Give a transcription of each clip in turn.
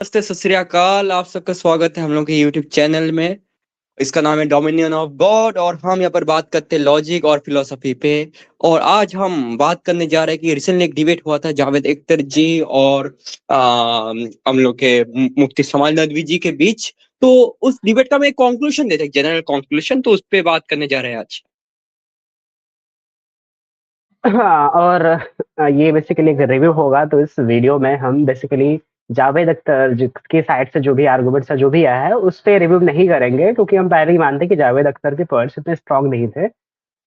नमस्ते, सत श्री अकाल। आप सबका स्वागत है हम लोग के यूट्यूब चैनल में। इसका नाम है डोमिनियन ऑफ गॉड और हम यहाँ पर बात करते हैं लॉजिक और फिलोसफी पे। और आज हम बात करने जा रहे हैं कि रिसेंटली एक डिबेट हुआ था जावेद अख्तर जी और हम लोग के मुफ्ती समाल नदवी जी के बीच। तो उस डिबेट का मैं एक कंक्लूजन देता हूँ, जनरल कंक्लूजन, तो उस पर बात करने जा रहे हैं आज। हाँ, और ये बेसिकली एक रिव्यू होगा। तो इस वीडियो में हम बेसिकली जावेद अख्तर की साइड से जो भी आर्गुमेंट्स जो भी आया है उस पे रिव्यू नहीं करेंगे, क्योंकि हम पहले ही मानते हैं कि जावेद अख्तर के पॉइंट्स इतने स्ट्रांग नहीं थे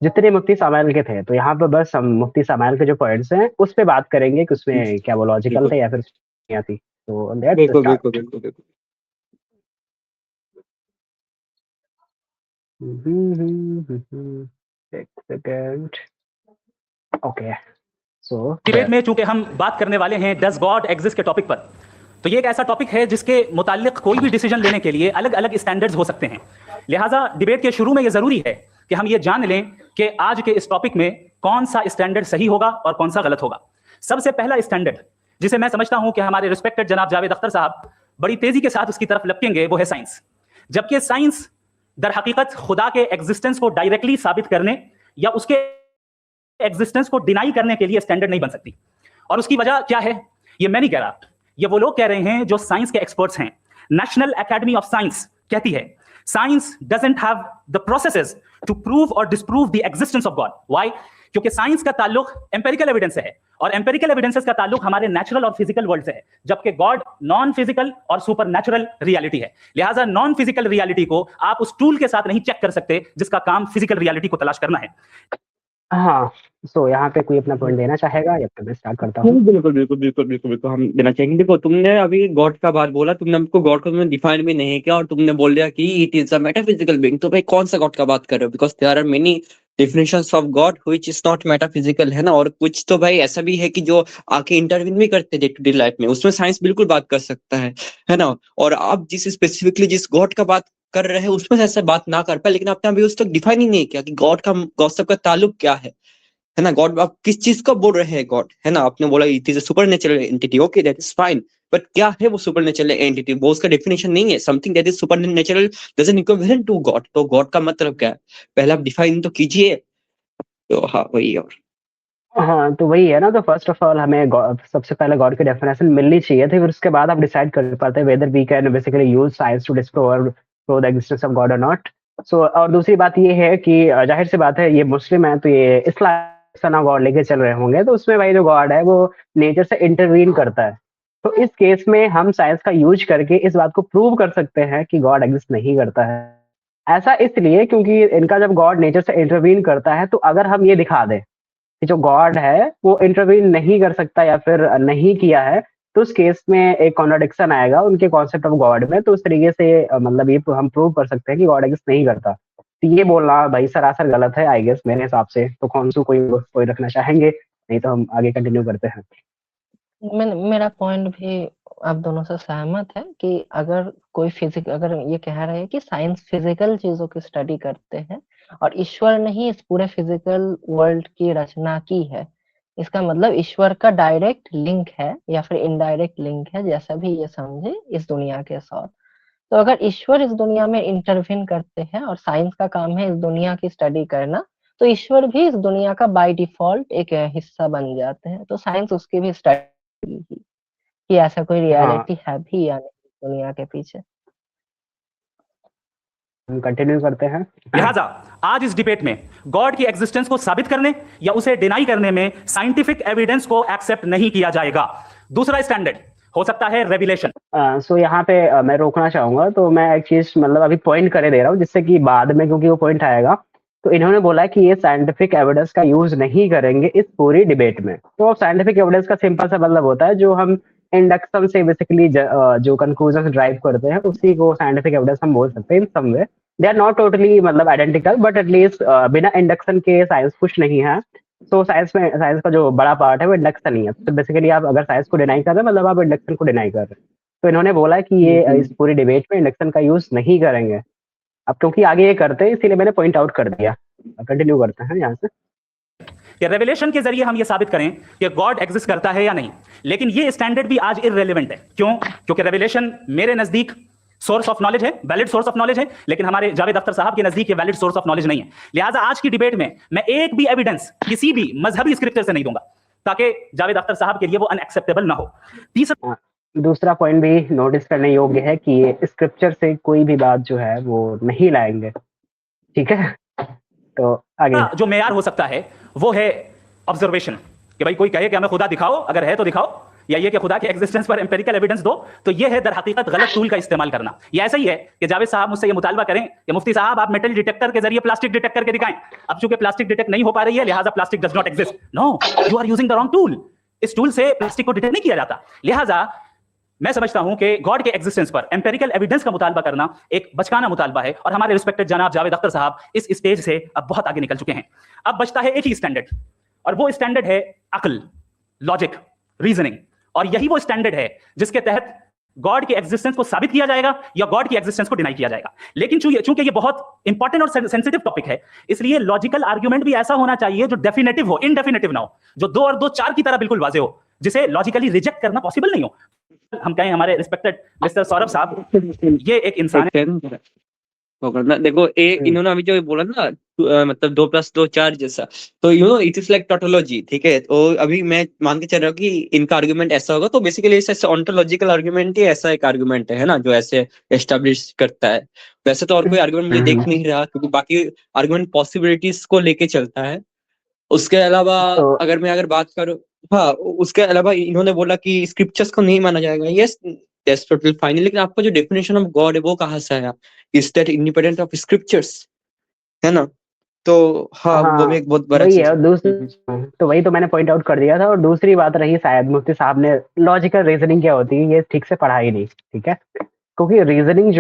जितने मुफ्ती सामाइल के थे। तो यहाँ पे बस हम मुफ्ती सामाइल के जो पॉइंट्स हैं उस पे बात करेंगे कि उसमें क्या वो लॉजिकल बिल्कुल थे या फिर क्या थी। तो लेट्स बिल्कुल बिल्कुल स्टार्ट। बिल्कुल बिल्कुल। एक सेकेंड। ओके, सो डिबेट में चूंकि हम बात करने वाले हैं डज गॉड एग्जिस्ट के टॉपिक पर, तो ये एक ऐसा टॉपिक है जिसके मुताल्लिक कोई भी डिसीजन लेने के लिए अलग अलग स्टैंडर्ड्स हो सकते हैं। लिहाजा डिबेट के शुरू में ये जरूरी है कि हम ये जान लें कि आज के इस टॉपिक में कौन सा स्टैंडर्ड सही होगा और कौन सा गलत होगा। सबसे पहला स्टैंडर्ड जिसे मैं समझता हूं कि हमारे रिस्पेक्टेड जनाब जावेद अख्तर साहब बड़ी तेजी के साथ उसकी तरफ लपकेंगे, वो है साइंस। जबकि साइंस दर हकीकत खुदा के एग्जिस्टेंस को डायरेक्टली साबित करने या उसके एग्जिस्टेंस को डिनाई करने के लिए स्टैंडर्ड नहीं बन सकती। और उसकी वजह क्या है ये मैं नहीं कह रहा, ये वो लोग कह रहे हैं जो साइंस के एक्सपर्ट्स हैं। नेशनल एकेडमी ऑफ साइंस कहती है science doesn't have the processes to prove और disprove the existence of God. Why? क्योंकि साइंस का ताल्लुक एम्पिरिकल एविडेंस से है और एम्पिरिकल एविडेंसेस का ताल्लुक हमारे नेचुरल और फिजिकल वर्ल्ड से है, जबकि गॉड नॉन फिजिकल और सुपर नेचुरल रियलिटी है। लिहाजा नॉन फिजिकल रियलिटी को आप उस टूल के साथ नहीं चेक कर सकते जिसका काम फिजिकल रियलिटी को तलाश करना है। हाँ, सो यहाँ पे कोई अपना पॉइंट देना चाहेगा या फिर मैं स्टार्ट करता हूँ? बिल्कुल बिल्कुल बिल्कुल बिल्कुल बिल्कुल हम देना चाहेंगे। देखो, तुमने अभी गॉड का बात बोला, तुमने हमको गॉड को तुमने डिफाइन भी नहीं किया और तुमने बोल दिया कि it is a metaphysical being. तो भाई कौन सा गॉड का बात कर रहे हो? Because there are many definitions of God which is not metaphysical, है ना। और कुछ तो भाई ऐसा भी है कि जो आके इंटरवीन भी करते हैं डे टू डे लाइफ में, उसमें साइंस बिल्कुल बात कर सकता है ना। और आप जिस स्पेसिफिकली जिस गॉड का बात कर रहे हैं उसमें से ऐसा बात ना कर पाए, लेकिन आपने अभी उस तक डिफाइन ही नहीं किया कि गॉड सबका ताल्लुक क्या है ना। गॉड आप किस चीज का बोल रहे हैं? गॉड, है ना। आपने बोला it is a supernatural entity, okay that is fine, but क्या है वो सुपरनेचुरल एंटिटी? वो उसका डेफिनेशन नहीं है। Something that is supernatural doesn't equivalent to God. तो गॉड का मतलब क्या है, पहले आप डिफाइन तो कीजिए। तो हाँ, वही। और हाँ, तो वही है ना। तो फर्स्ट ऑफ ऑल हमें सबसे पहले गॉड की डेफिनेशन मिलनी चाहिए थी, फिर उसके बाद आप डिसाइड कर पाते हैं whether we can basically use science to prove the existence of God और नॉट। सो और दूसरी बात ये है कि जाहिर सी बात है ये मुस्लिम है तो ये इस्लाम गॉड लेके चल रहे होंगे, तो उसमें भाई जो गॉड है वो नेचर से इंटरवीन करता है। तो इस केस में हम साइंस का यूज करके इस बात को प्रूव कर सकते हैं कि गॉड एग्जिस्ट नहीं करता है। ऐसा इसलिए क्योंकि इनका जब गॉड नेचर से इंटरवीन करता है, तो अगर हम ये दिखा दें कि जो गॉड है वो इंटरवीन नहीं कर सकता या फिर नहीं किया है, तो उस केस में एक कॉन्ट्रडिक्शन आएगा उनके कॉन्सेप्ट ऑफ गॉड में। तो उस तरीके से मतलब ये हम प्रूव कर सकते हैं कि गॉड एग्जिस्ट नहीं करता। तो ये बोलना भाई सरासर गलत है आई गेस मेरे हिसाब से। तो कौन सा कोई कोई रखना चाहेंगे? नहीं तो हम आगे कंटिन्यू करते हैं। मेरा पॉइंट भी आप दोनों से सहमत है कि अगर कोई अगर ये कह रहे हैं कि साइंस फिजिकल चीजों की स्टडी करते हैं और ईश्वर ने ही इस पूरे फिजिकल वर्ल्ड की रचना की है, इसका मतलब ईश्वर का डायरेक्ट लिंक है या फिर इनडायरेक्ट लिंक है, जैसा भी ये समझे इस दुनिया के साथ। तो अगर ईश्वर इस दुनिया में इंटरवीन करते हैं और साइंस का काम है इस दुनिया की स्टडी करना, तो ईश्वर भी इस दुनिया का बाय डिफॉल्ट एक हिस्सा बन जाते हैं। तो साइंस उसकी भी स्टडी कि ऐसा कोई हाँ, रियलिटी है भी या नहीं दुनिया के पीछे। हम कंटिन्यू करते हैं। लिहाजा आज इस डिबेट में गॉड की एग्जिस्टेंस को साबित करने या उसे डिनाई करने में साइंटिफिक एविडेंस को एक्सेप्ट नहीं किया जाएगा। दूसरा स्टैंडर्ड हो सकता है रेवलेशन। सो यहाँ पे मैं रोकना चाहूंगा। तो मैं एक चीज मतलब अभी पॉइंट करे दे रहा हूँ, जिससे कि बाद में क्योंकि वो पॉइंट आएगा। तो इन्होंने बोला कि ये साइंटिफिक एविडेंस का यूज नहीं करेंगे इस पूरी डिबेट में। तो साइंटिफिक एविडेंस का सिंपल सा मतलब होता है जो हम इंडक्शन से बेसिकली जो कंक्लूजन ड्राइव करते हैं उसी को साइंटिफिक एविडेंस हम बोल सकते हैं इन सम वे। दे आर नॉट टोटली मतलब आइडेंटिकल, बट एटलीस्ट बिना इंडक्शन के साइंस कुछ नहीं है। तो साइंस का जो बड़ा पार्ट है वो इंडक्शन ही है। तो बेसिकली आप अगर साइंस को डिनाई कर रहे हैं मतलब आप इंडक्शन को डिनाई कर रहे हैं। तो इन्होंने बोला कि ये इस पूरी डिबेट में इंडक्शन का यूज नहीं करेंगे। अब क्योंकि आगे ये करते हैं इसीलिए मैंने पॉइंट आउट कर दिया। अब कंटिन्यू करते हैं यहाँ से। कि रेवलेशन के जरिए हम ये साबित करें कि गॉड एग्जिस्ट करता है या नहीं। लेकिन ये स्टैंडर्ड भी आज इररिलेवेंट है। क्यों? क्योंकि रेवलेशन मेरे नजदीक सोर्स ऑफ नॉलेज है, वैलिड सोर्स ऑफ नॉलेज है, लेकिन हमारे जावेद अख्तर साहब के नजदीक ये वैलिड सोर्स ऑफ नॉलेज नहीं है। लिहाजा आज की डिबेट में मैं एक भी एविडेंस किसी भी मजहबी स्क्रिप्चर से नहीं दूंगा, ताकि जावेद अख्तर साहब के लिए वो अनएक्सेप्टेबल ना हो। तीसरा दूसरा पॉइंट भी नोटिस करने योग्य है कि ये स्क्रिप्चर से कोई भी बात जो है वो नहीं लाएंगे, ठीक है। तो आगे जो मेयार हो सकता है वो है ऑब्जर्वेशन, कि भाई कोई कहे कि हमें खुदा दिखाओ, अगर है तो दिखाओ, या ये कि खुदा के एग्जिस्टेंस पर एम्पिरिकल एविडेंस दो, तो ये है दर हकीकत गलत टूल का इस्तेमाल करना। ये ऐसा ही है कि जावेद साहब मुझसे ये मुतालबा करें कि मुफ्ती साहब आप मेटल डिटेक्टर के जरिए प्लास्टिक डिटेक्ट करके दिखाएं। अब चूंकि प्लास्टिक डिटेक्ट नहीं हो पा रही है, लिहाजा plastic does not exist. No, you are using the wrong tool. इस टूल से प्लास्टिक को डिटेक्ट नहीं किया जाता। लिहाजा मैं समझता हूं कि गॉड के एग्जिस्टेंस पर एम्पिरिकल एविडेंस का मुतालबा करना एक बचकाना मुतालबा है, और हमारे रिस्पेक्टेड जनाब जावेद अख्तर साहब इस स्टेज से अब बहुत आगे निकल चुके हैं। अब बचता है एक ही स्टैंडर्ड, और वो स्टैंडर्ड है अक्ल, लॉजिक, रीजनिंग। और यही वो स्टैंडर्ड है जिसके तहत गॉड के एग्जिस्टेंस को साबित किया जाएगा या गॉड की एग्जिस्टेंस को डिनाई किया जाएगा। लेकिन चूंकि ये बहुत इंपॉर्टेंट और सेंसिटिव टॉपिक है, इसलिए लॉजिकल आर्ग्यूमेंट भी ऐसा होना चाहिए जो डेफिनेटिव हो, इनडेफिनेटिव ना हो, जो 2 और 2 4 की तरह बिल्कुल वाजे हो, जिसे लॉजिकली रिजेक्ट करना पॉसिबल नहीं हो। हम कहें हमारे रिस्पेक्टेड मिस्टर सौरभ साहब, ये एक इंसान है। देखो इन्होंने अभी जो बोला ना, मतलब 2 + 2 4 जैसा, तो इट इज लाइक टोटोलॉजी, ठीक है। तो अभी मैं मान के चल रहा हूँ कि इनका आर्गुमेंट ऐसा होगा, तो बेसिकली ऐसा ऑन्टोलॉजिकल आर्गुमेंट ही ऐसा एक आर्गुमेंट है ना, जो ऐसे एस्टेब्लिश करता है। वैसे तो और कोई आर्गुमेंट मुझे देख नहीं रहा, क्योंकि बाकी आर्गुमेंट पॉसिबिलिटीज को लेके चलता है। उसके अलावा अगर बात करूँ, हाँ, उसके अलावा इन्होंने बोला कि स्क्रिप्चर्स को नहीं माना जाएगा। यस, दैट्स टोटली फाइन, लेकिन आपका जो डेफिनेशन ऑफ गॉड है वो कहाँ से आया? Is that independent of scriptures, है ना? तो हाँ, वो भी एक बहुत बड़ा वही चीज है। तो वही तो मैंने पॉइंट आउट कर दिया था। और दूसरी बात रही, शायद मुफ्ती साहब ने लॉजिकल रीजनिंग क्या होती है ये ठीक से पढ़ा ही नहीं, ठीक है। क्योंकि रीजनिंग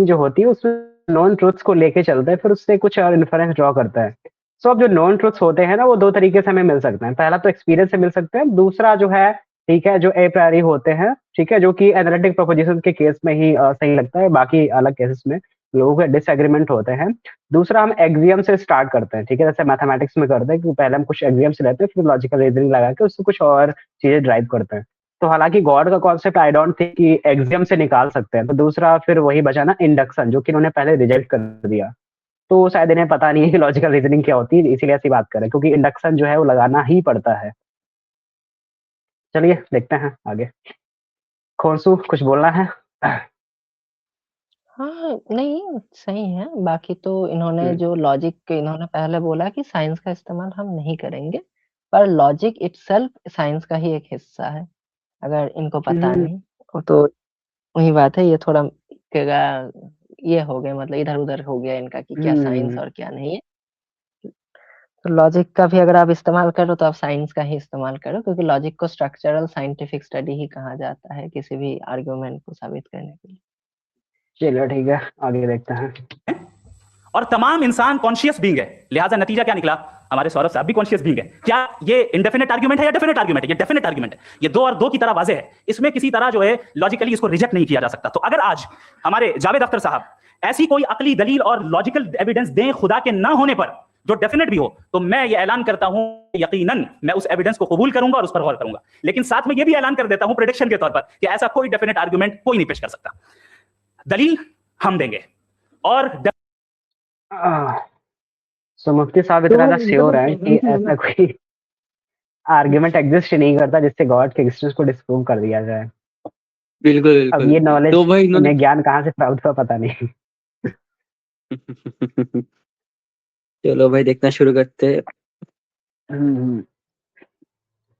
जो होती है उसमें नॉन ट्रूथ्स को लेके चलते हैं, फिर उससे कुछ और इन्फरेंस ड्रॉ करता है। सो अब जो नॉन ट्रूथ्स होते हैं ना, वो 2 तरीके से हमें मिल सकते हैं। पहला तो एक्सपीरियंस से मिल सकते हैं, दूसरा जो है, ठीक है, जो ए प्रायरी होते हैं, ठीक है, जो कि एनालिटिक प्रोपोजिशन के केस में ही सही लगता है, बाकी अलग केसेस में लोगों के डिसएग्रीमेंट होते हैं। दूसरा, हम एक्सियम से स्टार्ट करते हैं, ठीक है, जैसे मैथमेटिक्स में करते हैं कि पहले हम कुछ एक्सियम्स लेते हैं, फिर लॉजिकल रीजनिंग लगा के उससे कुछ और चीजें ड्राइव करते हैं। तो हालांकि गॉड का कॉन्सेप्ट आई डोंट थिंक कि एक्सियम से निकाल सकते हैं। तो दूसरा फिर वही बचा ना, इंडक्शन, जो कि उन्होंने पहले रिजेक्ट कर दिया। तो शायद इन्हें पता नहीं है कि लॉजिकल रीजनिंग क्या होती है, इसीलिए ऐसी बात करें, क्योंकि इंडक्शन जो है वो लगाना ही पड़ता है। चलिए देखते हैं आगे। खोंसू, कुछ बोलना है? हाँ, नहीं सही है। बाकी तो इन्होंने जो लॉजिक इन्होंने पहले बोला कि साइंस का इस्तेमाल हम नहीं करेंगे, पर लॉजिक इटसेल्फ साइंस का ही एक हिस्सा है, अगर इनको पता नहीं। तो वही बात है, ये थोड़ा ये हो गया, मतलब इधर-उधर हो गया इनका कि क्या साइंस और क्या नहीं है। तो लॉजिक का भी अगर आप इस्तेमाल करो तो आप साइंस का ही इस्तेमाल करो, क्योंकि लॉजिक को स्ट्रक्चरल साइंटिफिक स्टडी ही कहा जाता है किसी भी आर्गुमेंट को साबित करने के लिए। चलो ठीक है, आगे देखते हैं। और तमाम इंसान कॉन्शियस बीइंग है, लिहाजा नतीजा क्या निकला? हमारे सौरभ साहब भी कॉन्शियस बीइंग है। क्या ये इंडेफिनेट आर्गुमेंट है या डेफिनेट आर्गुमेंट है? ये डेफिनेट आर्गुमेंट है। ये 2 और 2 की तरह वाजे है, इसमें किसी तरह जो है लॉजिकली इसको रिजेक्ट नहीं किया जा सकता। तो अगर आज हमारे जावेद अख्तर साहब ऐसी कोई अकली दलील और लॉजिकल एविडेंस दें खुदा के ना होने पर, जो डेफिनेट भी हो, तो मैं ये ऐलान करता हूं, यकीनन मैं उस एविडेंस को कबूल करूंगा और उस पर गौर करूंगा। लेकिन साथ में ये भी ऐलान कर देता हूं प्रेडिक्शन के तौर पर कि ऐसा कोई डेफिनेट आर्गुमेंट कोई नहीं पेश कर सकता। दलील हम देंगे। और सो मुफ्ती साहब इतना सा श्योर है कि ऐसा कोई आर्गुमेंट एग्जिस्ट नहीं करता जिससे गॉड के एग्जिस्टेंस को डिस्प्रूव कर दिया जाए। बिल्कुल अब ये नॉलेज, तो भाई इन्हें ज्ञान कहाँ से प्राप्त हुआ पता नहीं। चलो भाई, देखना शुरू करते हैं।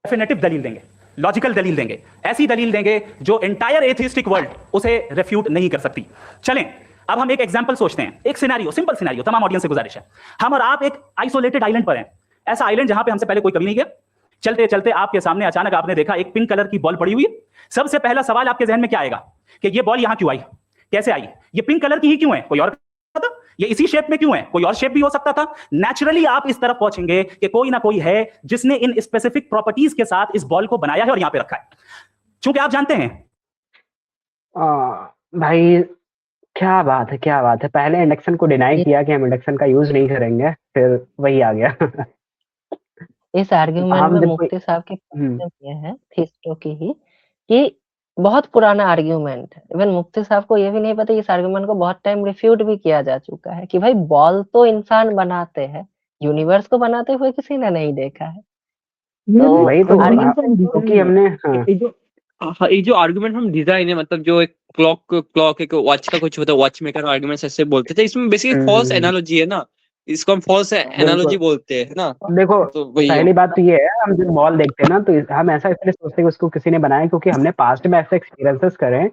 डेफिनेटिव दलील देंगे, लॉजिकल दलील देंगे, ऐसी दलील देंगे जो एंटायर एथिस्टिक वर्ल्ड उसे रेफ्यूट नहीं कर सकती। चलें, अब हम एक एग्जांपल सोचते हैं, एक सिनेरियो, सिंपल सिनेरियो, तमाम ऑडियंस से गुजारिश है। हम और आप एक आइसोलेटेड आइलैंड पर हैं, ऐसा आइलैंड जहां पे हमसे पहले कोई कभी नहीं गया। चलते चलते आपके सामने अचानक आपने देखा एक पिंक कलर की बॉल पड़ी हुई है। सबसे पहला सवाल आपके जहन में क्या आएगा कि ये बॉल यहां क्यों आई, कैसे आई, ये पिंक कलर की ही क्यों है, कोई और था, ये इसी शेप में क्यों है, कोई और शेप भी हो सकता था। नेचुरली आप इस तरफ पहुंचेंगे कि कोई ना कोई है जिसने इन स्पेसिफिक प्रॉपर्टीज के साथ इस बॉल को बनाया है और यहां पे रखा है। चूंकि आप जानते हैं भाई, क्या बात है, क्या बात है। पहले इंडक्शन को डिनाई किया कि हम इंडक्शन का यूज नहीं करेंगे, फिर वही आ गया। इस आर्ग्यूमेंट हम में जब मुफ्ती साहब की हम्म, प्रॉब्लम ये है थीस्टो की ही कि बहुत पुराना आर्ग्यूमेंट है। इवन मुफ्ती साहब को ये भी नहीं पता, इस आर्ग्यूमेंट को बहुत टाइम रिफ्यूट भी किया जा चुका है कि भाई बॉल तो इंसान बनाते हैं, यूनिवर्स को बनाते हुए किसी ने नहीं देखा है। तो वही तो आर्गुमेंट हम क्योंकि डिजाइन हमने है ये जो आर्गुमेंट हम डिजाइन है, मतलब जो एक क्लॉक एक वॉच का कुछ होता है, वॉच मेकर आर्गुमेंट्स ऐसे बोलते थे, इसमें बेसिकली फॉल्स हम्म, एनालॉजी है ना, इसको हम फॉल्स बिल्कुल। एनालॉजी बोलते हैं ना। देखो, तो वही है। पहली बात तो ये है, हम जब बॉल देखते हैं ना तो हम ऐसा इसलिए सोचते हैं कि उसको किसी ने बनाया, क्योंकि हमने पास्ट में ऐसे एक्सपीरियंसेस करे हैं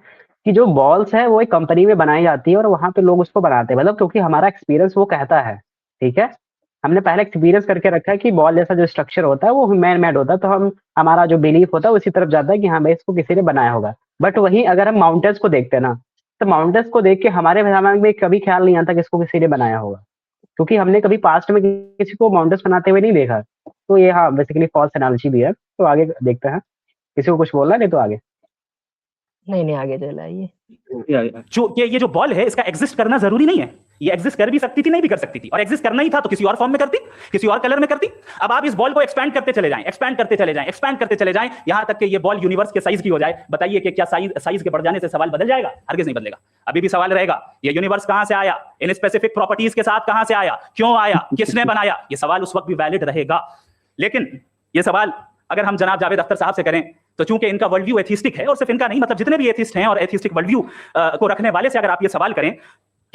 कि जो बॉल्स है वो एक कंपनी में बनाई जाती है और वहां पे लोग उसको बनाते हैं, मतलब क्योंकि हमारा एक्सपीरियंस वो कहता है, ठीक है। हमने पहले एक्सपीरियंस करके रखा है कि बॉल जैसा जो स्ट्रक्चर होता है वो मैन मेड होता है, तो हम हमारा जो बिलीफ होता है उसी तरफ जाता है कि हाँ भाई इसको किसी ने बनाया होगा। बट वहीं अगर हम माउंटेन्स को देखते हैं ना, तो माउंटेन्स को देख के हमारे दिमाग में कभी ख्याल नहीं आता कि इसको किसी ने बनाया होगा, क्योंकि हमने कभी पास्ट में किसी को माउंटेन्स बनाते हुए नहीं देखा। तो ये हाँ बेसिकली फॉल्स एनालॉजी भी है। तो आगे देखते हैं, किसी को कुछ बोलना है नहीं तो आगे। नहीं आगे चलाइए। या। जो ये जो बॉल है इसका एग्जिस्ट करना जरूरी नहीं है, ये एग्जिस्ट कर भी सकती थी, नहीं भी कर सकती थी, और एग्जिस्ट करना ही था तो किसी और फॉर्म में करती, किसी और कलर में करती। अब आप इस बॉल को एक्सपैंड करते चले जाएं, एक्सपैंड करते चले जाएं, एक्सपैंड करते चले जाएं, यहां तक कि ये बॉल यूनिवर्स के साइज की हो जाए। बताइए कि क्या साइज के बढ़ जाने से सवाल बदल जाएगा? हरगिज नहीं बदलेगा, अभी भी सवाल रहेगा ये यूनिवर्स कहां से आया, इन स्पेसिफिक प्रॉपर्टीज के साथ कहां से आया, क्यों आया, किसने बनाया, ये सवाल उस वक्त भी वैलिड रहेगा। लेकिन ये सवाल अगर हम जनाब जावेद अख्तर साहब से करें तो चूंकि इनका वर्ल्ड व्यू एथिस्टिक है, और सिर्फ इनका नहीं, मतलब जितने भी एथिस्ट हैं और एथिस्टिक वर्ल्ड व्यू को रखने वाले से अगर आप ये सवाल करें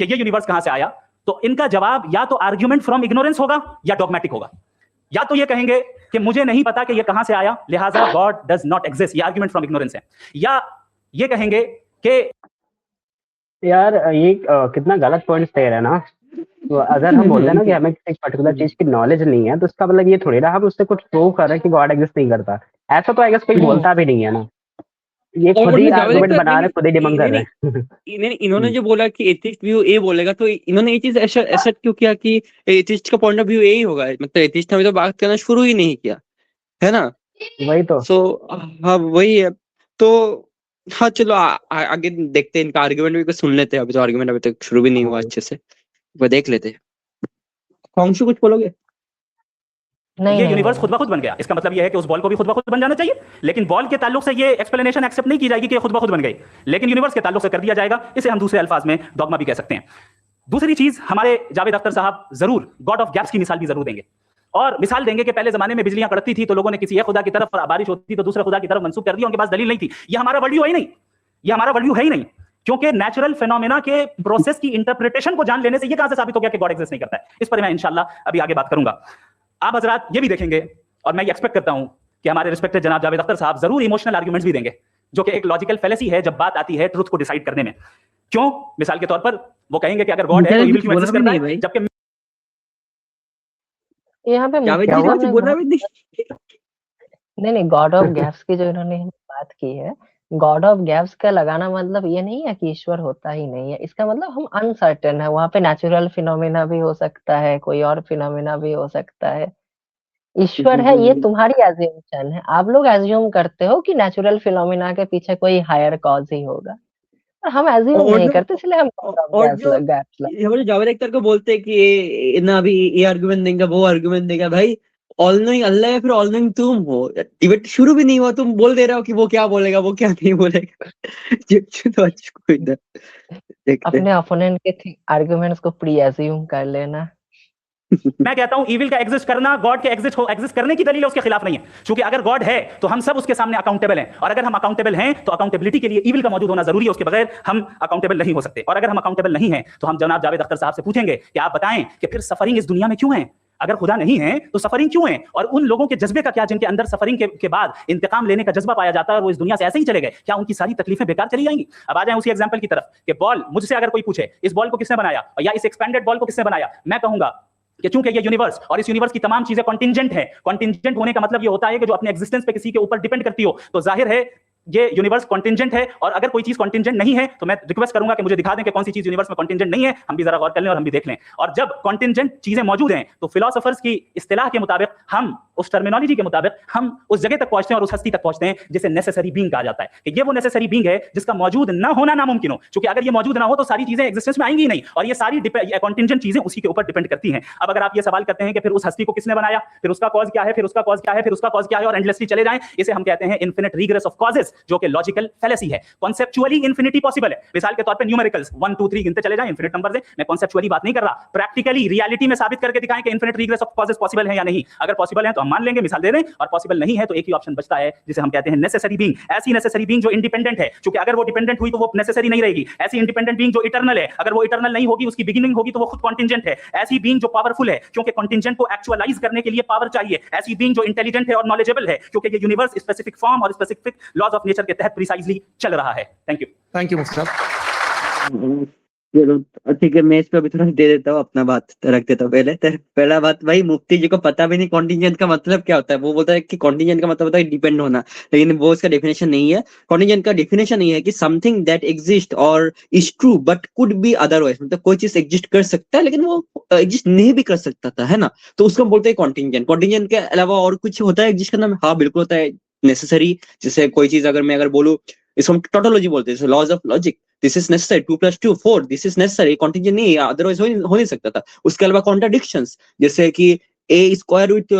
कि ये यूनिवर्स कहां से आया, तो इनका जवाब या तो आर्ग्यूमेंट फ्रॉम इग्नोरेंस होगा या डॉगमेटिक होगा। या तो ये कहेंगे कि मुझे नहीं पता कि ये कहां से आया, लिहाजा गॉड डज नॉट एग्जिस्ट, ये आर्ग्यूमेंट फ्रॉम इग्नोरेंस है। या ये कहेंगे कि यार ये कितना गलत पॉइंट दे रहे हैं ना। तो अगर हम बोलते हैं ना कि हमें किसी पर्टिकुलर चीज की नॉलेज नहीं है, तो इसका मतलब ये थोड़ी ना हम उससे कुछ प्रूव कर रहे हैं कि गॉड एग्जिस्ट नहीं करता। ऐसा तो आई गेस कोई बोलता भी नहीं है ना, ये और खुद ही मतलब जावेद आर्गुमेंट अख्तर बना रहे हैं, खुद ही डिबंक कर रहे हैं। इन्होंने जो बोला कि एथिस्ट व्यू ए बोलेगा, तो इन्होंने ये चीज ऐसा क्यों किया कि एथिस्ट का पॉइंट ऑफ व्यू यही होगा, मतलब एथिस्ट ने अभी तो बात करना शुरू ही नहीं किया है ना। वही तो। सो हाँ वही है। तो हाँ चलो आगे देखते हैं, इनका आर्ग्यूमेंट भी कुछ सुन लेते हैं, अभी तो आर्ग्यूमेंट अभी तक शुरू भी नहीं हुआ अच्छे से, वो देख लेते हैं। कौन कुछ बोलोगे? नहीं ये नहीं यूनिवर्स नहीं खुद ब खुद बन गया, इसका मतलब ये है कि उस बॉल को भी खुद ब खुद बन जाना चाहिए, लेकिन बॉल के ताल्लुक से ये एक्सप्लेनेशन एक्सेप्ट नहीं की जाएगी कि ये खुद ब खुद बन गई, लेकिन यूनिवर्स के ताल्लुक से कर दिया जाएगा। इसे हम दूसरे अल्फाज में डॉगमा भी कह सकते हैं। दूसरी चीज, हमारे जावेद अख्तर साहब जरूर गॉड ऑफ गैप्स की मिसाल भी जरूर देंगे, और मिसाल देंगे कि पहले जमाने में बिजलियां कड़कती थी तो लोगों ने किसी एक खुदा की तरफ बारिश होती तो दूसरे खुदा की तरफ मंसूब कर दिया, उनके पास दलील नहीं थी। ये हमारा वर्ल्ड व्यू है ही नहीं, ये हमारा वर्ल्ड व्यू है ही नहीं, क्योंकि नेचुरल फिनोमेना के प्रोसेस की इंटरप्रिटेशन को जान लेने से ये कहां से साबित हो गया कि गॉड एग्जिस्ट नहीं करता है। इस पर मैं इंशाल्लाह अभी आगे बात करूंगा। आप हजरात ये भी देखेंगे, और मैं ये एक्सपेक्ट करता हूं कि हमारे रिस्पेक्टेड जनाब जावेद अख्तर साहब जरूर इमोशनल आर्गुमेंट्स भी देंगे, जो कि एक लॉजिकल फेलेसी है जब बात आती है ट्रुथ को डिसाइड करने में। क्यों? मिसाल के तौर पर वो कहेंगे कि अगर गॉड है तो इविल क्यों एग्जिस्ट करता है, जबकि यहाँ पे जावेद मुफ्ती जी साहब कुछ ने बोला बहुत भी नहीं। नहीं गॉड ऑफ गैप्स की जो इन्होंने बात की है, गॉड ऑफ गैप्स का लगाना मतलब ये नहीं है कि ईश्वर होता ही नहीं है, इसका मतलब हम अनसर्टेन है, वहां पे नेचुरल फिनोमेना भी हो सकता है, कोई और फिनोमेना भी हो सकता है। ईश्वर है ये तुम्हारी एज्यूमशन है, आप लोग एज्यूम करते हो कि नेचुरल फिनोमेना के पीछे कोई हायर कॉज ही होगा, और हम एज्यूम और नहीं जो करते, इसलिए हम गॉड ऑफ और जो गैप्स हमारे जावेद अख्तर को बोलते हैं कि ये ना अभी ये आर्गुमेंट देगा वो आर्गुमेंट देगा, भाई ऑल नोइंग अल्लाह है, फिर ऑल नोइंग तुम हो। डिबेट शुरू भी नहीं हुआ, तुम बोल दे रहे हो कि वो क्या बोलेगा वो क्या नहीं बोलेगा। तो अच्छा कोई ना, देखते अपने ओपोनेंट के आर्गुमेंट्स को प्री एज्यूम कर लेना। मैं कहता हूं इविल का एग्जिस्ट करना गॉड के एग्जिस्ट करने की दलील है, उसके खिलाफ नहीं है, क्योंकि अगर गॉड है तो हम सब उसके सामने अकाउंटेबल हैं, और अगर हम अकाउंटेबल हैं तो अकाउंटेबिलिटी के लिए इविल का मौजूद होना जरूरी है, उसके बगैर हम अकाउंटेबल नहीं हो सकते। और अगर हम अकाउंटेबल नहीं हैं तो हम जनाब जावेद अख्तर साहब से पूछेंगे कि आप बताएं कि फिर सफरिंग इस दुनिया में क्यों है, अगर खुदा नहीं है तो सफरिंग क्यों है, और उन लोगों के जज्बे का क्या जिनके अंदर सफरिंग के बाद इंतकाम लेने का जज्बा पाया जाता है और वो इस दुनिया से ऐसे ही चले गए, क्या उनकी सारी तकलीफें बेकार चली जाएंगी? अब आ जाए उसी एग्जांपल की तरफ कि बॉल, मुझसे अगर कोई पूछे इस बॉल को किसने बनाया या इस एक्सपेंडेड बॉल को किसने बनाया, मैं कहूंगा कि चूंकि ये यूनिवर्स और इस यूनिवर्स की तमाम चीजें कॉन्टिंजेंट है, कॉन्टिंजेंट होने का मतलब ये होता है कि जो अपने एग्जिस्टेंस पे किसी के ऊपर डिपेंड करती हो, तो जाहिर है ये यूनिवर्स कॉन्टिंजेंट है। और अगर कोई चीज कॉन्टिंजेंट नहीं है तो मैं रिक्वेस्ट करूंगा कि मुझे दिखा दें कि कौन सी चीज यूनिवर्स में कॉन्टिंजेंट नहीं है, हम भी जरा गौर कर लें और हम भी देख लें। और जब कॉन्टिंजेंट चीजें मौजूद हैं तो फिलोसोफर्स की इस्तिलाह के मुताबिक हम उस टर्मिनोलॉजी के मुताबिक हम उस जगह तक पहुंचते हैं और उस हस्ती तक पहुंचते हैं जिसे नेसेसरी बीइंग कहा जाता है कि ये वो नेसेसरी बीइंग है जिसका मौजूद ना होना नामुमकिन हो, क्योंकि अगर ये मौजूद ना हो तो सारी चीजें एग्जिस्टेंस में आएंगी ही नहीं, और ये सारी कॉन्टिंजेंट चीजें उसी के ऊपर डिपेंड करती हैं। अब अगर आप ये सवाल करते हैं कि फिर उस हस्ती को किसने बनाया, फिर उसका कॉज क्या है, फिर उसका कॉज क्या है, फिर उसका कॉज क्या है, और एंडलेसली चले जाएं, इसे हम कहते हैं इन्फिनिट रिग्रेस ऑफ कॉजेस, जो कि लॉजिकल फैलेसी है। कॉन्सेप्चुअली इन्फिनिटी पॉसिबल है, मिसाल के तौर पे न्यूमेरिकल्स 1 2 3 गिनते चले जाएं, इन्फिनिट नंबर्स है। मैं कॉन्सेप्चुअली बात नहीं कर रहा, प्रैक्टिकली रियलिटी में साबित करके दिखाएं कि infinite regress of causes possible है या नहीं। अगर पॉसिबल है तो हम मान लेंगे, मिसाल दे दें, और पॉसिबल नहीं है तो एक ही ऑप्शन बचता है जिसे हम कहते हैं नेसेसरी बीइंग। ऐसी नेसेसरी बीइंग जो इंडिपेंडेंट है, क्योंकि अगर वो डिपेंडेंट हुई तो वो नेसेसरी नहीं रहेगी। ऐसी इंडिपेंडेंट बीइंग जो इटर्नल है, अगर वो इटर्नल नहीं होगी, उसकी बिगिनिंग होगी तो वो खुद कॉन्टिंजेंट है। ऐसी बीइंग जो पावरफुल है, क्योंकि कॉन्टिंजेंट को एक्चुअलाइज करने के लिए पावर चाहिए। ऐसी बीइंग जो इंटेलिजेंट है और नॉलेजेबल है, क्योंकि ये यूनिवर्स स्पेसिफिक फॉर्म और स्पेसिफिक लॉज ऑफ नेचर के तहत प्रिसाइजली चल रहा है। थैंक यू मुफ्ती साहब। चलो ठीक है, मैं इस पे अभी थोड़ा दे देता हूँ, अपना बात रख देता हूँ पहले। तो पहला बात, भाई मुफ्ती जी को पता भी नहीं कॉन्टिजेंट का मतलब क्या होता है। वो बोलता है कि कॉन्टिजेंट का मतलब होता है डिपेंड होना, लेकिन वो इसका डेफिनेशन नहीं है। कॉन्टिजेंट का डेफिनेशन नहीं है कि समथिंग दैट एग्जिस्ट और is true but could be otherwise, मतलब कोई चीज एग्जिस्ट कर सकता है लेकिन वो एग्जिस्ट नहीं भी कर सकता था, है ना। तो उसको हम बोलते हैं कॉन्टिजेंट। कॉन्टिजेंट के अलावा और कुछ होता है एग्जिस्ट करना? हाँ बिल्कुल होता है। नेसेसरी, जैसे कोई चीज अगर मैं बोलूँ, इसको हम टोटोलॉजी बोलते हैं, laws of logic. This is necessary, 2 + 2 4, this is necessary, contingent नहीं है, अदरवाइज हो नहीं सकता था। उसके अलावा कॉन्ट्राडिक्शंस, जैसे कि ए स्क्वायर विथ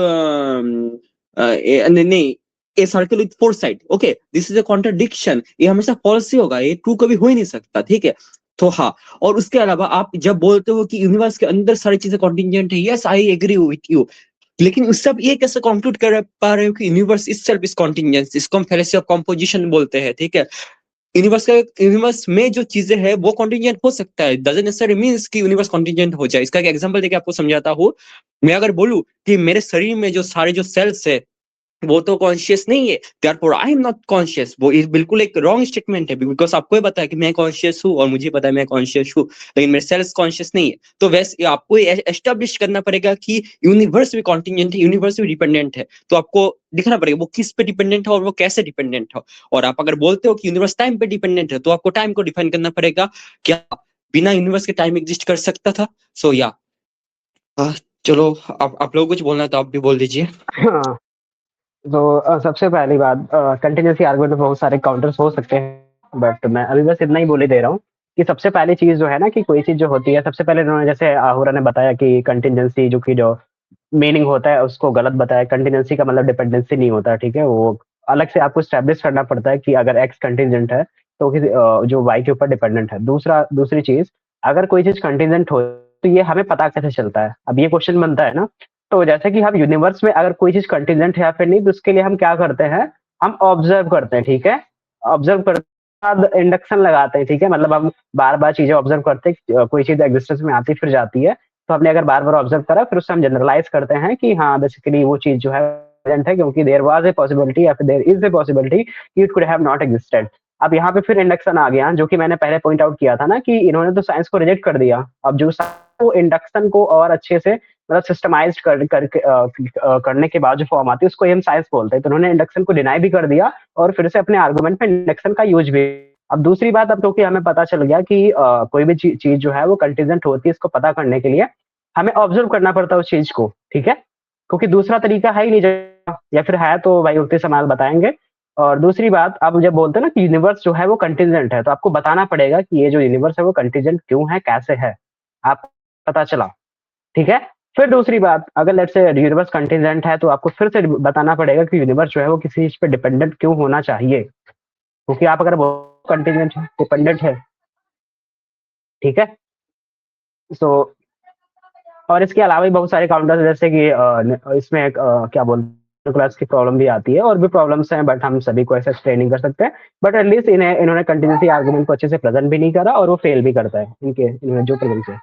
नहीं, a circle with 4 side, okay, this is a contradiction. ये हमेशा फॉल्स ही होगा, ये ट्रू कभी हो ही नहीं सकता, ठीक है। तो हाँ, और उसके अलावा आप जब बोलते हो कि यूनिवर्स के अंदर सारी चीजें कॉन्टिजेंट है, yes I agree with you, लेकिन उससे आप ये कैसे कंक्लूड कर पा रहे हो कि यूनिवर्स इटसेल्फ इज कॉन्टिजेंट? इसको हम फैलेसी ऑफ कंपोजिशन बोलते हैं, ठीक है। यूनिवर्स में जो चीजें हैं वो कॉन्टिजेंट हो सकता है, डजंट नेसेसरी मींस कि यूनिवर्स कॉन्टिजेंट हो जाए। इसका एक एग्जांपल देके आपको समझाता हूँ। मैं अगर बोलूं कि मेरे शरीर में जो सारे जो सेल्स है वो तो कॉन्शियस नहीं है, therefore I am not conscious, वो बिल्कुल एक रॉन्ग स्टेटमेंट है, बिकॉज आपको ये पता है कि मैं कॉन्शियस हूँ और मुझे पता है मैं कॉन्शियस हूँ, लेकिन मेरे सेल्स कॉन्शियस नहीं है। तो वैसे आपको एस्टेब्लिश करना पड़ेगा कि यूनिवर्स भी कॉन्टिजेंट है, यूनिवर्स भी डिपेंडेंट है। तो आपको दिखना पड़ेगा वो किस पे डिपेंडेंट है और वो कैसे डिपेंडेंट है। और आप अगर बोलते हो कि यूनिवर्स टाइम पे डिपेंडेंट है, तो आपको टाइम को डिफाइन करना पड़ेगा, क्या बिना यूनिवर्स के टाइम एग्जिस्ट कर सकता था? सो या चलो, आप लोग कुछ बोलना तो आप भी बोल दीजिए। हाँ, तो सबसे पहली बात, कंटिन्यूसी आर्गुमेंट में बहुत सारे काउंटर्स हो सकते हैं, बट मैं अभी बस इतना ही बोले दे रहा हूँ कि सबसे पहली चीज जो है ना, कि कोई चीज जो होती है, सबसे पहले उन्होंने जैसे आहुरा ने बताया कि कंटिजेंसी जो मीनिंग होता है उसको गलत बताया। कंटिजेंसी का मतलब डिपेंडेंसी नहीं होता, ठीक है। वो अलग से आपको स्टैब्लिश करना पड़ता है कि अगर एक्स कंटिजेंट है तो जो वाई के ऊपर डिपेंडेंट है। दूसरी चीज, अगर कोई चीज कंटिजेंट हो तो ये हमें पता कैसे चलता है? अब ये क्वेश्चन बनता है ना। तो जैसे कि हम यूनिवर्स में अगर कोई चीज कंटिजेंट है या फिर नहीं, तो उसके लिए हम क्या करते हैं, हम ऑब्जर्व करते हैं, ठीक है। ऑब्जर्व करते बाद इंडक्शन लगाते हैं, ठीक है। मतलब हम बार बार चीजें ऑब्जर्व करते हैं, कोई चीज एग्जिस्टेंस में आती फिर जाती है, तो हमने अगर बार बार ऑब्जर्व करा फिर उससे हम जनरलाइज करते हैं कि हाँ बेसिकली वो चीज जो है present है, क्योंकि देयर वाज ए पॉसिबिलिटी या फिर there is a possibility it could have not existed. अब यहाँ पे फिर इंडक्शन आ गया, जो कि मैंने पहले पॉइंट आउट किया था ना, कि इन्होंने तो साइंस को रिजेक्ट कर दिया। अब जो वो इंडक्शन को और अच्छे से मतलब सिस्टमाइज करने के बाद जो फॉर्म आती है उसको हम साइंस बोलते हैं। तो उन्होंने इंडक्शन को डिनाई भी कर दिया और फिर से अपने आर्गुमेंट में इंडक्शन का यूज भी। अब दूसरी बात, अब क्योंकि हमें पता चल गया कि कोई भी चीज जो है वो कंटीजेंट होती है, इसको पता करने के लिए हमें ऑब्जर्व करना पड़ता है उस चीज को, ठीक है। क्योंकि दूसरा तरीका है ही नहीं, या फिर है तो भाई उल्टे सवाल बताएंगे। और दूसरी बात, आप जब बोलते हैं ना कि यूनिवर्स जो है वो कंटीजेंट है, तो आपको बताना पड़ेगा कि ये जो यूनिवर्स है वो कंटीजेंट क्यों है, कैसे है, आप पता चला, ठीक है। फिर दूसरी बात, अगर लेट्स से यूनिवर्स कंटीजेंट है तो आपको फिर से बताना पड़ेगा कि यूनिवर्स जो है वो किसी चीज पे डिपेंडेंट क्यों होना चाहिए, क्योंकि आप अगर कंटीजेंट है, डिपेंडेंट है, ठीक है। सो और इसके अलावा भी बहुत सारे काउंटर्स, जैसे कि इसमें क्या बोलते क्लास की प्रॉब्लम भी आती है, और भी प्रॉब्लम्स हैं, बट हम सभी को ऐसे एक्सप्लेन नहीं कर सकते। बट एटलीस्ट इन्होंने कंटिन्यूसी आर्गुमेंट को अच्छे से प्रेजेंट भी नहीं करा और वो फेल भी करता है इन्होंने जो प्रेजेंट किया।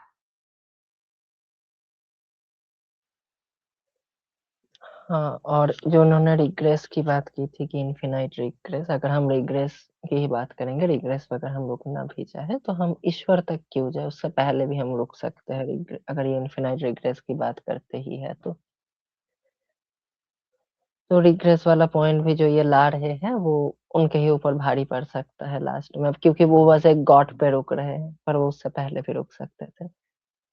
हाँ, और जो उन्होंने रिग्रेस की बात की थी कि इनफिनाइट रिग्रेस, अगर हम रिग्रेस की ही बात करेंगे, रिग्रेस पर अगर हम रुकना भी चाहे तो हम ईश्वर तक क्यों जाए, उससे पहले भी हम रुक सकते हैं अगर ये इनफिनाइट रिग्रेस की बात करते ही है तो रिग्रेस वाला पॉइंट भी जो ये ला रहे हैं वो उनके ही ऊपर भारी पड़ सकता है लास्ट में, अब क्योंकि वो बस एक गॉड पे रुक रहे हैं, पर वो उससे पहले भी रुक सकते थे।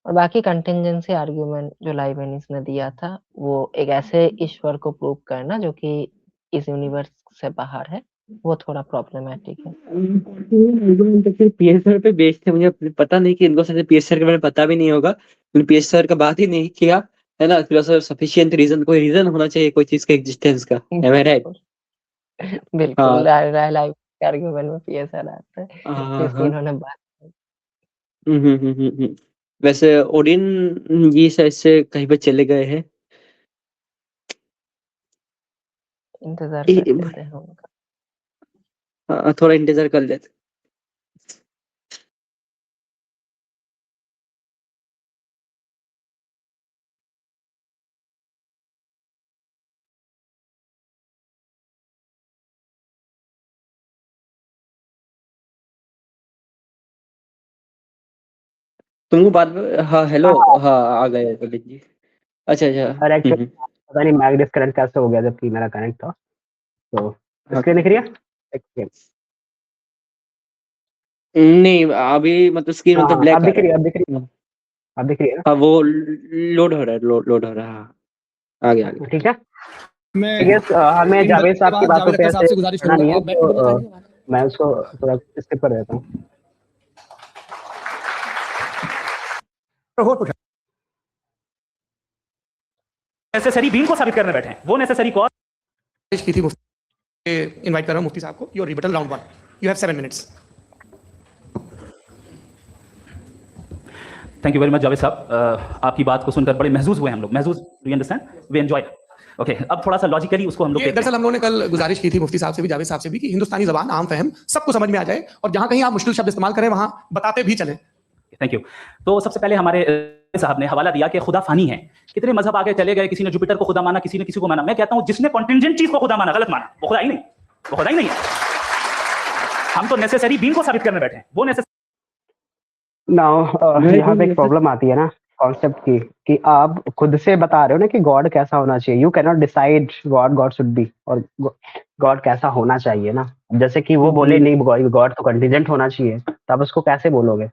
और बाकी कंटिंजेंसी आर्ग्यूमेंट जो लाइबनिस ने दिया था वो एक ऐसे ईश्वर को प्रूव करना जो कि इस यूनिवर्स से बाहर है, वो थोड़ा प्रॉब्लमेटिक है। तो फिर पीएसआर पे बेचते, मुझे पता नहीं कि इनको शायद पीएसआर के बारे में पता भी नहीं होगा, पीएसआर का बात ही नहीं किया है ना। फिर सफिशिएंट रीजन, कोई रीजन होना चाहिए कोई चीज के एग्जिस्टेंस का, एम आई राइट? बिल्कुल हाँ लाइव आर्ग्यूमेंट में पीएसआर आता है हाँ जिसकी हाँ। इन्होंने बात हम्म। वैसे ओडिन जी शायद से कहीं पे चले गए हैं। इंतजार ए- कर लेते हैं उनका। थोड़ा इंतजार कर लेते। तुमको बाद में, हाँ हेलो, हाँ हाँ आ गए ओडिन जी। अच्छा अच्छा। और एक्चुअली पता नहीं मैक डिस्कनेक्ट कैसे हो गया जबकि मेरा कनेक्ट था, तो हाँ स्क्रीन दिख रही है? एक सेकंड। नहीं अभी मतलब स्क्रीन हाँ मतलब हाँ, अब ब्लैक आ दिख रहा रही है। है, अब दिख रही है, अब दिख रही है हाँ वो लोड हो रहा है, लोड हो रहा है, हाँ आगे आगे। ना? ठीक है। मैं आई गेस हमें इन जावेद के साहब की बाद बातों जावेद पे अख्तर साहब ऐसे से गुजारिश करना करूंगा, नहीं है, आप बैक तो टू बैक आएंगे। मैं उसको थोड़ा स्किप कर देता हूँ। और पूछा नेसेसरी बीइंग को साबित करने बैठे हैं, वो नेसेसरी कॉज की थी मुफ्ती, इनवाइट कर रहा हूं मुफ्ती साहब को। Your rebuttal round 1, you have 7 minutes. Thank you very much Javed साहब, आपकी बात को सुनकर बड़े महसूस हुए हम लोग, महसूस, do you understand, we enjoy. Okay, अब थोड़ा सा लॉजिकली उसको हम लोग ये देखते दरअसल हम लोगों ने कल गुजारिश की थी मुफ्ती साहब से भी, जावेद साहब से भी, कि हिंदुस्तानी जबान आम फहम सबको समझ में आ जाए और जहां कहीं आप मुश्किल शब्द इस्तेमाल करें वहां बताते भी चलें। Thank you. तो सबसे पहले हमारे साहब ने हवाला दिया कि खुदा फानी है, कितने मजहब आगे चले गए, किसी ने जुपिटर को खुदा माना, किसी ने किसी को माना। मैं कहता हूं जिसने कॉन्टिंजेंट चीज को खुदा माना गलत माना, वो खुदा ही नहीं, वो खुदा ही नहीं है। हम तो नेसेसरी बीइंग को साबित करने बैठे हैं, वो नाउ यहाँ पे एक प्रॉब्लम आती है ना कॉन्सेप्ट की, कि आप खुद से बता रहे हो ना कि गॉड कैसा होना चाहिए। You can not decide God God should be, और गॉड कैसा होना चाहिए ना। जैसे कि वो बोले नहीं गॉड तो कंटीजेंट होना चाहिए, तो आप उसको कैसे बोलोगे?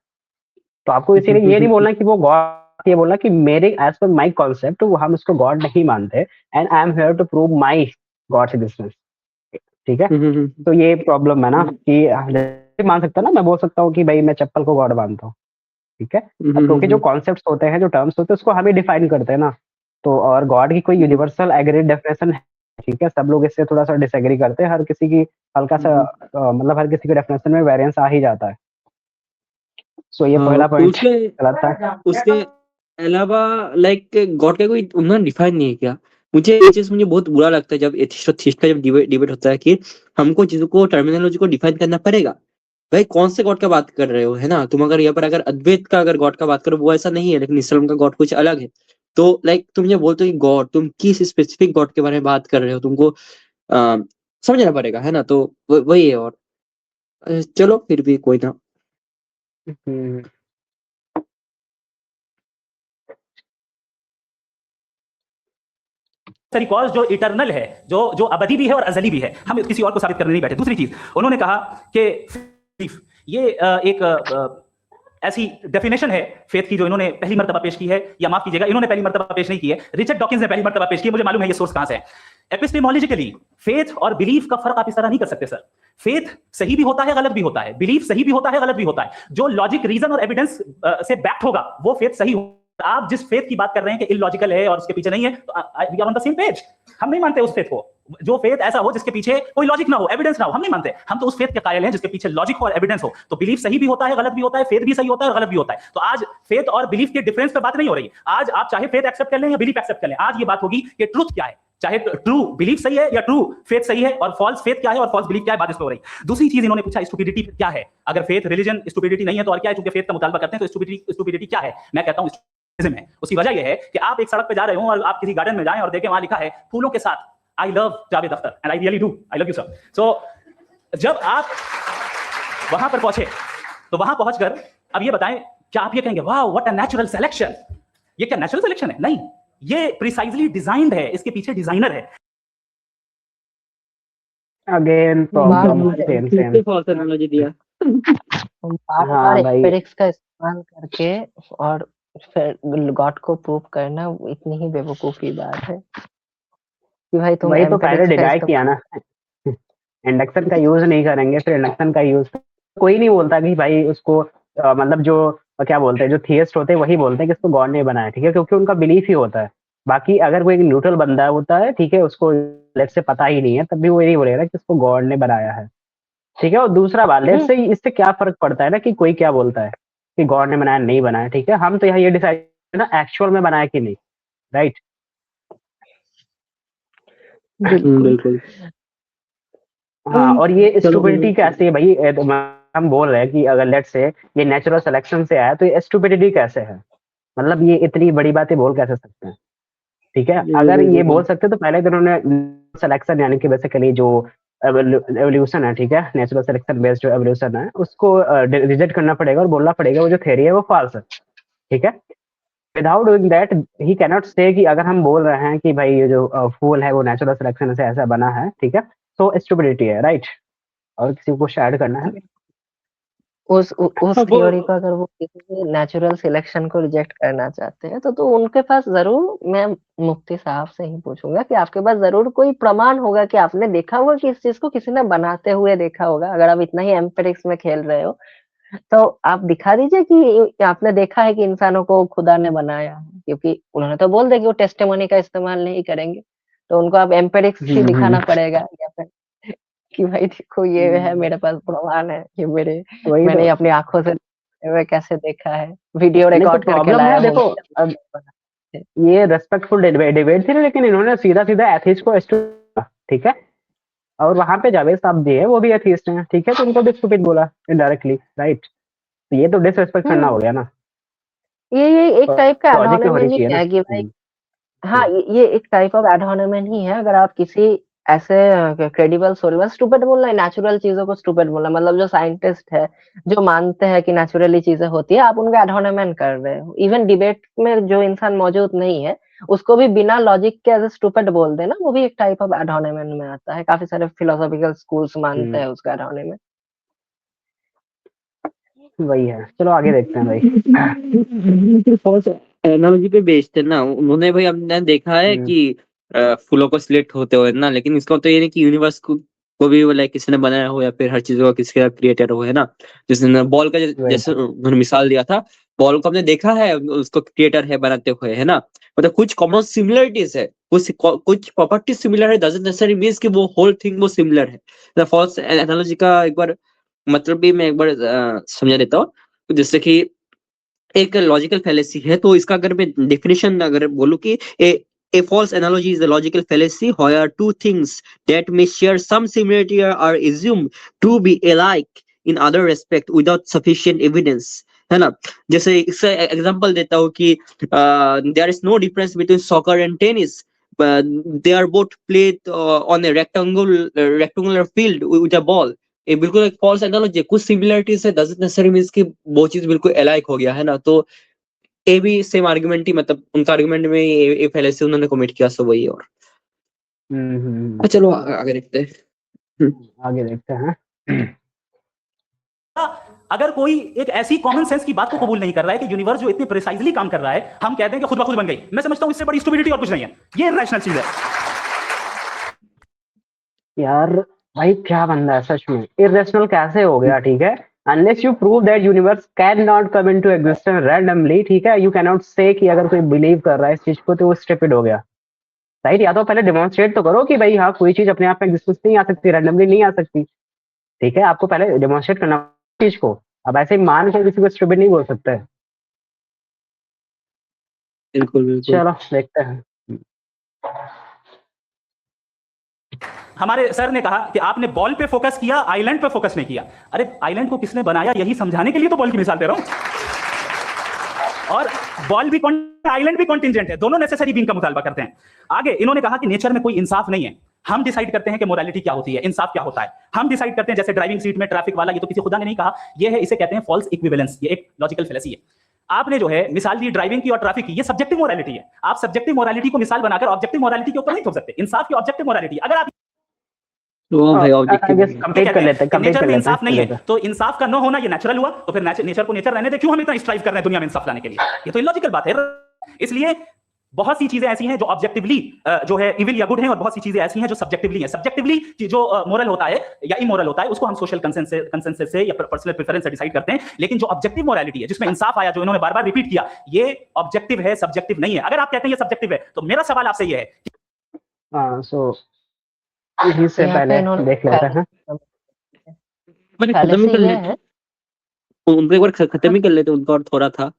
तो आपको इसीलिए ये नहीं बोलना कि वो गॉड, ये बोलना कि मेरे एज पर माई कॉन्सेप्ट हम उसको गॉड नहीं मानते, and I am here to prove my God's existence. ठीक है, तो ये प्रॉब्लम है ना कि नहीं मान सकता ना, मैं बोल सकता हूँ कि भाई मैं चप्पल को गॉड मानता हूँ। ठीक है, अब क्योंकि जो कॉन्सेप्ट्स होते हैं, जो टर्म्स होते हैं, उसको हम ही डिफाइन करते हैं ना। तो और गॉड की कोई यूनिवर्सल एग्रीड डेफिनेशन है? ठीक है, सब लोग इससे थोड़ा सा डिसएग्री करते हैं, हर किसी की हल्का सा मतलब हर किसी के डेफिनेशन में वेरिएंस आ ही जाता है। सो ये पहला पॉइंट उसके गलत था। उसके अलावा लाइक गॉड का कोई उन्होंने डिफाइन नहीं किया। मुझे ये चीज मुझे बहुत बुरा लगता है जब एथिस्ट और थीस्ट का जब डिबेट होता है कि हमको चीजों को, टर्मिनोलॉजी को डिफाइन करना पड़ेगा। भाई कौन से गॉड का बात कर रहे हो, है ना? तुम अगर यहाँ पर अगर अद्वैत का अगर गॉड का बात करो वो ऐसा नहीं है, लेकिन इस्लाम का गॉड कुछ अलग है। तो लाइक तुम ये बोलते हो कि गॉड, तुम किस स्पेसिफिक गॉड के बारे में बात कर रहे हो, तुमको समझना पड़ेगा, है ना? तो वही है। और चलो फिर भी कोई ना। हम्म, कॉज जो इटर्नल है, जो जो अबदी भी है और अजली भी है, हम किसी और को साबित करने नहीं बैठे। दूसरी चीज उन्होंने कहा कि ये ऐसी डेफिनेशन है फेथ की जो इन्होंने पहली मर्तबा पेश की है, या माफ कीजिएगा इन्होंने पहली मर्तबा पेश नहीं की है, रिचर्ड डॉकिंस ने पहली मर्तबा पेश की है। मुझे मालूम है ये सोर्स कहां से है। एपिस्टेमोलॉजिकली फेथ और बिलीफ का फर्क आप इस तरह नहीं कर सकते सर। फेथ सही भी होता है, गलत भी होता है, बिलीफ सही भी होता है, गलत भी होता है। जो लॉजिक, रीजन और एविडेंस से बैक्ड होगा वो फेथ सही होगा। आप जिस फेथ की बात कर रहे हैं कि इलॉजिकल है और उसके पीछे नहीं है, तो we are on the same page. हम नहीं मानते उस फेथ को। जो फेथ ऐसा हो जिसके पीछे कोई लॉजिक ना हो, एविडेंस ना हो, हम नहीं मानते। हम तो उस फेथ के कायल हैं जिसके पीछे लॉजिक हो और एविडेंस हो। तो बिलीफ सही भी होता है, गलत भी होता है, फेथ भी सही होता है और गलत भी होता है। तो आज फेथ और बिलीफ के डिफरेंस पे बात नहीं हो रही। आज आप चाहे फेथ एक्सेप्ट कर लें या बिलीफ एक्सेप्ट कर लें, आज ये बात होगी कि ट्रूथ क्या है, चाहे ट्रू बिलीफ सही है या ट्रू फेथ सही है, और फॉल्स फेथ क्या है और फॉल्स बिलीफ क्या है, बात इस पे हो रही। दूसरी चीज इन्होंने पूछा स्टुपिडिटी क्या है। अगर फेथ रिलीजन स्टुपिडिटी नहीं है तो और क्या है? चूंकि फेथ का मुतालबा करते हैं तो स्टुपिडिटी क्या है? मैं कहता हूं है। उसकी वजह यह है कि आप एक सड़क पे जा रहे हो और आप किसी गार्डन में जाएं और देखें वहां लिखा है फूलों के साथ I love Javed Akhtar, and I really do, I love you sir. So जब आप वहां पर पहुंचे तो वहां पहुंचकर अब ये बताएं, क्या आप ये कहेंगे वाह व्हाट अ नेचुरल सिलेक्शन? ये क्या नेचुरल सिलेक्शन है? नहीं, ये प्रिसाइजली डिजाइंड है, इसके पीछे डिजाइनर है। Again problem same same. False analogy दिया। बार हाँ बार भाई, एम्पिरिक्स का इस्तेमाल करके और फिर गॉड को प्रूव करना इतनी ही बेवकूफी बात है कि भाई तुम वही तो पहले एम्पिरिक्स का डिनाई किया ना, इंडक्शन का यूज नहीं करेंगे फिर इंडक्शन का यूज। कोई नहीं बोलता कि भाई उसको मतलब जो क्या बोलते हैं, जो थियस्ट होते हैं वही बोलते हैं कि इसको गॉड ने बनाया, ठीक है, क्योंकि उनका बिलीफ ही होता है। बाकी अगर कोई न्यूट्रल बंदा होता है, ठीक है, उसको लेट से पता ही नहीं है, तब भी वो यही बोलेगा कि इसको गॉड ने बनाया है, ठीक है। और दूसरा बात, लेट से इससे क्या फर्क पड़ता है ना कि कोई क्या बोलता है कि गॉड ने बनाया नहीं बनाया, ठीक है। हम तो यहाँ ये डिसाइड ना एक्चुअल में बनाया कि नहीं, राइट। बिल्कुल। हाँ, और ये चलो स्टुपिडिटी कैसे है भाई? हम बोल रहे हैं कि अगर लेट से ये नेचुरल सिलेक्शन से आया तो ये स्टुपिडिटी कैसे है? मतलब ये इतनी बड़ी बातें बोल कैसे सकते हैं, ठीक है। अगर ये बोल सकते तो पहले तो उन्होंने सिलेक्शन यानी कि बेसिकली जो एवोल्यूशन है, ठीक है, नेचुरल सिलेक्शन बेस्ड जो एवोल्यूशन है उसको रिजेक्ट करना पड़ेगा और बोलना पड़ेगा वो जो थ्योरी है वो फॉल्स है, ठीक है। Without doing that he cannot say कि अगर हम बोल रहे हैं कि भाई ये जो फूल है वो नेचुरल सिलेक्शन से ऐसा बना है, ठीक है, तो स्टुपिडिटी है, राइट। और किसी को कुछ ऐड करना है? उस हाँ, थ्योरी वो को अगर वो किसी नेचुरल सिलेक्शन को रिजेक्ट करना चाहते हैं तो उनके पास जरूर, मैं मुफ्ती साहब से ही पूछूंगा कि आपके पास जरूर कोई प्रमाण होगा कि आपने देखा होगा कि इस चीज को किसी ने बनाते हुए देखा होगा। अगर आप इतना ही एम्पिरिक्स में खेल रहे हो तो आप दिखा दीजिए कि आपने देखा है कि इंसानों को खुदा ने बनाया है, क्योंकि उन्होंने तो बोल दिया कि वो टेस्टिमोनी का इस्तेमाल नहीं करेंगे, तो उनको आप एम्पिरिक्स ही दिखाना पड़ेगा या फिर कि भाई देखो ये है, मेरे पास प्रमाण है, ये वही मैंने तो। अपनी आंखों से कैसे देखा है, वीडियो नहीं तो रिकॉर्ड करके प्रॉब्लम लाया है, हूँ देखो अब ये रेस्पेक्टफुल डिबेट थी ना, लेकिन इन्होंने सीधा सीधा एथिस्ट को ठीक है, और वहां पे जावेद साहब भी है, वो भी एथिस्ट हैं, ठीक है, तो उनको भी स्टूपिड बोला इनडायरेक्टली, राइट। तो ये तो डिसरेस्पेक्ट करना हो गया ना। ये एक टाइप का लॉजिक तो होनी एडोनिमन ही चाहिए ना। है कि भाई, हाँ, ये एक टाइप ऑफ एडोनिमन ही है। अगर आप किसी ऐसे क्रेडिबल सोर्स, बस स्टूपिड बोलना है, नेचुरल चीजों को स्टूपिड बोलना, मतलब जो साइंटिस्ट है जो मानते हैं कि नेचुरली चीजें होती है, आप उनका एडोनिमन कर रहे हो। इवन डिबेट में जो इंसान मौजूद नहीं है उसको भी बिना लॉजिक के एज स्टूपिड बोल देना, वो भी एक टाइप ऑफ एडोनिमन में आता है। काफी सारे फिलोसॉफिकल स्कूल्स मानते हैं उसका एडोनिमन। वही है, चलो आगे देखते हैं भाई। फॉल्स एनालॉजी पे बेस्ड है ना उन्होंने। भाई हमने देखा है कि फूलों को सिलेक्ट होते हुए ना, लेकिन इसका तो ये नहीं कि यूनिवर्स को भी लाइक किसी ने बनाया हो या फिर हर चीज का किसी का क्रिएटर हो, है ना। जिसने बॉल का वही जैसे तो। उन्होंने मिसाल दिया था, बॉल को हमने देखा है उसको क्रिएटर है बनाते हुए, है ना। मतलब कुछ कॉमन सिमिलरिटीज है, कुछ प्रॉपर्टी सिमिलर है, डजंट नेसेसरी मींस कि वो होल थिंग वो सिमिलर है। फॉल्स एनालॉजी का एक बार मतलब भी मैं एक बार समझा देता हूँ। जैसे कि एक लॉजिकल फैलेसी है, तो इसका अगर मैं डेफिनेशन अगर बोलूं कि a false analogy is a logical fallacy where two things that may share some similarity are assumed to be alike in other respect without sufficient evidence, है ना। जैसे इसका एग्जांपल देता हूँ कि there is no difference between soccer and tennis, but they are both played on a rectangular field with a ball। ये बिल्कुल एक फॉल्स एनालॉजी है। कुछ सिमिलरिटीज है, डजंट नेसेसरी मींस कि वो चीज बिल्कुल अलाइक हो गया, है ना। तो ये भी सेम आर्गुमेंट ही, मतलब उनका आर्गुमेंट में ये फैलेसी उन्होंने कमिट किया, सो वही। और चलो आगे देखते हैं। आगे देखते हैं। अगर कोई एक ऐसी कॉमन सेंस की बात को कबूल नहीं कर रहा है कि यूनिवर्स जो इतनी प्रिसाइजली काम कर रहा है, हम कहते हैं कि खुद ब खुद बन गई, मैं समझता हूं इससे बड़ी स्टुपिडिटी और कुछ नहीं है। ये रैशनल चीज है यार भाई क्या बंदा है सच में, इरेशनल कैसे हो गया, ठीक है। Unless you prove that universe can not come into existence randomly, ठीक है, यू कैन नॉट से कि अगर कोई बिलीव कर रहा है इस चीज को तो वो स्टूपिड हो गया, राइट। या तो पहले डेमोन्स्ट्रेट तो करो कि भाई हाँ कोई चीज अपने आप में एग्जिस्टेंस नहीं आ सकती, रैंडमली नहीं आ सकती, ठीक है। आपको पहले डेमोन्स्ट्रेट करना चीज को। अब ऐसे ही मान के किसी को स्टूपिड नहीं बोल सकते। बिल्कुल बिल्कुल। चलो देखते हैं। हमारे सर ने कहा कि आपने बॉल पे फोकस किया, आइलैंड पे फोकस नहीं किया। अरे आइलैंड को किसने बनाया यही समझाने के लिए तो बॉल की मिसाल दे रहा हूं। और बॉल भी आइलैंड भी कॉन्टिंजेंट है, दोनों नेसेसरी बीइंग का मुतालबा करते हैं। आगे इन्होंने कहा कि नेचर में कोई इंसाफ नहीं है, हम डिसाइड करते हैं कि मोरालिटी क्या होती है, इंसाफ क्या होता है। हम डिसाइड करते हैं, जैसे ड्राइविंग सीट में ट्रैफिक वाला, ये तो किसी खुदा ने नहीं कहा, ये है, इसे कहते हैं फॉल्स इक्विवेलेंस। ये एक लॉजिकल फैलेसी है। आपने जो है मिसाल दी ड्राइविंग की और ट्रैफिक की, ये सब्जेक्टिव मोरालिटी है। आप सब्जेक्टिव मोरालिटी को मिसाल बनाकर ऑब्जेक्टिव मोरालिटी के ऊपर नहीं थोप सकते। इंसाफ की ऑब्जेक्टिव मोरालिटी, अगर आप तो भाई आई ऑब्जेक्टिव गेस नहीं है। कंप्लीट कर लेते हैं, कंप्लीट नेचर कर में लेते इंसाफ हैं नहीं है, तो इंसाफ का न होना ये नेचुरल हुआ, तो फिर नेचर को नेचर रहने दे, क्यों हम इतना स्ट्राइव कर रहे हैं दुनिया में इंसाफ लाने के लिए? ये तो इलॉजिकल बात है। इसलिए बहुत सी चीजें ऐसी हैं जो ऑब्जेक्टिवली जो है इविल या गुड हैं, और बहुत सी चीजें ऐसी हैं जो सब्जेक्टिवली हैं। सब्जेक्टिवली जो मोरल होता है या इमोरल होता है, उसको हम सोशल कंसेंसस से या पर्सनल प्रेफरेंस से डिसाइड करते हैं। लेकिन जो ऑब्जेक्टिव मोरालिटी है, जिसमें इंसाफ आया, जो इन्होंने बार बार रिपीट किया, ये ऑब्जेक्टिव है, सब्जेक्टिव नहीं है। अगर आप कहते हैं ये सब्जेक्टिव है, तो मेरा सवाल आपसे ये है हाँ, सो यहीं से यहाँ पे पहले इन्होंने देख लेते हैं। मैंने खत्म ही fallacy कर ये लेते है। उनको एक बार खत्म ही कर लेते उनका, और थोड़ा था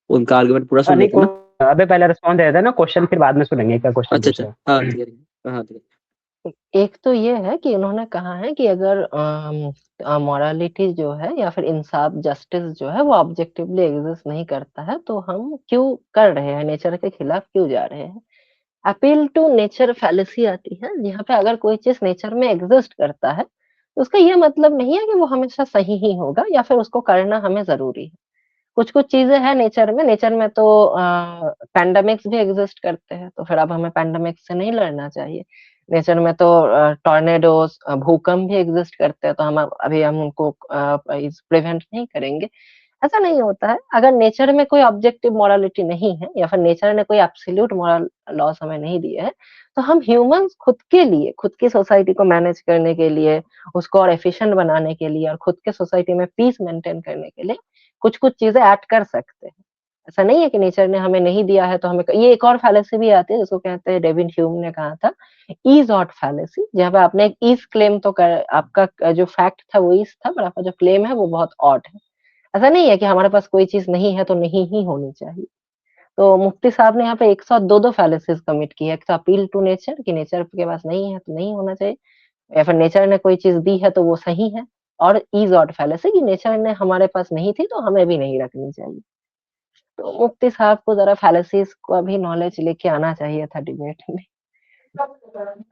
उनका आर्गुमेंट पूरा सुन नहीं लेते ना। अबे पहले रिस्पॉन्स दे देते हैं ना, क्वेश्चन फिर बाद में सुनेंगे क्या क्वेश्चन अच्छा पूछा अच्छा, है। हाँ ठीक है, हाँ ठीक है। एक तो ये है कि इन्होंने कहा है कि अगर मोरालिटी जो है या फिर इंसाफ, जस्टिस जो है वो ऑब्जेक्टिवली एग्जिस्ट नहीं करता है, तो हम क्यों कर रहे हैं, नेचर के खिलाफ क्यों जा रहे हैं। अपील टू नेचर फैलेसी आती है, जहाँ पे अगर कोई चीज नेचर में एग्जिस्ट करता है तो उसका ये मतलब नहीं है कि वो हमेशा सही ही होगा या फिर उसको करना हमें जरूरी है। कुछ कुछ चीजें हैं नेचर में तो पैंडेमिक्स भी एग्जिस्ट करते हैं, तो फिर अब हमें पैंडेमिक्स से नहीं लड़ना चाहिए। नेचर में तो टॉर्नेडोज, भूकंप भी एग्जिस्ट करते हैं, तो अभी हम उनको प्रिवेंट नहीं करेंगे। ऐसा नहीं होता है। अगर नेचर में कोई ऑब्जेक्टिव मोरालिटी नहीं है या फिर नेचर ने कोई एब्सोल्यूट मोरल लॉस हमें नहीं दिए हैं, तो हम ह्यूमंस खुद के लिए, खुद की सोसाइटी को मैनेज करने के लिए, उसको और एफिशिएंट बनाने के लिए और खुद के सोसाइटी में पीस मेंटेन करने के लिए कुछ-कुछ चीजें ऐड कर सकते हैं। ऐसा नहीं है कि नेचर ने हमें नहीं दिया है तो हमें ये एक और फैलेसी भी आती है जिसको कहते हैं, डेविड ह्यूम ने कहा था, ईज ऑट फैलेसी, जहाँ पे आपने एक ईज क्लेम तो कर, आपका जो फैक्ट था वो ईज था, पर आपका जो क्लेम है वो बहुत ऑट है। ऐसा नहीं है कि हमारे पास कोई चीज नहीं है तो नहीं ही होनी चाहिए। तो मुफ्ती साहब ने यहाँ पे 102 फैलेसीज कमिट की है। एक तो अपील टू नेचर, कि नेचर के पास नहीं है तो नहीं होना चाहिए, या फिर नेचर ने कोई चीज दी है तो वो सही है, और ईज ऑट फैलेसी कि नेचर ने हमारे पास नहीं थी तो हमें भी नहीं रखनी चाहिए। तो मुफ्ती साहब को जरा फैलेसीज को भी नॉलेज लेके आना चाहिए था डिबेट में।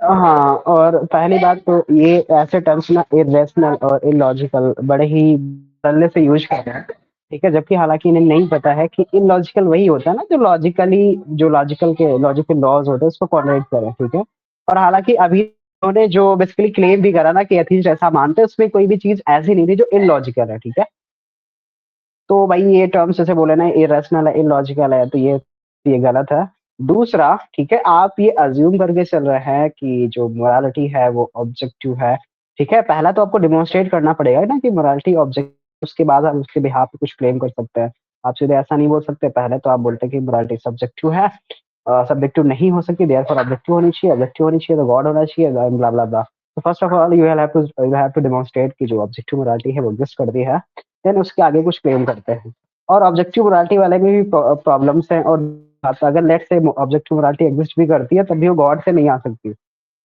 हाँ, और पहली बात तो ये ऐसे टर्म्स ना इरेशनल और इलॉजिकल बड़े ही सरल से यूज कर रहे हैं, ठीक है, जबकि हालांकि इन्हें नहीं पता है कि इलॉजिकल वही होता है ना जो लॉजिकल लॉज होते हैं उसको कॉन्ट्रडिक्ट करे, ठीक है। और हालांकि अभी उन्होंने जो बेसिकली क्लेम भी करा ना कि एथिस्ट ऐसा मानते हैं, उसमें कोई भी चीज ऐसी नहीं थी जो इलॉजिकल है, ठीक है। तो भाई ये टर्म्स जैसे बोले ना इरेशनल है, इलॉजिकल है, तो ये गलत है। दूसरा, ठीक है, आप ये अज्यूम करके चल रहे हैं कि जो मोरालिटी है वो ऑब्जेक्टिव है, ठीक है। पहला तो आपको डिमॉन्स्ट्रेट करना पड़ेगा ना कि मोरालिटी ऑब्जेक्ट, उसके बाद हम उसके बिहाफ पे कुछ क्लेम कर सकते हैं। आप सीधे ऐसा नहीं बोल सकते, पहले तो आप बोलते हैं कि मोरालिटी सब्जेक्टिव है, सब्जेक्टिव नहीं हो सकती, देयरफॉर ऑब्जेक्टिव होनी चाहिए तो गॉड होना चाहिए, ब्ला ब्ला ब्ला। तो first of all you have to demonstrate कि जो ऑब्जेक्टिव मोरालिटी है वो एग्जिस्ट करती है, देन उसके आगे कुछ क्लेम करते हैं। और ऑब्जेक्टिव मोरालिटी वाले में भी प्रॉब्लम्स हैं, और अगर लेट से ऑब्जेक्टिव मोरालिटी एग्जिस्ट भी करती है तब भी वो गॉड से नहीं आ सकती,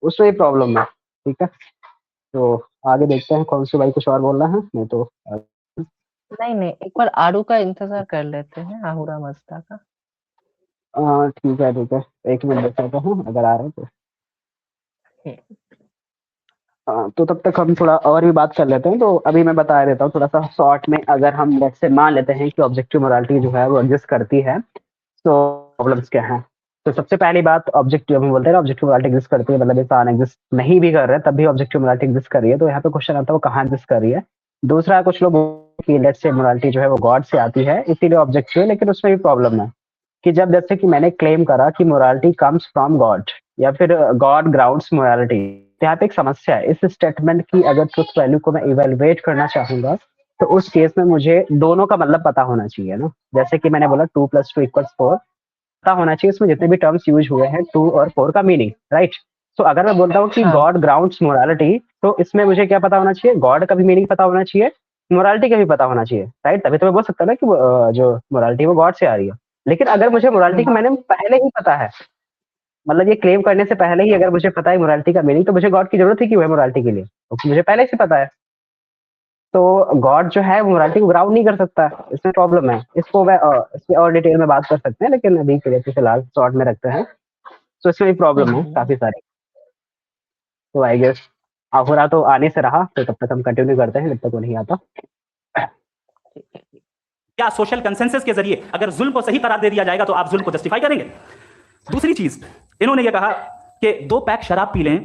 उसमें भी प्रॉब्लम है, ठीक है। तो आगे देखते हैं कौन सी भाई कुछ और बोल रहा है, नहीं तो नहीं, एक बार आरू का इंतजार कर लेते हैं, आहुरा मस्ता का। ठीक है, एक मिनट देख लेता हूँ अगर आ रहे हैं तो। तो तब तक हम थोड़ा और भी बात कर लेते हैं। तो अभी मैं बता देता हूँ थोड़ा सा शॉर्ट में, अगर हम लेट से मान लेते हैं कि ऑब्जेक्टिव मोरालिटी जो है वो एग्जिस्ट करती है, तो प्रॉब्लम्स क्या हैं। तो सबसे पहली बात, ऑब्जेक्टिव हम बोलते हैं ऑब्जेक्टिव मोरालिटी एग्जिस्ट करती है, मतलब इंसान एग्जिस्ट नहीं भी कर रहे हैं तब भी ऑब्जेक्टिव मोरालिटी एग्जिस्ट कर रही है। तो यहाँ पे क्वेश्चन आता है वो कहाँ एग्जिस्ट कर रही है। दूसरा, कुछ लोग कि लेट से मोरालिटी जो है वो गॉड से आती है इसीलिए ऑब्जेक्टिव है, लेकिन उसमें भी प्रॉब्लम है कि जब जैसे कि मैंने क्लेम करा कि मोरालिटी कम्स फ्रॉम गॉड या फिर गॉड ग्राउंड्स मोरालिटी, तो यहाँ पे एक समस्या है। इस स्टेटमेंट की अगर ट्रुथ वैल्यू को मैं इवेलुएट करना चाहूंगा तो उस केस में मुझे दोनों का मतलब पता होना चाहिए ना। जैसे कि मैंने बोला 2 + 2 = 4 पता होना चाहिए, इसमें जितने भी टर्म्स यूज हुए हैं 2 और 4 का मीनिंग, राइट। तो अगर मैं बोलता हूँ कि हाँ। गॉड ग्राउंड्स मोरालिटी, तो इसमें मुझे क्या पता होना चाहिए, गॉड का भी मीनिंग पता होना चाहिए, मोरालिटी का भी पता होना चाहिए, राइट। तभी तो मैं बोल सकता ना कि जो मोरालिटी वो गॉड से आ रही है। लेकिन अगर मुझे मोरालिटी का मैंने पहले ही पता है, मतलब ये क्लेम करने से पहले ही अगर मुझे पता है मोरालिटी का मीनिंग, तो मुझे गॉड की जरूरत ही क्यों है मोरालिटी के लिए, क्योंकि मुझे पहले से पता है। तो गॉड जो है मोरालिटी को ग्राउंड नहीं कर सकता, इसमें प्रॉब्लम है। इसको मैं इसकी और डिटेल में बात कर सकते हैं, लेकिन अभी के लिए तो फिलहाल शॉर्ट में रखते हैं। तो इसमें भी प्रॉब्लम है काफी सारी। तो आई गेस आहुरा तो आने से रहा, तो तब तक हम कंटिन्यू करते हैं जब तक वो नहीं आता। क्या सोशल कंसेंसस के जरिए अगर जुल्म को सही करार दे दिया जाएगा तो आप जुल्म को जस्टिफाई करेंगे? दूसरी चीज, इन्होंने ये कहा कि 2 पैक शराब पी लें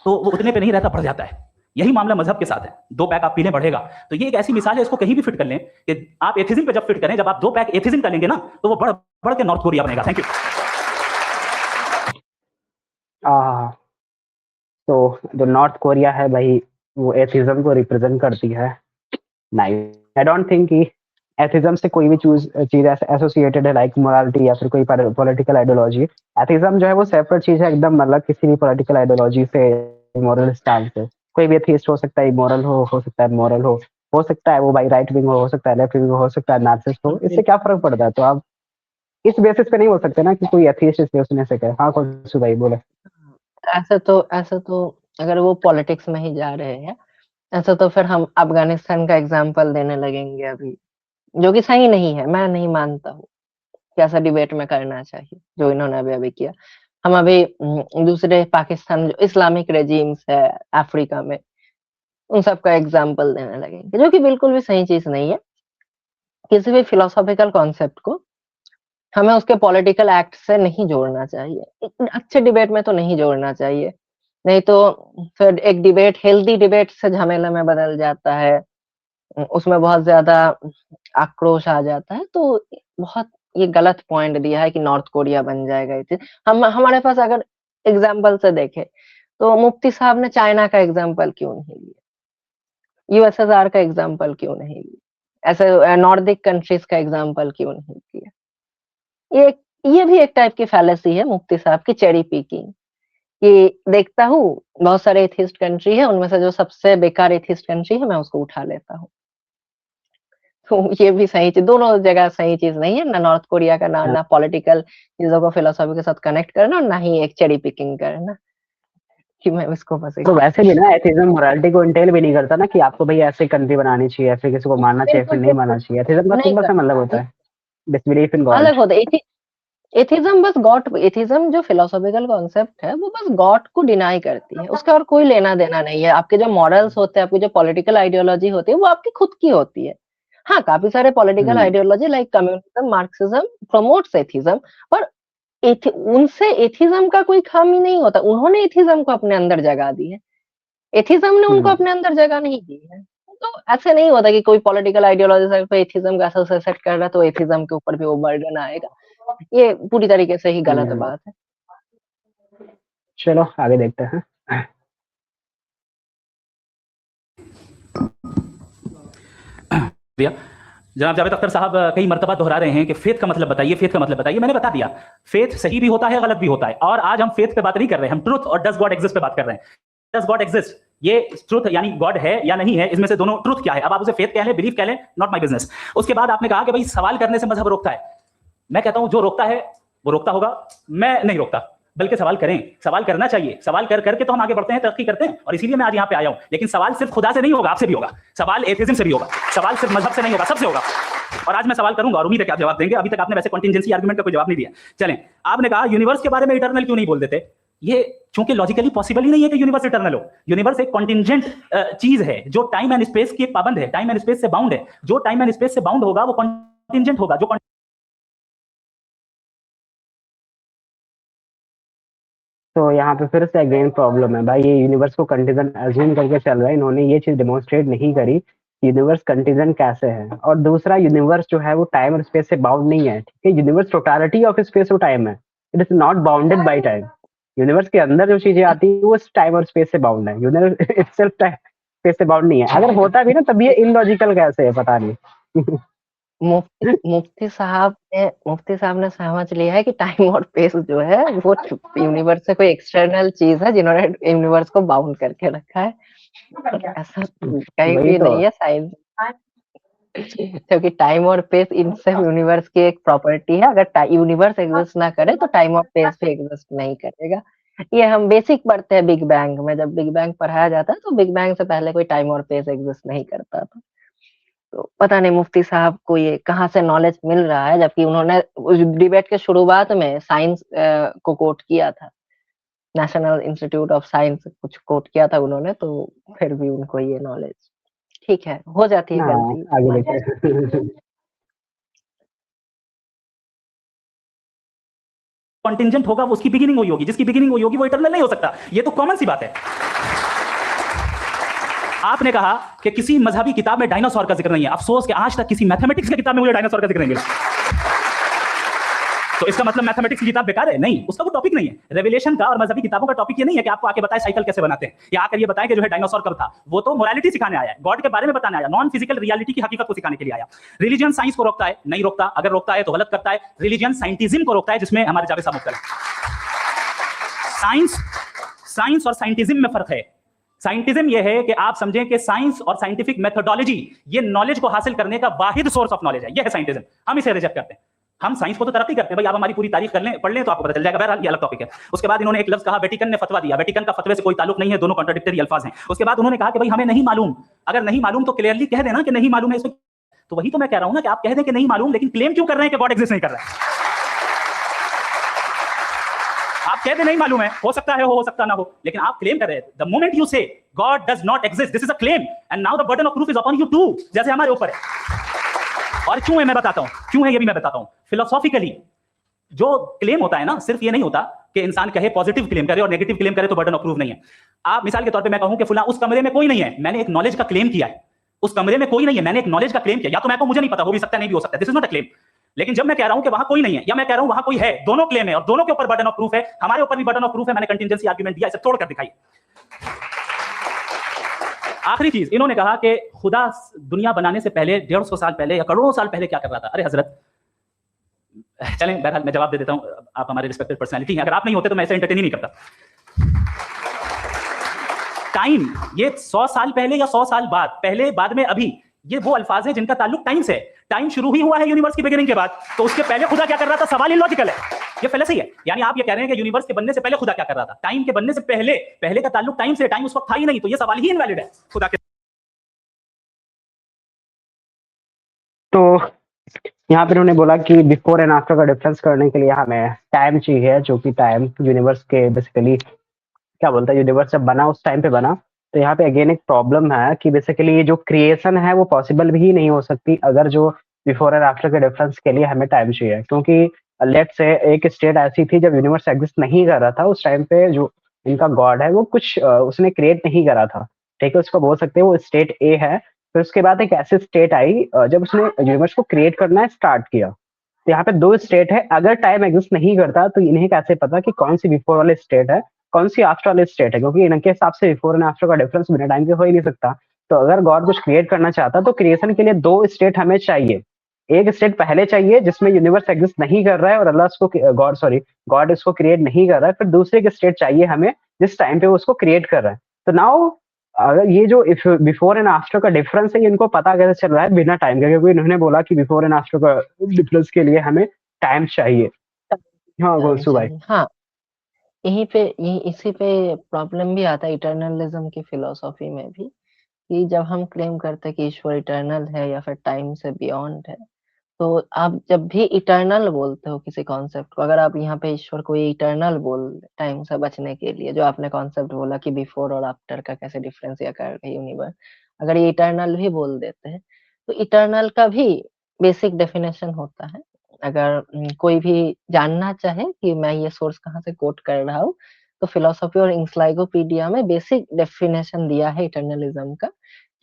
तो वो उतने पे नहीं रहता, बढ़ जाता है। यही मामला मजहब के साथ है, 2 पैक आप पीने बढ़ेगा। तो ये एक ऐसी मिसाल है, इसको कहीं भी फिट कर लें कि आप एथिज्म पे जब फिट करें, जब आप 2 पैक एथिज्म का लेंगे ना, तो वो बढ़ बढ़ के नॉर्थ कोरिया बनेगा। Thank you. तो जो नॉर्थ कोरिया है भाई, वो एथिज्म को रिप्रेजेंट करती है। नहीं, आई डोंट थिंक कि एथिज्म से कोई भी चीज एसोसिएटेड है लाइक मोरालिटी या फिर कोई पॉलिटिकल आइडियोलॉजी। एथिज्म जो है वो सेपरेट चीज है एकदम, मतलब किसी भी पॉलिटिकल आइडियोलॉजी से, मॉरल स्टैंड से। कोई भी एथिस्ट हो सकता है इमोरल हो सकता है मॉरल हो सकता है वो भाई राइट विंग हो सकता है लेफ्ट विंग हो सकता है नार्सिसिस्ट हो, इससे क्या फर्क पड़ता है? तो आप इस बेसिस पे नहीं हो सकते ना कि कोई एथिस्ट इस बेसिस से करे। हाँ, कौन सी भाई बोले। ऐसा तो अगर वो पॉलिटिक्स में ही जा रहे हैं, ऐसा तो फिर हम अफगानिस्तान का एग्जाम्पल देने लगेंगे अभी, जो कि सही नहीं है। मैं नहीं मानता हूँ कि ऐसा डिबेट में करना चाहिए जो इन्होंने अभी अभी किया। हम अभी दूसरे पाकिस्तान जो इस्लामिक रेजिम्स है अफ्रीका में, उन सब का एग्जाम्पल देने लगेंगे, जो कि बिल्कुल भी सही चीज नहीं है। किसी भी फिलोसॉफिकल कॉन्सेप्ट को हमें उसके पॉलिटिकल एक्ट से नहीं जोड़ना चाहिए, एक अच्छे डिबेट में तो नहीं जोड़ना चाहिए, नहीं तो फिर एक डिबेट हेल्दी डिबेट से झमेले में बदल जाता है, उसमें बहुत ज्यादा आक्रोश आ जाता है। तो बहुत ये गलत पॉइंट दिया है कि नॉर्थ कोरिया बन जाएगा ये चीज। हम हमारे पास अगर एग्जाम्पल से देखें तो मुफ्ती साहब ने चाइना का एग्जाम्पल क्यों नहीं लिया, यूएसएसआर का एग्जाम्पल क्यों नहीं लिया, ऐसे नॉर्डिक कंट्रीज का एग्जाम्पल क्यों नहीं लिया? ये ये भी एक टाइप की फैलेसी है मुफ्ती साहब की, चेरी पिकिंग, कि देखता हूँ बहुत सारे एथिस्ट कंट्री है, उनमें से जो सबसे बेकार एथिस्ट कंट्री है मैं उसको उठा लेता हूँ। तो ये भी सही चीज, दोनों जगह सही चीज नहीं है, ना नॉर्थ कोरिया का, ना पॉलिटिकल चीजों को फिलोसॉफी के साथ कनेक्ट करना, और ना ही एक चेरी पिकिंग करना कि मैं उसको बस तो वैसे भी ना एथिज्म मोरालिटी को इंटेल भी नहीं करता ना कि आपको भाई ऐसे कंट्री बनानी चाहिए, फिर किसी को मारना चाहिए, फिर नहीं मारना चाहिए। एथिज्म का नहीं सिंपल सा मतलब होता है डिसबिलीफ इन गॉड। अलग होता है। एथिज्म बस गॉड, एथिज्म जो फिलोसॉफिकल कॉन्सेप्ट है वो बस गॉड को डिनाई करती है, उसका और कोई लेना देना नहीं है। आपके जो मॉरल्स होते हैं, आपकी जो पॉलिटिकल आइडियोलॉजी होती है, वो आपकी खुद की होती है। हाँ, काफी सारे political ideology like communism, Marxism promotes atheism, पर उनसे एथिज्म का कोई खामी नहीं होता। उन्होंने एथिज्म को अपने अंदर जगह दी है, एथिज्म ने उनको अपने अंदर जगह नहीं दी है। तो ऐसे नहीं होता कि कोई पॉलिटिकल आइडियोलॉजी से एथिज्म का एसोसिएट कर रहा है तो एथिज्म के ऊपर भी वो बर्डन आएगा। ये पूरी तरीके से ही गलत बात है। चलो आगे देखते हैं। भैया जनाब जावेद अख्तर साहब कई मर्तबा दोहरा रहे हैं कि फेथ का मतलब बताइए, फेथ का मतलब बताइए। मैंने बता दिया, फेथ सही भी होता है, गलत भी होता है। और आज हम फेथ पे बात नहीं कर रहे हैं, हम ट्रुथ और डज गॉड एग्जिस्ट पे बात कर रहे हैं। डज गॉड एग्जिस्ट, ये ट्रुथ यानी गॉड है या नहीं है, इसमें से दोनों ट्रुथ क्या है। अब आप उसे फेथ कह लें, बिलीफ कह लें, नॉट माई बिजनेस। उसके बाद आपने कहा कि भाई सवाल करने से मजहब रोकता है। मैं कहता हूं जो रोकता है वो रोकता होगा, मैं नहीं रोकता, बल्कि सवाल करें, सवाल करना चाहिए। सवाल कर करके तो हम आगे बढ़ते हैं, तरक्की करते हैं, और इसीलिए मैं आज यहाँ पे आया हूं। लेकिन सवाल सिर्फ खुदा से नहीं होगा, आपसे भी होगा। सवाल एथिज्म से भी होगा, सवाल सिर्फ मजहब से नहीं होगा, सबसे होगा। और आज मैं सवाल करूंगा और उम्मीद है कि आप जवाब देंगे। अभी तक आपने वैसे कॉन्टिजेंसी आर्गुमेंट का कोई जवाब नहीं दिया। चलें, आपने कहा यूनिवर्स के बारे में इटर्नल क्यों नहीं बोल देते। ये चूंकि लॉजिकली पॉसिबल ही नहीं है कि यूनिवर्स इटर्नल हो। यूनिवर्स एक कॉन्टिजेंट चीज है जो टाइम एंड स्पेस की पाबंद है, टाइम एंड स्पेस से बाउंड है। जो टाइम एंड स्पेस से बाउंड होगा वो कॉन्टिजेंट होगा। जो तो यहाँ पे फिर से अगेन प्रॉब्लम है भाई, ये यूनिवर्स को कंटीजेंट अज्यूम करके चल रहा है। इन्होंने ये चीज डेमोन्स्ट्रेट नहीं करी यूनिवर्स कंटीजेंट कैसे है। और दूसरा, यूनिवर्स जो है वो टाइम और स्पेस से बाउंड नहीं है, ठीक है। यूनिवर्स टोटलिटी ऑफ स्पेस और टाइम है, it is not bounded by time. Universe के अंदर जो चीजें आती है वो टाइम और स्पेस से बाउंड है, यूनिवर्स इटसेल्फ टाइम स्पेस से बाउंड नहीं है। अगर होता भी ना तब ये इलॉजिकल कैसे है पता नहीं। मुफ्ती साहब ने समझ लिया है कि टाइम और स्पेस जो है वो यूनिवर्स से कोई एक्सटर्नल चीज है जिन्होंने यूनिवर्स को बाउंड करके रखा है। ऐसा कहीं वही भी तो। नहीं है साइंस, क्योंकि टाइम और स्पेस इनसे यूनिवर्स की एक प्रॉपर्टी है। अगर यूनिवर्स एग्जिस्ट ना करे तो टाइम और स्पेस भी एग्जिस्ट नहीं करेगा। ये हम बेसिक पढ़ते हैं बिग बैंग में, जब बिग बैंग पढ़ाया जाता है तो बिग बैंग से पहले कोई टाइम और स्पेस एग्जिस्ट नहीं करता था। तो पता नहीं मुफ्ती साहब को ये कहाँ से नॉलेज मिल रहा है, जबकि उन्होंने उस डिबेट के शुरुआत में साइंस को कोट किया था, नेशनल इंस्टीट्यूट ऑफ साइंस कुछ कोट किया था उन्होंने, तो फिर भी उनको ये नॉलेज, ठीक है, हो जाती है ना गलती, आगे मान देखते हैं। कॉन्टिंजेंट होगा वो उसकी बिगिनिंग हुई होगी, जिसकी बिगिनिंग हुई होगी वो इटरनल नहीं हो सकता। ये तो कॉमन सी बात है। आपने कहा कि किसी मजहबी किताब में डायनासोर का जिक्र नहीं है। अफसोस कि आज तक किसी मैथमेटिक्स की किताब में मुझे डायनासोर का जिक्र नहीं मिला। तो इसका मतलब मैथमेटिक्स की किताब बेकार है? नहीं, उसका वो टॉपिक नहीं है। रेवलेशन का और मजहबी किताबों का टॉपिक ये नहीं है कि आपको आके बताए साइकिल कैसे बनाते हैं, या आकर ये बताएं कि जो है डायनासोर कब था। वो तो मोरालिटी सिखाने आया है, गॉड के बारे में बताने आया, नॉन फिजिकल रियलिटी की हकीकत को सिखाने के लिए आया। रिलीजन साइंस को रोकता है? नहीं रोकता। अगर रोकता है तो गलत करता है। रिलीजन साइंटिज्म को रोकता है, जिसमें हमारे जावेद साहब मुख्तलिफ। साइंस और साइंटिज्म में फर्क है। साइंटिज्म ये है कि आप समझें कि साइंस और साइंटिफिक मेथोडोलॉजी ये नॉलेज को हासिल करने का वाहिद सोर्स ऑफ नॉलेज है। ये है साइंटिज्म। हम इसे रिजेक्ट करते हैं। हम साइंस को तो तरक्की करते हैं भाई, आप हमारी पूरी तारीख कर लें, पढ़ लें तो आपको पता चल जाएगा। बहरहाल ये अलग टॉपिक है। उसके बाद इन्होंने एक लफ्ज कहा, वेटिकन ने फतवा दिया। वेटिकन का फतवे से कोई ताल्लुक नहीं है, दोनों कॉन्ट्राडिक्टरी अल्फाज हैं। उसके बाद उन्होंने कहा कि भाई हमें नहीं मालूम। अगर नहीं मालूम तो क्लियरली कह देना कि नहीं मालूम है। इसमें तो वही तो मैं कह रहा हूं ना कि आप कह दें कि नहीं मालूम, लेकिन क्लेम क्यों कर रहे हैं कि गॉड एग्जिस्ट नहीं कर रहा है? आप कह दे नहीं मालूम है, हो सकता है हो सकता ना हो, लेकिन आप क्लेम कर रहे हैं। The moment you say God does not exist, this is a claim, and now the burden of proof is upon you too, जैसे हमारे ऊपर है। और क्यों है मैं बताता हूं, क्यों है ये भी मैं बताता हूं। फिलोसॉफिकली जो क्लेम होता है ना, सिर्फ ये नहीं होता कि इंसान कहे पॉजिटिव क्लेम करे और नेगेटिव क्लेम करे तो बर्डन ऑफ प्रूफ नहीं है। आप मिसाल के तौर पे मैं कहूं कि फुला उस कमरे में कोई नहीं है, मैंने एक नॉलेज का क्लेम किया है। उस कमरे में कोई नहीं है, मैंने एक नॉलेज का क्लेम किया। या तो मैं कहूं मुझे नहीं पता, हो भी सकता है नहीं भी हो सकता है, this is not a claim. लेकिन जब मैं कह रहा हूं कि वहां कोई नहीं है, या मैं कह रहा हूं वहां कोई है, दोनों क्लेम है और दोनों के ऊपर बर्डन ऑफ प्रूफ है। हमारे ऊपर भी बर्डन ऑफ प्रूफ है, मैंने कंटिजेंसी आर्गुमेंट दिया, इसे तोड़कर दिखाई। आखिरी चीज, इन्होंने कहा कि खुदा दुनिया बनाने से पहले 150 साल पहले या करोड़ों साल पहले क्या कर रहा था। अरे हजरत, चलें बहरहाल मैं जवाब दे देता हूं। आप हमारे रिस्पेक्टेड पर्सनालिटी हैं, अगर आप नहीं होते तो मैं इसे एंटरटेन ही नहीं करता। टाइम, ये 100 साल पहले या 100 साल बाद, पहले बाद में अभी, ये वो अल्फाज है जिनका ताल्लुक टाइम से है। टाइम शुरू ही हुआ है यूनिवर्स की बिगिनिंग के बाद, तो उसके पहले खुदा क्या कर रहा था? सवाल इलॉजिकल है, ये फैलेसी है। यानी आप ये कह रहे हैं कि यूनिवर्स के बनने से पहले खुदा क्या कर रहा था? टाइम के बनने से पहले, पहले का ताल्लुक टाइम से, टाइम उस वक्त था ही नहीं, तो ये सवाल ही इनवैलिड है खुदा के। तो यहाँ पे उन्होंने बोला कि बिफोर एंड आफ्टर का डिफरेंस करने के लिए हमें टाइम चाहिए, जो कि टाइम यूनिवर्स के बेसिकली क्या बोलता है, यूनिवर्स जब बना उस टाइम पे बना। तो यहाँ पे अगेन एक प्रॉब्लम है कि बेसिकली ये जो क्रिएशन है वो पॉसिबल भी नहीं हो सकती अगर जो बिफोर एंड आफ्टर के डिफरेंस के लिए हमें टाइम चाहिए। क्योंकि लेट से एक स्टेट ऐसी थी जब यूनिवर्स एग्जिस्ट नहीं कर रहा था, उस टाइम पे जो इनका गॉड है वो कुछ उसने क्रिएट नहीं करा था, ठीक है, उसको बोल सकते हैं वो स्टेट ए है। फिर उसके बाद एक ऐसी स्टेट आई जब उसने यूनिवर्स को क्रिएट करना स्टार्ट किया। तो यहाँ पे दो स्टेट है, अगर टाइम एग्जिस्ट नहीं करता तो इन्हें कैसे पता कि कौन सी बिफोर वाली स्टेट है, कौन सी आफ्टर वाली स्टेट है, क्योंकि इनके हिसाब से बिफोर एंड आफ्टर का डिफरेंस बिना टाइम के हो ही नहीं सकता। तो अगर गॉड कुछ क्रिएट करना चाहता तो क्रिएशन के लिए दो स्टेट हमें चाहिए। एक स्टेट पहले चाहिए जिसमें यूनिवर्स एग्जिस्ट नहीं कर रहा है और अल्लाह उसको गॉड इसको क्रिएट नहीं कर रहा है। फिर दूसरे की स्टेट चाहिए हमें जिस टाइम पे वो उसको क्रिएट कर रहा है। तो नाउ अगर ये जो बिफोर एंड आफ्टर का डिफरेंस है, इनको पता कैसे चल रहा है बिना टाइम के, क्योंकि इन्होंने बोला कि बिफोर एंड आफ्टर का डिफरेंस के लिए हमें टाइम चाहिए। हाँ गोलसू भाई। हाँ, इसी पे प्रॉब्लम भी आता है इटर्नलिज्म की फिलोसॉफी में भी, कि जब हम क्लेम करते हैं कि ईश्वर इटर्नल है या फिर टाइम से बियॉन्ड है, तो आप जब भी इटर्नल बोलते हो किसी कॉन्सेप्ट को, अगर आप यहाँ पे ईश्वर को ये इटर्नल बोल टाइम से बचने के लिए, जो आपने कॉन्सेप्ट बोला कि बिफोर और आफ्टर का कैसे डिफरेंस या कर यूनिवर्स, अगर ये इटर्नल भी बोल देते हैं तो इटर्नल का भी बेसिक डेफिनेशन होता है। अगर कोई भी जानना चाहे कि मैं ये सोर्स कहाँ से कोट कर रहा हूँ, तो फिलोसॉफी और इंसाइक्लोपीडिया में बेसिक डेफिनेशन दिया है इटर्नलिज्म का,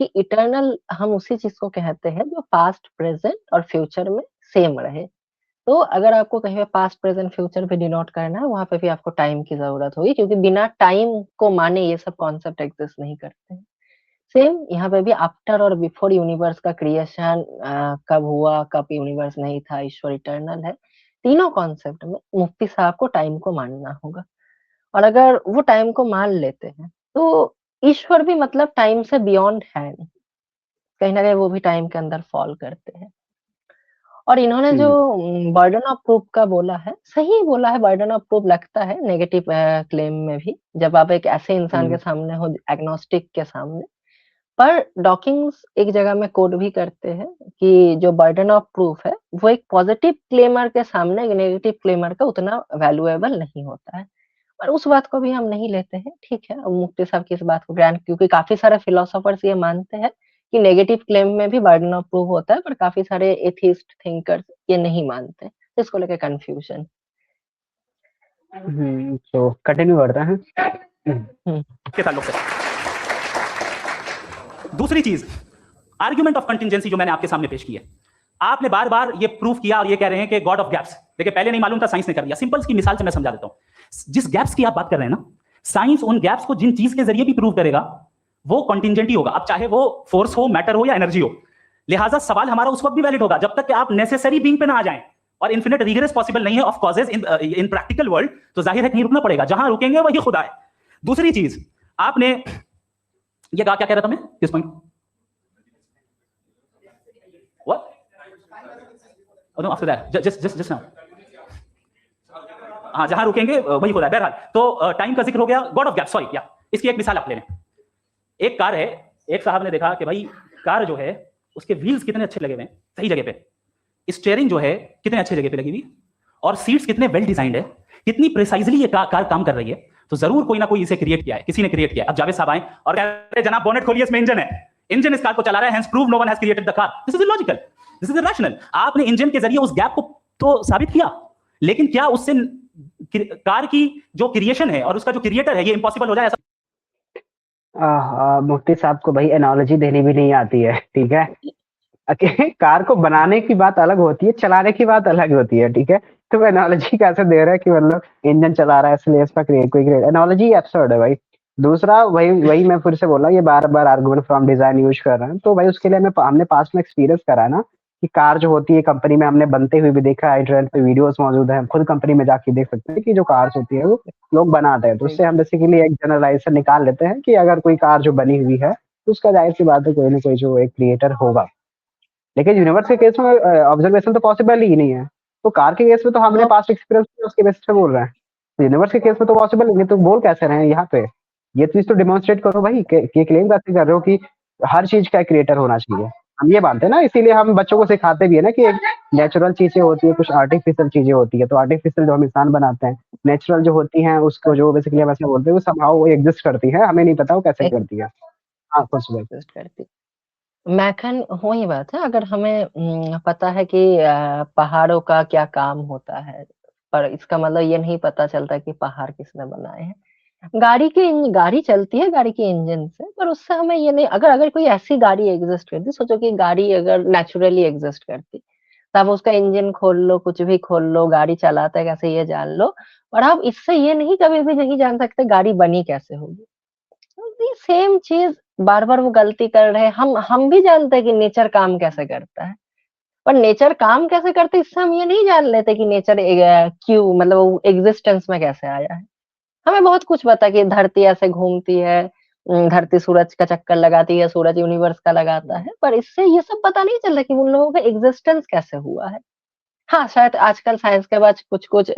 कि इटर्नल हम उसी चीज को कहते हैं जो पास्ट, प्रेजेंट और फ्यूचर में सेम रहे। तो अगर आपको कहीं पे पास्ट, प्रेजेंट, फ्यूचर पे डिनोट करना है, वहां पे भी आपको टाइम की जरूरत होगी, क्योंकि बिना टाइम को माने ये सब कॉन्सेप्ट एग्जिस्ट नहीं करते हैं। सेम यहाँ पे भी आफ्टर और बिफोर यूनिवर्स का क्रिएशन कब हुआ, कब यूनिवर्स नहीं था, ईश्वर इटर्नल है, तीनों कॉन्सेप्ट में मुफ्ती साहब को टाइम को मानना होगा। और अगर वो टाइम को मान लेते हैं तो ईश्वर भी मतलब टाइम से बियॉन्ड है नहीं, कहीं ना कहीं वो भी टाइम के अंदर फॉल करते हैं। और इन्होंने जो बर्डन ऑफ प्रूफ का बोला है, सही बोला है, बर्डन ऑफ प्रूफ लगता है नेगेटिव क्लेम में भी, जब आप एक ऐसे इंसान के सामने हो, एग्नोस्टिक के सामने। पर डॉकिंस एक जगह में कोड भी करते हैं कि जो बर्डन ऑफ प्रूफ है वो एक पॉजिटिव क्लेमर के सामने एक नेगेटिव क्लेमर का उतना वैल्यूएबल नहीं होता है। पर उस बात को भी हम नहीं लेते हैं, ठीक है, अब मुफ्ती साहब की इस बात को ग्रांट, क्योंकि काफी सारे फिलोसोफर्स ये मानते हैं कि नेगेटिव क्लेम में भी बर्डन ऑफ प्रूफ होता है, पर काफी सारे एथिस्ट थिंकर्स ये नहीं मानते, इसको लेकर कंफ्यूजन। तो कंटिन्यू करते हैं। के ताल्लुक से दूसरी चीज, आर्ग्यूमेंट ऑफ कंटिंजेंसी जो मैंने आपके सामने पेश की है, आपने बार बार ये प्रूफ किया और ये कह रहे हैं कि गॉड ऑफ गैप्स। देखिए पहले नहीं मालूम था, साइंस ने कर दिया। सिंपल की मिसाल से मैं समझा देता हूं। जिस गैप्स की आप बात कर रहे हैं ना, साइंस उन गैप्स को जिन चीज के जरिए भी प्रूव करेगा वो कॉन्टिंजेंट ही होगा। अब चाहे वो फोर्स हो, मैटर हो या एनर्जी हो। लिहाजा सवाल हमारा उस वक्त भी वैलिड होगा जब तक कि आप नेसेसरी बीइंग पे ना आ जाएं। और इन्फिनिट रिगरेस पॉसिबल नहीं है of causes in practical world, तो जाहिर है कहीं रुकना पड़ेगा। जहां रुकेंगे वही खुदा है। दूसरी चीज, आपने ये कहा, क्या कह रहा था मैं, किस point? What? Oh, no, after that, just now. हाँ, जहां रुकेंगे वही खुदा है। बहरहाल, तो टाइम का जिक्र हो गया, गॉड ऑफ गैप, सॉरी। या इसकी एक मिसाल आप ले लें। एक कार है, एक साहब ने देखा कि भाई कार जो है उसके व्हील्स कितने अच्छे लगे हुए हैं सही जगह पे, स्टीयरिंग जो है कितने अच्छे जगह पे लगी हुई, और सीट्स कितने वेल डिजाइंड है, कितनी प्रिसाइजली ये कार काम कर रही है। तो जरूर कोई ना कोई इसे क्रिएट किया है, किसी ने क्रिएट किया है। अब जावेद साहब आए और कह रहे हैं जनाब बोनेट खोलिए, इसमें इंजन है, इंजन इस कार को चला रहा है, hence prove no one has created the car. This is illogical, this is irrational. आपने इंजन के जरिए उस गैप को तो साबित किया, लेकिन क्या उससे कार की जो क्रिएशन है और उसका जो क्रिएटर है ये इंपॉसिबल हो जाए? ऐसा मुफ्ती साहब को भाई एनालॉजी देनी भी नहीं आती है, ठीक है। कार को बनाने की बात अलग होती है, चलाने की बात अलग होती है, ठीक है। तो एनालॉजी कैसे दे रहा है कि मतलब इंजन चला रहा है इसलिए इसका कोई एनालॉजी एब्सर्ड है भाई। दूसरा वही मैं फिर से बोल रहा हूँ, ये बार-बार आर्गुमेंट फ्रॉम डिजाइन यूज कर रहे हैं, तो भाई उसके लिए हमने पास्ट में एक्सपीरियंस करा है ना कि कार जो होती है कंपनी में हमने बनते हुए भी देखा है, इंटरनेट पे वीडियोस मौजूद है, खुद कंपनी में जाके देख सकते हैं कि जो कार्स होती है वो लोग बनाते हैं। तो उससे हम बेसिकली एक जनरलाइजेशन निकाल लेते हैं कि अगर कोई कार जो बनी हुई है तो उसका जाहिर सी बात है कोई ना कोई जो एक क्रिएटर होगा। लेकिन यूनिवर्स के केस में ऑब्जर्वेशन तो पॉसिबल ही नहीं है। तो कार के केस में तो हमने पास्ट एक्सपीरियंस किया, उसके बेसिस पे बोल रहे हैं। तो यूनिवर्स के केस में तो पॉसिबल नहीं है, तो बोल कैसे रहे हैं यहाँ पे? ये चीज तो डिमॉन्स्ट्रेट करो भाई, कि क्लेम कैसे कर रहे हो कि हर चीज का क्रिएटर होना चाहिए। हम ये मानते हैं ना, इसीलिए हम बच्चों को सिखाते भी है ना कि एक नेचुरल चीजें होती है, कुछ आर्टिफिशियल चीजें होती है। तो आर्टिफिशियल जो हम इंसान बनाते हैं, नेचुरल जो होती हैं उसको जो बेसिकली हम ऐसे बोलते हैं वो समहाउ वो एग्जिस्ट करती है, हमें नहीं पता वो कैसे करती है। हाँ कुछ भाई। एग्जिस्ट करती। मैखन वही बात है, अगर हमें पता है कि पहाड़ों का क्या काम होता है, पर इसका मतलब ये नहीं पता चलता कि पहाड़ किसने बनाए हैं। गाड़ी चलती है गाड़ी के इंजन से, पर उससे हमें ये नहीं, अगर अगर कोई ऐसी गाड़ी एग्जिस्ट करती, सोचो कि गाड़ी अगर नेचुरली एग्जिस्ट करती, तो आप उसका इंजन खोल लो, कुछ भी खोल लो, गाड़ी चलाता है कैसे ये जान लो, और आप इससे ये नहीं कभी भी नहीं जान सकते गाड़ी बनी कैसे होगी। ये सेम चीज बार-बार वो गलती कर रहे हैं। हम भी जानते हैं कि नेचर काम कैसे करता है, पर नेचर काम कैसे करता है इससे हम ये नहीं जान लेते कि नेचर क्यों, मतलब वो एग्जिस्टेंस में कैसे आया है। हमें बहुत कुछ पता है कि धरती ऐसे घूमती है, धरती सूरज का चक्कर लगाती है, सूरज यूनिवर्स का लगाता है, पर इससे ये सब पता नहीं चल रहा कि उन लोगों का एग्जिस्टेंस कैसे हुआ है। हाँ, शायद आजकल साइंस के बाद कुछ-कुछ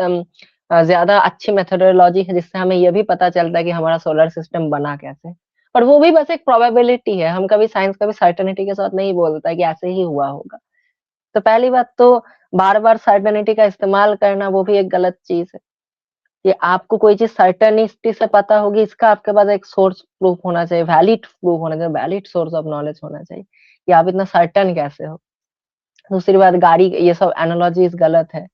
ज़्यादा अच्छी मेथोडोलॉजी है जिससे हमें ये भी पता चलता है कि हमारा सोलर सिस्टम बना कैसे। पर वो भी बस एक प्रोबेबिलिटी है, हम कभी साइंस कभी सर्टेनिटी के साथ नहीं बोलता है कि ऐसे ही हुआ होगा। तो पहली बात तो बार-बार सर्टेनिटी का इस्तेमाल करना वो भी एक गलत चीज़ है। कि आपको कोई चीज़ सर्टेनिटी से पता होगी, इसका आपके पास एक सोर्स प्रूफ होना चाहिए, वैलिड प्रूफ होना चाहिए, वैलिड सोर्स ऑफ नॉलेज होना चाहिए, कि आप इतना सर्टेन कैसे हो। दूसरी बात, गाड़ी ये सब एनालॉजीज़ गलत है।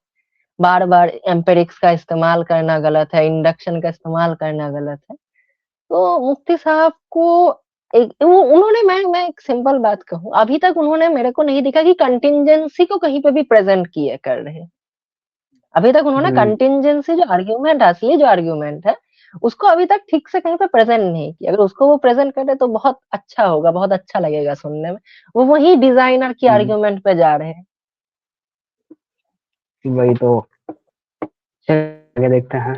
बार-बार एम्पिरिक्स का इस्तेमाल करना गलत है, इंडक्शन का इस्तेमाल करना गलत है। तो मुफ्ती साहब को एक वो उन्होंने मैं एक सिंपल बात कहूँ, अभी तक उन्होंने मेरे को नहीं दिखा कि कंटीन्जेंसी को कहीं पे भी प्रेज़ेंट किए कर रहे हैं। अभी तक उन्होंने कंटीन्जेंसी जो आर्गुमेंट है, असली जो आर्गुमेंट है, उसको अभी तक ठीक से कहीं पे प्रेज़ेंट नहीं किया। अगर उसको वो प्रेज़ेंट करे तो बहुत अच्छा होगा, बहुत अच्छा लगेगा सुनने में। वो वही डिज़ाइनर की आर्गुमेंट पे जा रहे हैं। वही तो, चलिए देखते हैं।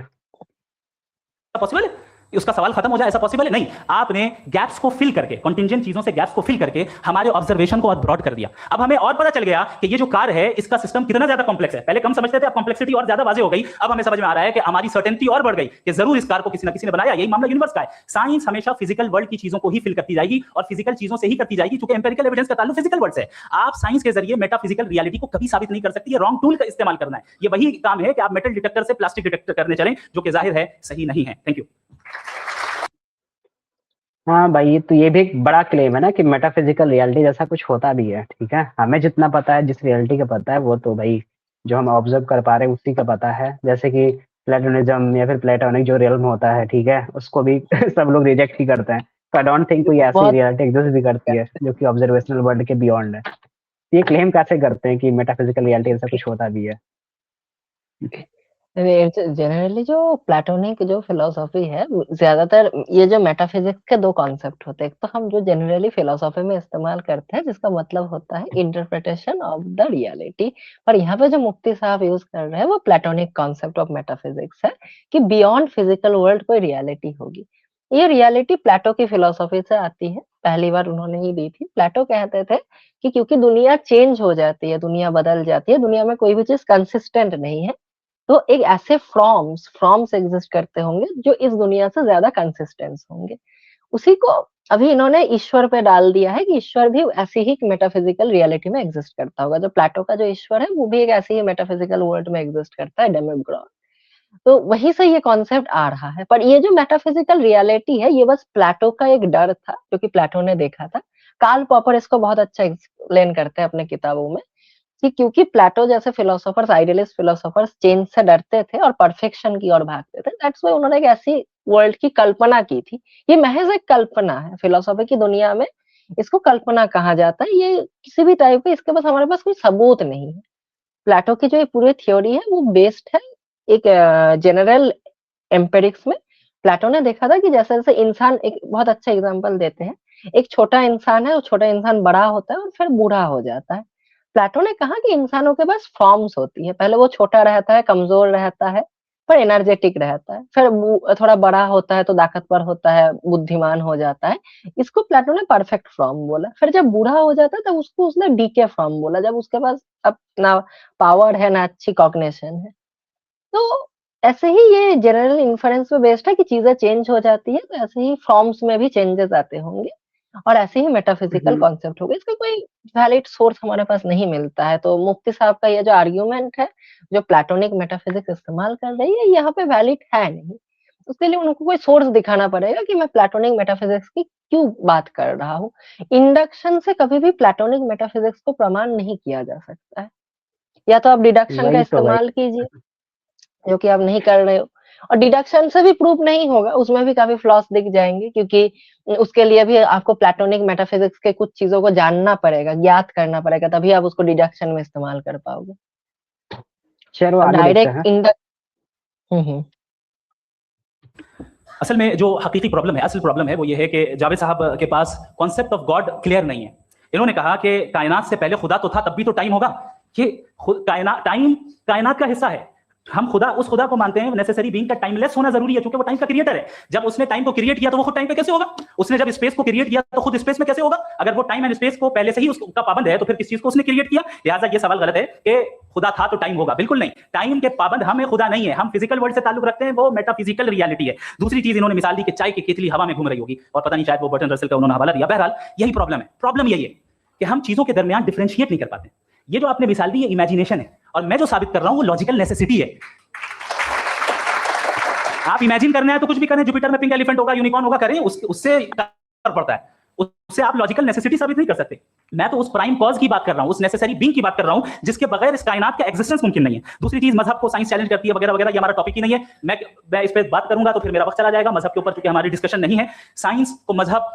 पॉसिबल है? उसका सवाल खत्म हो जाए, ऐसा पॉसिबल है? नहीं। आपने गैप्स को फिल करके, कंटिंजेंट चीजों से गैप्स को फिल करके हमारे ऑब्जर्वेशन को और ब्रॉड कर दिया। अब हमें और पता चल गया कि ये जो कार है इसका सिस्टम कितना ज्यादा कॉम्प्लेक्स है। पहले कम समझते थे, अब कॉम्प्लेक्सिटी और ज्यादा वाजे हो गई। अब हमें समझ में आ रहा है कि हमारी सर्टेनिटी और बढ़ गई कि जरूर इस कार को किसी ना किसी ने बनाया। यही मामला यूनिवर्स का है। साइंस हमेशा फिजिकल वर्ल्ड की चीजों को ही फिल करती जाएगी और फिजिकल चीजों से ही करती जाएगी, क्योंकि एम्पिरिकल एविडेंस का ताल्लुक फिजिकल वर्ल्ड से है। आप साइंस के जरिए मेटाफिजिकल रियलिटी को कभी साबित नहीं कर सकती। ये रॉन्ग टूल का इस्तेमाल करना है। ये वही काम है कि आप मेटल डिटेक्टर से प्लास्टिक डिटेक्टर करने चलें, जो कि जाहिर है सही नहीं है। Thank you. हाँ भाई, तो ये भी एक बड़ा क्लेम है ना कि मेटाफिजिकल रियलिटी जैसा कुछ होता भी है, ठीक है। हमें जितना पता है, जिस रियलिटी का पता है, वो तो भाई जो हम ऑब्जर्व कर पा रहे हैं उसी का पता है। जैसे कि प्लेटोनिज्म या फिर प्लेटोनिक जो रियल्म होता है, ठीक है, उसको भी सब लोग रिजेक्ट ही करते हैं। तो आई डोंट थिंक कोई ऐसी बहुत रियलिटी एग्जिस्ट भी करती है जो कि ऑब्जर्वेशनल वर्ल्ड के बियॉन्ड है। ये क्लेम कैसे करते हैं कि मेटाफिजिकल रियलिटी ऐसा कुछ होता भी है? जनरली जो प्लेटोनिक जो फिलोसॉफी है ज्यादातर ये जो मेटाफिजिक्स के दो कॉन्सेप्ट होते हैं। एक तो हम जो जनरली फिलोसॉफी में इस्तेमाल करते हैं जिसका मतलब होता है इंटरप्रिटेशन ऑफ द रियलिटी, पर यहाँ पे जो मुफ्ती साहब यूज कर रहे हैं वो प्लेटोनिक कॉन्सेप्ट ऑफ मेटाफिजिक्स है कि बियॉन्ड फिजिकल वर्ल्ड कोई रियलिटी होगी। ये रियलिटी प्लेटो की फिलोसॉफी से आती है, पहली बार उन्होंने ही दी थी। प्लेटो कहते थे कि क्योंकि दुनिया चेंज हो जाती है, दुनिया बदल जाती है, दुनिया में कोई भी चीज कंसिस्टेंट नहीं है, तो एक ऐसे फ्रॉम्स एग्जिस्ट करते होंगे जो इस दुनिया से ज्यादा कंसिस्टेंस होंगे। उसी को अभी इन्होंने ईश्वर पे डाल दिया है कि ईश्वर भी ऐसी ही मेटाफिजिकल रियलिटी में एग्जिस्ट करता होगा। जो प्लेटो का जो ईश्वर है वो भी एक ऐसी ही मेटाफिजिकल वर्ल्ड में एग्जिस्ट करता है, डेमिगॉड। तो वहीं से ये कॉन्सेप्ट आ रहा है। पर ये जो मेटाफिजिकल रियलिटी है ये बस प्लेटो का एक डर था जो कि प्लेटो ने देखा था। कार्ल पॉपर इसको बहुत अच्छा एक्सप्लेन करते हैं अपने किताबों में कि क्योंकि प्लेटो जैसे फिलोसोफर्स, आइडियलिस्ट फिलोसोफर्स चेंज से डरते थे और परफेक्शन की ओर भागते थे, दैट्स व्हाई उन्होंने एक ऐसी वर्ल्ड की कल्पना की थी। ये महज एक कल्पना है, फिलोसॉफी की दुनिया में इसको कल्पना कहा जाता है। ये किसी भी टाइप का, इसके पास हमारे पास कोई सबूत नहीं है। प्लेटो की जो ये पूरी थ्योरी है वो बेस्ड है एक जनरल एम्पिरिक्स में। प्लेटो ने देखा था कि जैसे जैसे इंसान, एक बहुत अच्छा एग्जांपल देते हैं, एक छोटा इंसान है, वो छोटा इंसान बड़ा होता है और फिर बूढ़ा हो जाता है। प्लेटो ने कहा कि इंसानों के पास फॉर्म्स होती है, पहले वो छोटा रहता है, कमजोर रहता है, पर एनर्जेटिक रहता है, फिर थोड़ा बड़ा होता है तो ताकतवर होता है, बुद्धिमान हो जाता है। इसको प्लेटो ने परफेक्ट फॉर्म बोला। फिर जब बूढ़ा हो जाता है तब उसको उसने डीके फॉर्म बोला, जब उसके पास अब ना पावर है ना अच्छी कॉग्निशन है। तो ऐसे ही ये जनरल इन्फरेंस पे बेस्ड है कि चीजें चेंज हो जाती है, तो ऐसे ही फॉर्म्स में भी चेंजेस आते होंगे और ऐसे ही मेटाफिजिकल कॉन्सेप्ट होगा। इसका कोई वैलिड सोर्स हमारे पास नहीं मिलता है। तो मुफ्ती साहब का ये जो आर्ग्यूमेंट है, जो प्लेटोनिक मेटाफिजिक्स इस्तेमाल कर रही है, यहाँ पे वैलिड है नहीं। उसके लिए उनको कोई सोर्स दिखाना पड़ेगा कि मैं प्लेटोनिक मेटाफिजिक्स की क्यों बात कर रहा हूँ। इंडक्शन से कभी भी प्लेटोनिक मेटाफिजिक्स को प्रमाण नहीं किया जा सकता है। या तो आप डिडक्शन का वही तो भाई। इस्तेमाल कीजिए, जो कि आप नहीं कर रहे हो, और डिडक्शन से भी प्रूफ नहीं होगा, उसमें भी काफी फ्लॉस दिख जाएंगे, क्योंकि उसके लिए भी आपको प्लेटोनिक मेटाफिजिक्स के कुछ चीजों को जानना पड़ेगा, ज्ञात करना पड़ेगा, तभी आप उसको डिडक्शन में इस्तेमाल कर पाओगे। चलो अब आगे देखते डायरेक्ट हैं। इंडक्ट असल में जो हकीकी प्रॉब्लम है, असल प्रॉब्लम है वो ये है कि जावेद साहब के पास कॉन्सेप्ट ऑफ गॉड क्लियर नहीं है। इन्होंने कहा कि कायनात से पहले खुदा तो था, तब भी तो टाइम होगा। कि टाइम कायनात का हिस्सा है। हम खुदा, उस खुदा को मानते हैं नेसेसरी बीइंग का टाइमलेस होना जरूरी है, क्योंकि वो टाइम का क्रिएटर है। जब उसने टाइम को क्रिएट किया तो वो खुद टाइम पे कैसे होगा? उसने जब स्पेस को क्रिएट किया तो खुद स्पेस में कैसे होगा? अगर वो टाइम एंड स्पेस को पहले से ही उसका पाबंद है तो फिर किस चीज को उसने क्रिएट किया? लिहाजा ये सवाल गलत है कि खुदा था तो टाइम होगा। बिल्कुल नहीं, टाइम के पाबंद हम, खुदा नहीं है। हम फिजिकल वर्ल्ड से ताल्लुक रखते हैं, वो मेटाफिजिकल रियलिटी है। दूसरी चीज इन्होंने मिसाल दी कि चाय की केतली हवा में घूम रही होगी, और पता नहीं शायद वो बर्टन रसल का उन्होंने हवाला दिया। बहरहाल यही प्रॉब्लम है। प्रॉब्लम यही है कि हम चीजों के दरमियान डिफरेंशिएट नहीं कर पाते। ये जो आपने मिसाल दी ये इमेजिनेशन है, और मैं जो साबित कर रहा हूं वो लॉजिकल नेसेसिटी है। आप इमेजिन करना है तो कुछ भी करें, जुपिटर में पिंक एलिफेंट होगा, यूनिकॉर्न होगा, करें, उससे फर्क पड़ता है। उससे आप लॉजिकल नेसेसिटी साबित नहीं कर सकते। मैं तो उस प्राइम कॉज की बात कर रहा हूं, उस नेसेसरी बीइंग की बात कर रहा हूं, जिसके बगैर इस कायनात का एग्जिस्टेंस मुमकिन नहीं है। दूसरी चीज, मजहब को साइंस चैलेंज करती है वगैरह वगैरह, ये हमारा टॉपिक ही नहीं है। मैं इस पे बात करूंगा तो फिर मेरा वक्त चला जाएगा। मजहब के ऊपर क्योंकि हमारी डिस्कशन नहीं है। साइंस को मजहब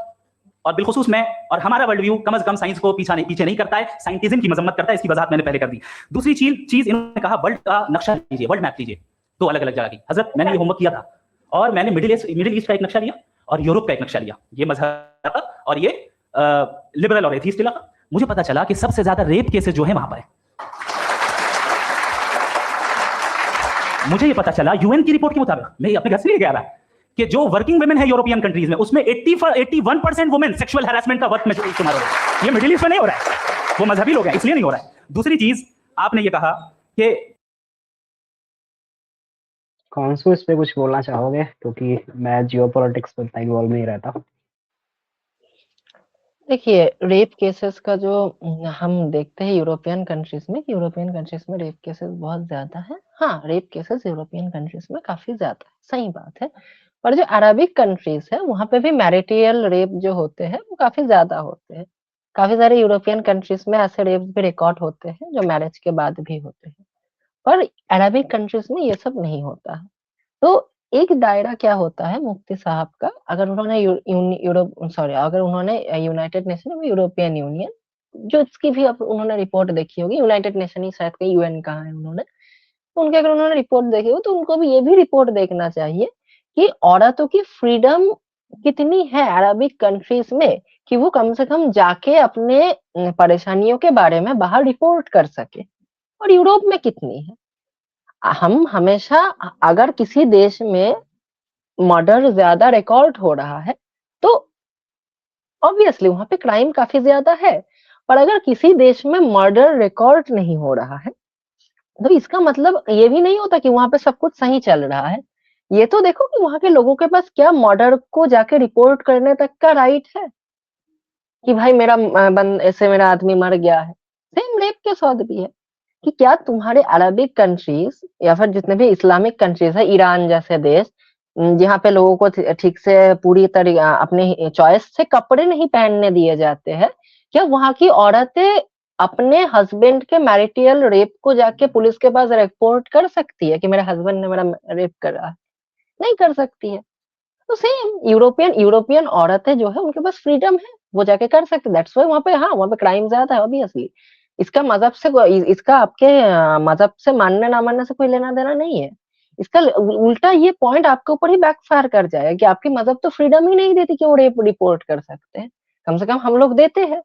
और बिलखुसूस मैं और हमारा वर्ल्ड व्यू कम से कम साइंस को पीछे नहीं करता है, साइंटिज्म की मजम्मत करता है। इसकी वजाहत मैंने पहले कर दी। दूसरी चीज इन्होंने कहा वर्ल्ड का नक्शा लीजिए, वर्ल्ड मैप लीजिए, दो अलग अलग जगह की। हजरत मैंने ये होमवर्क किया था, और मैंने मिडिल ईस्ट का एक नक्शा लिया और यूरोप का एक नक्शा लिया, ये मजहब का और ये लिबरल और एथीस्ट इलाका। मुझे पता चला कि सबसे ज्यादा रेप केसेस जो है वहां पर है। मुझे ये पता चला यूएन की रिपोर्ट के मुताबिक, मैं अपने घर से नहीं कह रहा, कि जो वर्किंग वुमेन है यूरोपियन कंट्रीज में, उसमें 81% वुमेन सेक्सुअल हैरेसमेंट का वर्क में शुमार हो रहा है। ये मिडिल ईस्ट में नहीं हो रहा है, वो मजहबी लोग हैं इसलिए नहीं हो रहा है। दूसरी चीज आपने ये कहा कि कौन सा इस पे कुछ बोलना चाहोगे, क्योंकि मैं जियोपॉलिटिक्स में इतना इन्वॉल्व नहीं रहता। देखिए, रेप केसेस का जो हम देखते हैं यूरोपियन कंट्रीज में, रेप केसेस बहुत ज्यादा है। हाँ, रेप केसेस यूरोपियन कंट्रीज में काफी ज्यादा है, सही बात है। पर जो अरबिक कंट्रीज है वहां पे भी मैरिटल रेप जो होते हैं वो काफी ज्यादा होते हैं। काफी सारे यूरोपियन कंट्रीज में ऐसे रेप भी रिकॉर्ड होते हैं जो मैरिज के बाद भी होते हैं, पर अरबिक कंट्रीज में ये सब नहीं होता है। तो एक दायरा क्या होता है मुफ्ती साहब का, अगर उन्होंने अगर उन्होंने यूनाइटेड नेशन और यूरोपियन यूनियन, जो इसकी भी अब उन्होंने रिपोर्ट देखी होगी, यूनाइटेड नेशन ही शायद कहीं यूएन कहा है उन्होंने, तो उनके अगर उन्होंने रिपोर्ट देखी हो तो उनको भी ये भी रिपोर्ट देखना चाहिए कि औरतों की फ्रीडम कितनी है अरबिक कंट्रीज में, कि वो कम से कम जाके अपने परेशानियों के बारे में बाहर रिपोर्ट कर सके, और यूरोप में कितनी है। हम हमेशा अगर किसी देश में मर्डर ज्यादा रिकॉर्ड हो रहा है तो ऑब्वियसली वहां पे क्राइम काफी ज्यादा है, पर अगर किसी देश में मर्डर रिकॉर्ड नहीं हो रहा है तो इसका मतलब ये भी नहीं होता कि वहां पे सब कुछ सही चल रहा है। ये तो देखो कि वहां के लोगों के पास क्या मर्डर को जाके रिपोर्ट करने तक का राइट है, कि भाई ऐसे मेरा आदमी मर गया है। सेम रेप के साथ भी है कि क्या तुम्हारे अरबिक कंट्रीज या फिर जितने भी इस्लामिक कंट्रीज है, ईरान जैसे देश, जहाँ पे लोगों को ठीक से पूरी तरह अपने चॉइस से कपड़े नहीं पहनने दिए जाते हैं, क्या वहां की औरतें अपने हस्बैंड के मैरिटल रेप को जाके पुलिस के पास रिपोर्ट कर सकती है कि मेरे हस्बैंड ने मेरा रेप करा है? नहीं कर सकती है। तो सेम यूरोपियन यूरोपियन औरतें जो है उनके पास फ्रीडम है, वो जाके कर सकते, दैट्स व्हाई वहां पे, हाँ वहां पे क्राइम ज्यादा है ऑब्वियसली। इसका मजहब से इसका आपके मजहब से मानने ना मानने से कोई लेना देना नहीं है। इसका उल्टा ये पॉइंट आपके ऊपर ही बैकफायर कर जाएगा कि आपकी मजहब तो फ्रीडम ही नहीं देती कि वो रेप रिपोर्ट कर सकते हैं, कम से कम हम लोग देते हैं।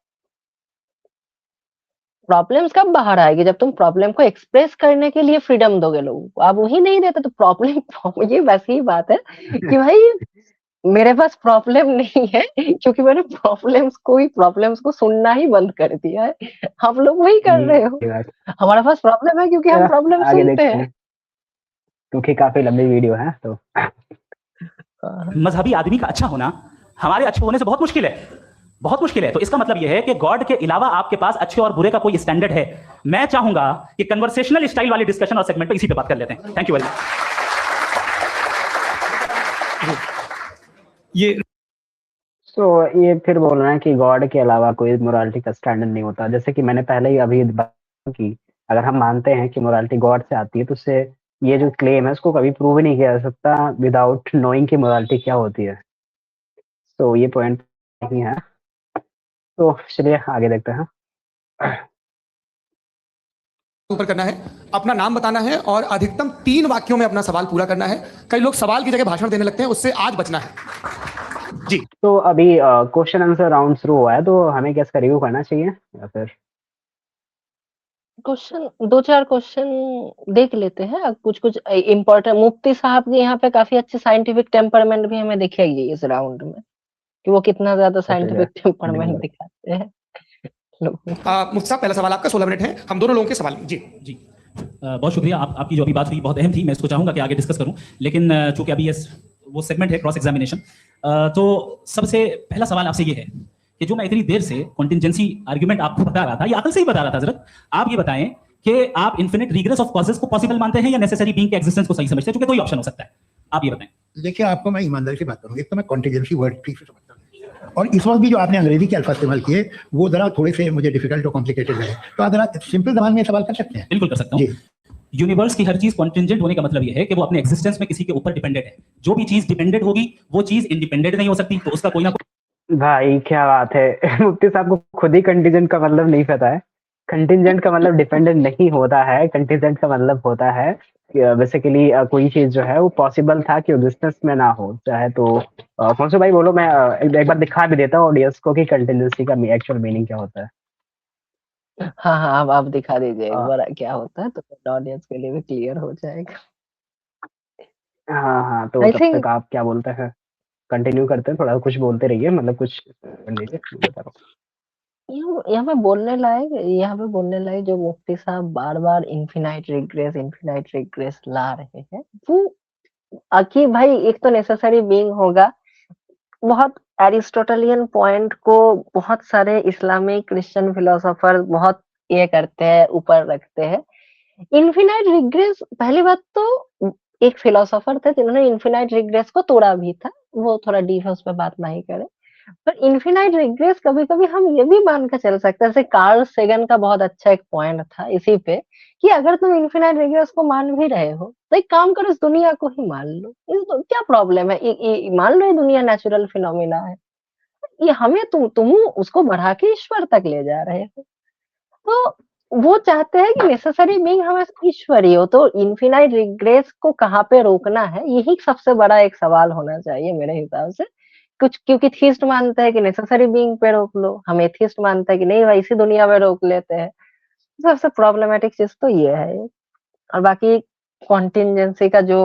प्रॉब्लम्स कब बाहर आएगी? जब तुम प्रॉब्लम को एक्सप्रेस करने के लिए फ्रीडम दोगे लोगों को, आप वही नहीं देते तो प्रॉब्लम ये वैसी ही बात है कि भाई मेरे पास प्रॉब्लम नहीं है क्योंकि मैंने प्रॉब्लम्स को सुनना ही बंद कर दिया है। हम लोग वही कर रहे हो। ये बात। हमारे पास प्रॉब्लम है क्योंकि हम प्रॉब्लम आगे सुनते देखते हैं। हैं क्योंकि काफी लंबी वीडियो है तो मजहबी आदमी का अच्छा होना हमारे अच्छे होने से बहुत मुश्किल है, बहुत मुश्किल है। तो इसका मतलब यह है कि गॉड के अलावा आपके पास अच्छे और बुरे का कोई स्टैंडर्ड है। मैं चाहूंगा कि कन्वर्सेशनल स्टाइल वाली डिस्कशन और सेगमेंट पे इसी पे बात कर लेते हैं। Thank you very much. ये तो ये फिर बोल रहे हैं कि गॉड के अलावा कोई मोरालिटी का स्टैंडर्ड नहीं होता। जैसे कि मैंने पहले ही अभी बात की, अगर हम मानते हैं कि मोरालिटी गॉड से आती है तो उससे ये जो क्लेम है उसको कभी प्रूव नहीं किया जा सकता विदाउट नोइंग कि मोरालिटी क्या होती है। तो ये पॉइंट नहीं है। तो चलिए आगे देखते हैं। ऊपर करना है, अपना नाम बताना है और अधिकतम 3 वाक्यों में अपना सवाल पूरा करना है। कई लोग सवाल की जगह भाषण देने लगते हैं, उससे आज बचना है जी। तो अभी क्वेश्चन आंसर राउंड शुरू हुआ है, तो हमें क्या इसका रिव्यू करना चाहिए या फिर क्वेश्चन 2-4 क्वेश्चन देख लेते हैं। अब कुछ-कुछ इम्पोर्टेंट मुफ्ती साहब के यहाँ पे काफी अच्छे साइंटिफिक टेम्परामेंट भी हमें दिखेगी इस राउंड में, कि वो कितना ज्यादा तो चलिए साइंटिफिक टेम्परामेंट दिखाते हैं लोगों को। मुफ्ती साहब, पहला सवाल आपका, 16 मिनट है, हम दोनों लोगों के सवाल जी। जी बहुत शुक्रिया। आपकी जो अभी बात हुई बहुत अहम थी, मैं इसको चाहूंगा कि आगे डिस्कस करूं, लेकिन चूंकि अभी ये वो सेगमेंट है क्रॉस एग्जामिनेशन, तो सबसे पहला सवाल आपसे ये है कि जो मैं इतनी देर से कॉन्टिंजेंसी आर्ग्यूमेंट आपको बता रहा था, ये अकल से ही बता रहा था, हजरत आप ये बताएं कि आप इन्फिनिट रिग्रेस ऑफ कॉजेस को पॉसिबल मानते हैं या नेसेसरी बीइंग के एग्जिस्टेंस को सही समझते हैं, क्योंकि कोई ऑप्शन हो सकता है, आप ये बताएं। देखिए, आपको मैं ईमानदारी से बात करूंगा, एक तो मैं कॉन्टिजेंसी वर्ड ठीक से समझता हूं, और इस वक्त भी जो आपने अंग्रेजी के अल्फाज इस्तेमाल किए वो जरा थोड़े से मुझे डिफिकल्ट और कॉम्प्लिकेटेड लगे, तो आप जरा सिंपल जबान में सवाल कर सकते हैं? बिल्कुल कर सकता हूं। यूनिवर्स की हर चीज कॉन्टिंजेंट होने का मतलब यह है कि वो अपने एग्जिस्टेंस में किसी के ऊपर डिपेंडेंट है। जो भी चीज डिपेंडेंट होगी वो चीज इंडिपेंडेंट नहीं हो सकती, तो उसका कोई ना कोई। भाई क्या बात है मुफ्ती साहब को खुद ही कंटीजेंट का मतलब नहीं पता है। कंटीजेंट का मतलब डिपेंडेंट नहीं होता है, कंटीजेंट का मतलब होता है बेसिकली कोई चीज जो है वो पॉसिबल था कि एग्जिस्टेंस में ना हो चाहे। तो कौन सा भाई बोलो, मैं एक बार दिखा भी देता हूँ ऑडियंस को कि कंटीजेंसी का एक्चुअल मीनिंग क्या होता है। हाँ हाँ, अब आप दिखा दीजिए एक हाँ बार क्या होता है, तो ऑडियंस के लिए भी क्लियर हो जाएगा। हाँ, तो आई तब थिंक तक आप क्या बोलते हैं, कंटिन्यू करते हैं, थोड़ा कुछ बोलते रहिए, मतलब कुछ कर लीजिए, मैं बता रहा यहाँ पे बोलने लायक जो मुफ्ती साहब बार बार इन्फिनाइट रिग्रेस ला रहे हैं, वो कि भाई एक तो नेसेसरी बीइंग होगा। बहुत एरिस्टोटलियन पॉइंट को बहुत सारे इस्लामिक क्रिश्चियन फिलोसोफर बहुत ये करते हैं, ऊपर रखते हैं। इन्फिनाइट रिग्रेस, पहली बात तो एक फिलोसोफर थे जिन्होंने इन्फिनाइट रिग्रेस को तोड़ा भी था, वो थोड़ा डीप है, उस पर बात नहीं करें। पर इन्फिनाइट रिग्रेस कभी-कभी हम ये भी मान के चल सकते हैं, जैसे कार्ल सेगन का बहुत अच्छा एक पॉइंट था इसी पे, कि अगर तुम इन्फिनाइट रिग्रेस को मान भी रहे हो, तो एक काम करो, इस दुनिया को ही मान लो। इस दु क्या प्रॉब्लम है? ये मान लो ये दुनिया नेचुरल फिनोमेना है। ये हमें तुम उसको बढ़ा के ईश्वर तक ले जा रहे हो। तो वो चाहते हैं कि नेसेसरी बीइंग हमेशा ईश्वर ही हो, तो इन्फिनाइट रिग्रेस को कहाँ पे रोकना है, यही सबसे बड़ा एक सवाल होना चाहिए मेरे हिसाब से। कुछ क्योंकि थीस्ट मानते हैं कि नेसेसरी बीइंग पे रोक लो, हम एथिस्ट मानते हैं कि नहीं भाई इसी दुनिया में रोक लेते हैं। सबसे प्रॉब्लमैटिक चीज़ तो ये है। और बाकी कॉन्टिजेंसी का जो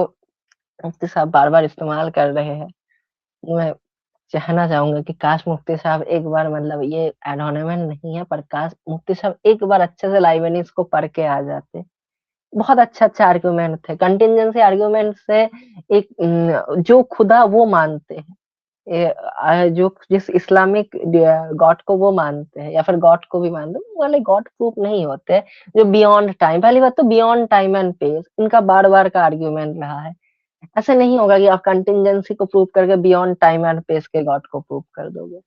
मुफ्ती साहब बार-बार इस्तेमाल कर रहे हैं, मैं कहना चाहूँगा कि काश मुफ्ती साहब एक बार, मतलब ये एडोनिमन नहीं है, पर काश मुफ्ती साहब एक बार अच्छे से लाइबनिज़ को पढ़ के आ जाते। बहुत अच्छे-अच्छे आर्गुमेंट थे। कंटिजेंसी आर्गुमेंट से एक जो खुदा वो मानते हैं, जो जिस इस्लामिक गॉड को वो मानते हैं या फिर गॉड को भी मानते हैं, वो वाले गॉड प्रूफ नहीं होते हैं, जो बियॉन्ड टाइम, पहली बात तो बियॉन्ड टाइम एंड स्पेस, इनका बार-बार का आर्गुमेंट रहा है। ऐसा नहीं होगा कि आप कंटिजेंसी को प्रूव करके बियॉन्ड टाइम एंड स्पेस के गॉड को प्रूव कर दोगे।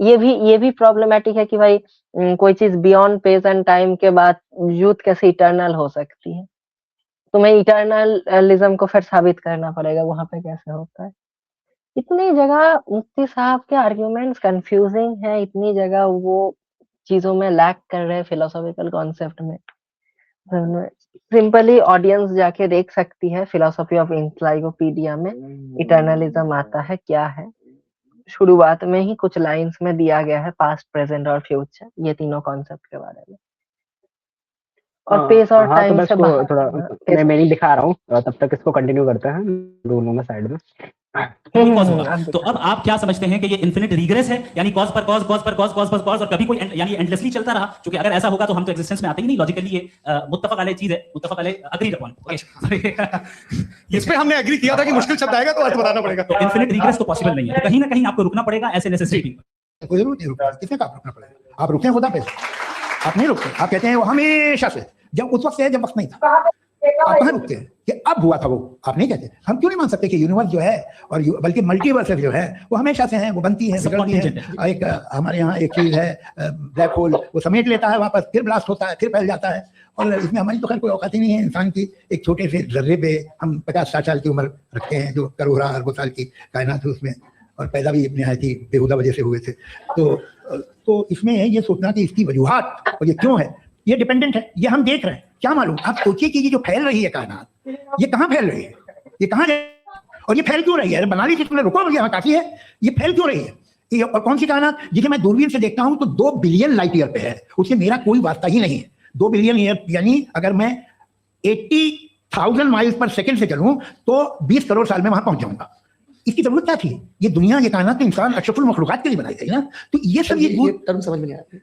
ये भी प्रॉब्लमैटिक है कि भाई कोई चीज़ बियॉन्ड स्पेस एंड टाइम के बाद यूथ कैसे इटर्नल हो सकती है? तुम्हें इटर्नलिज़्म को फिर साबित करना पड़ेगा, वहाँ पे कैसे होता है? इतनी जगह मुफ्ती साहब के आर्गुमेंट्स कंफ्यूजिंग है, इतनी जगह वो चीज़ों में लैक कर रहे हैं फिलोसॉफिकल कॉन्सेप्ट में। सिंपली ऑडियंस जाके देख सकती है फिलॉसफी ऑफ एनसाइक्लोपीडिया में इटर्नलिज्म आता है क्या है। शुरुआत में ही कुछ लाइंस में दिया गया है पास्ट, प्रेजेंट और फ्यूचर, ये तीनों कॉन्सेप्ट के बारे में। और पेस और हाँ, तो टाइम मैं से इसको बाहर थोड़ा मैं नहीं दिखा रहा हूँ, तब तक इसको कंटिन्यू करते हैं दोनों में साइड में। कोई कॉज होगा। तो अब आप क्या समझते हैं कि ये इन्फिनिट रिग्रेस है, यानी कॉज पर कॉज, कॉज पर कॉज, कॉज पर कॉज, और कभी कोई यानी एंडलेसली चलता रहा? क्योंकि अगर ऐसा होगा तो हम तो एग्जिस्टेंस में आते ही नहीं, लॉजिकली ये मुत्तफक अलैह चीज है, मुत्तफक अलैह अग्रीड अपॉन। इस पे हमने एग्री किया था कि मुश्किल शब्द आएगा तो अर्थ बताना पड़ेगा। तो इन्फिनिट रिग्रेस तो पॉसिबल नहीं है, तो कहीं ना कहीं आपको रुकना पड़ेगा ऐसे नेसेसिटी। कोई जरूरत नहीं रुकना, किसने कहा रुकना पड़ेगा? आप रुकते हैं खुदा पे, आप नहीं रुकते। आप कहते हैं वो हमेशा से, जब उस वक्त से है जब वक्त नहीं था। आप कहाँ रुकते हैं कि अब हुआ था वो? आप नहीं कहते। हम क्यों नहीं मान सकते कि यूनिवर्स जो है और बल्कि मल्टीवर्स जो है वो हमेशा से है, वो बनती है, बिगड़ती है। एक हमारे यहाँ एक चीज है ब्लैक होल, वो समेट लेता है वापस, फिर ब्लास्ट होता है, फिर फैल जाता है। और इसमें हमारी तो खैर कोई औकात ही नहीं है इंसान की। एक छोटे से जर्रे पे हम 50-60 साल की उम्र रखते हैं, जो करोड़ों अरबों साल की कायनात है उसमें, और पैदा भी निहायत ही बेहुदा वजह से हुए थे। तो इसमें ये सोचना कि इसकी वजूहात और ये क्यों है, ये डिपेंडेंट है, ये हम देख रहे हैं। क्या मालूम, आप सोचिए कि ये जो फैल रही है कायनात, ये कहाँ फैल रही है, ये कहाँ और ये फैल क्यों रही है? बना ली थी तुमने, रुको, यहाँ काफी है। ये फैल क्यों रही है? ये और कौन सी कायनात जिसे मैं दूरबीन से देखता हूँ तो 2 बिलियन लाइट ईयर पे है, उससे मेरा कोई वास्ता ही नहीं है। 2 बिलियन ईयर यानी अगर मैं 80,000 माइल्स पर सेकंड से चलूं तो 20 करोड़ साल में वहां पहुंच जाऊंगा। इसकी जरूरत क्या थी? ये दुनिया, ये कायनात, इंसान अशरफुल मखलूकात के लिए बनाई गई ना। तो ये सब ये टर्म समझ में नहीं आया,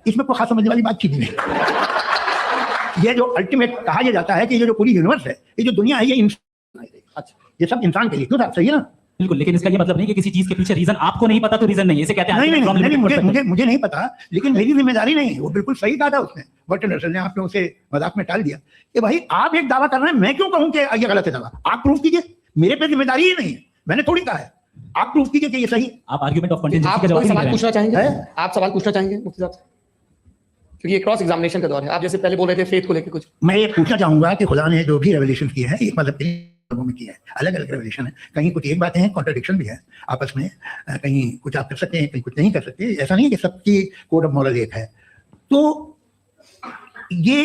इसमें कोई खास समझने वाली बात चीज नहीं। ये जो अल्टीमेट कहा यह जाता है कि ये जो पूरी यूनिवर्स है, ये जो दुनिया है, ये इंसान, अच्छा ये सब इंसान के लिए, क्यों था? सही है ना? बिल्कुल, लेकिन इसका ये मतलब नहीं कि किसी चीज के पीछे रीजन आपको नहीं पता तो रीजन नहीं है, इसे कहते हैं नहीं, मुझे नहीं पता, लेकिन मेरी जिम्मेदारी नहीं है। वो बिल्कुल सही कहा था उसने, बर्टन रसल ने। आपने उसे मजाक में टाल दिया कि भाई आप एक दावा कर रहे हैं, मैं क्यों कहूं कि ये गलत है दावा? आप प्रूफ कीजिए, मेरे पे जिम्मेदारी ही नहीं है, मैंने थोड़ी कहा है। आप प्रूफ कीजिए कि ये सही। आप आर्गुमेंट ऑफ कंटिजेंसी आप का जवाब सवाल पूछना चाहेंगे? आप सवाल पूछना चाहेंगे मुफ्ती साहब से? क्योंकि ये क्रॉस एग्जामिनेशन का दौर है। आप जैसे पहले बोल रहे थे फेथ को लेकर कुछ, मैं ये पूछना चाहूंगा कि खुदा ने जो भी रेवलेशन किए हैं, एक मतलब लोगों में किया है, अलग अलग रेवलेशन है। कहीं कुछ एक बातें हैं, कॉन्ट्रडिक्शन भी है आपस में, कहीं कुछ आप कर सकते हैं, कहीं कुछ नहीं कर सकते। ऐसा नहीं है कि सबकी कोड ऑफ मॉरल एक है। तो ये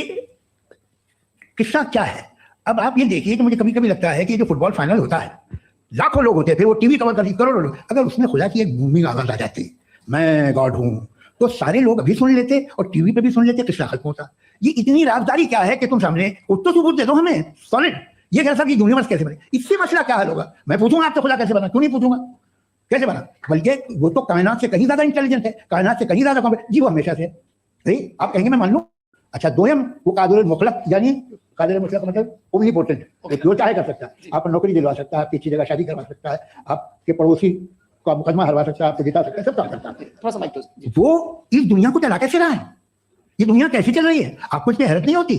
किस्सा क्या है? अब आप ये देखिए कि मुझे कभी कभी लगता है कि जो फुटबॉल फाइनल होता है, लाखों लोग होते हैं, फिर वो टीवी कवर करती, करोड़ों लोग, अगर उसमें खुदा की एक बूमिंग आवाज आ जाती, मैं गॉड हूं, तो सारे लोग अभी सुन लेते और टीवी पे भी सुन लेते, किस्सा खत्म होता। ये इतनी राजदारी क्या है कि तुम सामने कुछ तो सबूत दे दो हमें सॉलिड। ये कैसा कि यूनिवर्स कैसे बने, इससे मसला क्या हल होगा? मैं पूछूंगा आपसे खुदा कैसे बना? क्यों नहीं पूछूंगा कैसे बना? बल्कि वो तो कायनात से कहीं ज्यादा इंटेलिजेंट है, कायनात से कहीं ज्यादा कॉम्पिटेंट। जी वो हमेशा से नहीं, आप कहेंगे मैं मान लूं। अच्छा, दोयम वो कादिर मुखलक, यानी कादिर मुखलक का मतलब ओमनीपोटेंट, जो चाहे कर सकता है। आप नौकरी दिलवा सकता है, आपकी अच्छी जगह शादी करवा सकता है, आपके पड़ोसी का मुकदमा हरवा सकता है, आपको जिता सकता है, सब काम करता है। थोड़ा सा माइक तो वो इस दुनिया को चला कैसे रहा है? ये दुनिया कैसे चल रही है? आपको इसमें हैरत नहीं होती?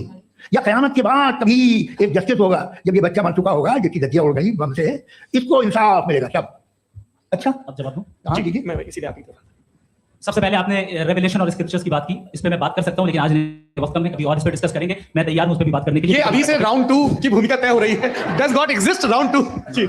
या कयामत के बाद कभी एक जस्टिस होगा, जब ये बच्चा मर चुका होगा, जिसकी धज्जियां उड़ गई बम से, इसको इंसाफ मिलेगा सब, अच्छा, अब जवाब दूं? हाँ कीजिए। मैं इसीलिए आपकी तरफ सबसे पहले आपने रेवलेशन और स्क्रिप्चर्स की बात की, इस पे मैं बात कर सकता हूं, लेकिन आज नहीं, वक्त कम है, कभी और इस पे डिस्कस करेंगे। मैं तैयार हूं उस पे भी बात करने के लिए। ये अभी से राउंड 2 की भूमिका तय हो रही है। डज गॉड एग्जिस्ट राउंड 2 जी।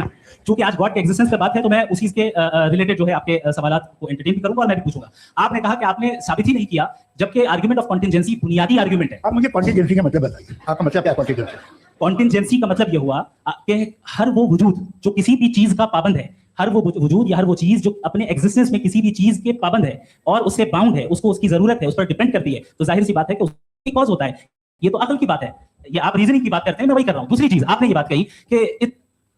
चूंकि आज गॉड के एग्जिस्टेंस पे बात है, तो मैं उसी के रिलेटेड जो है आपके सवालात को एंटरटेन भी करूंगा और मैं भी पूछूंगा। आपने कहा कि आपने साबित ही नहीं किया, जबकि आर्गुमेंट ऑफ कॉन्टिजेंसी बुनियादी आर्गुमेंट है। आप मुझे कॉन्टिजेंसी का मतलब बताइए, आपका मतलब क्या है कॉन्टिजेंसी? कॉन्टिजेंसी का मतलब यह हुआ कि हर वो वजूद जो किसी भी चीज का पाबंद है, हर वो वजूद या हर वो चीज जो अपने एग्जिस्टेंस में किसी भी चीज के पाबंद है और उससे बाउंड है, उसको उसकी जरूरत है, उस पर डिपेंड करती है, तो जाहिर सी बात है कि उसकी कॉज होता है। ये तो अकल की बात है, ये आप रीजनिंग की बात करते हैं, मैं वही कर रहा हूं। दूसरी चीज, आपने ये बात कही कि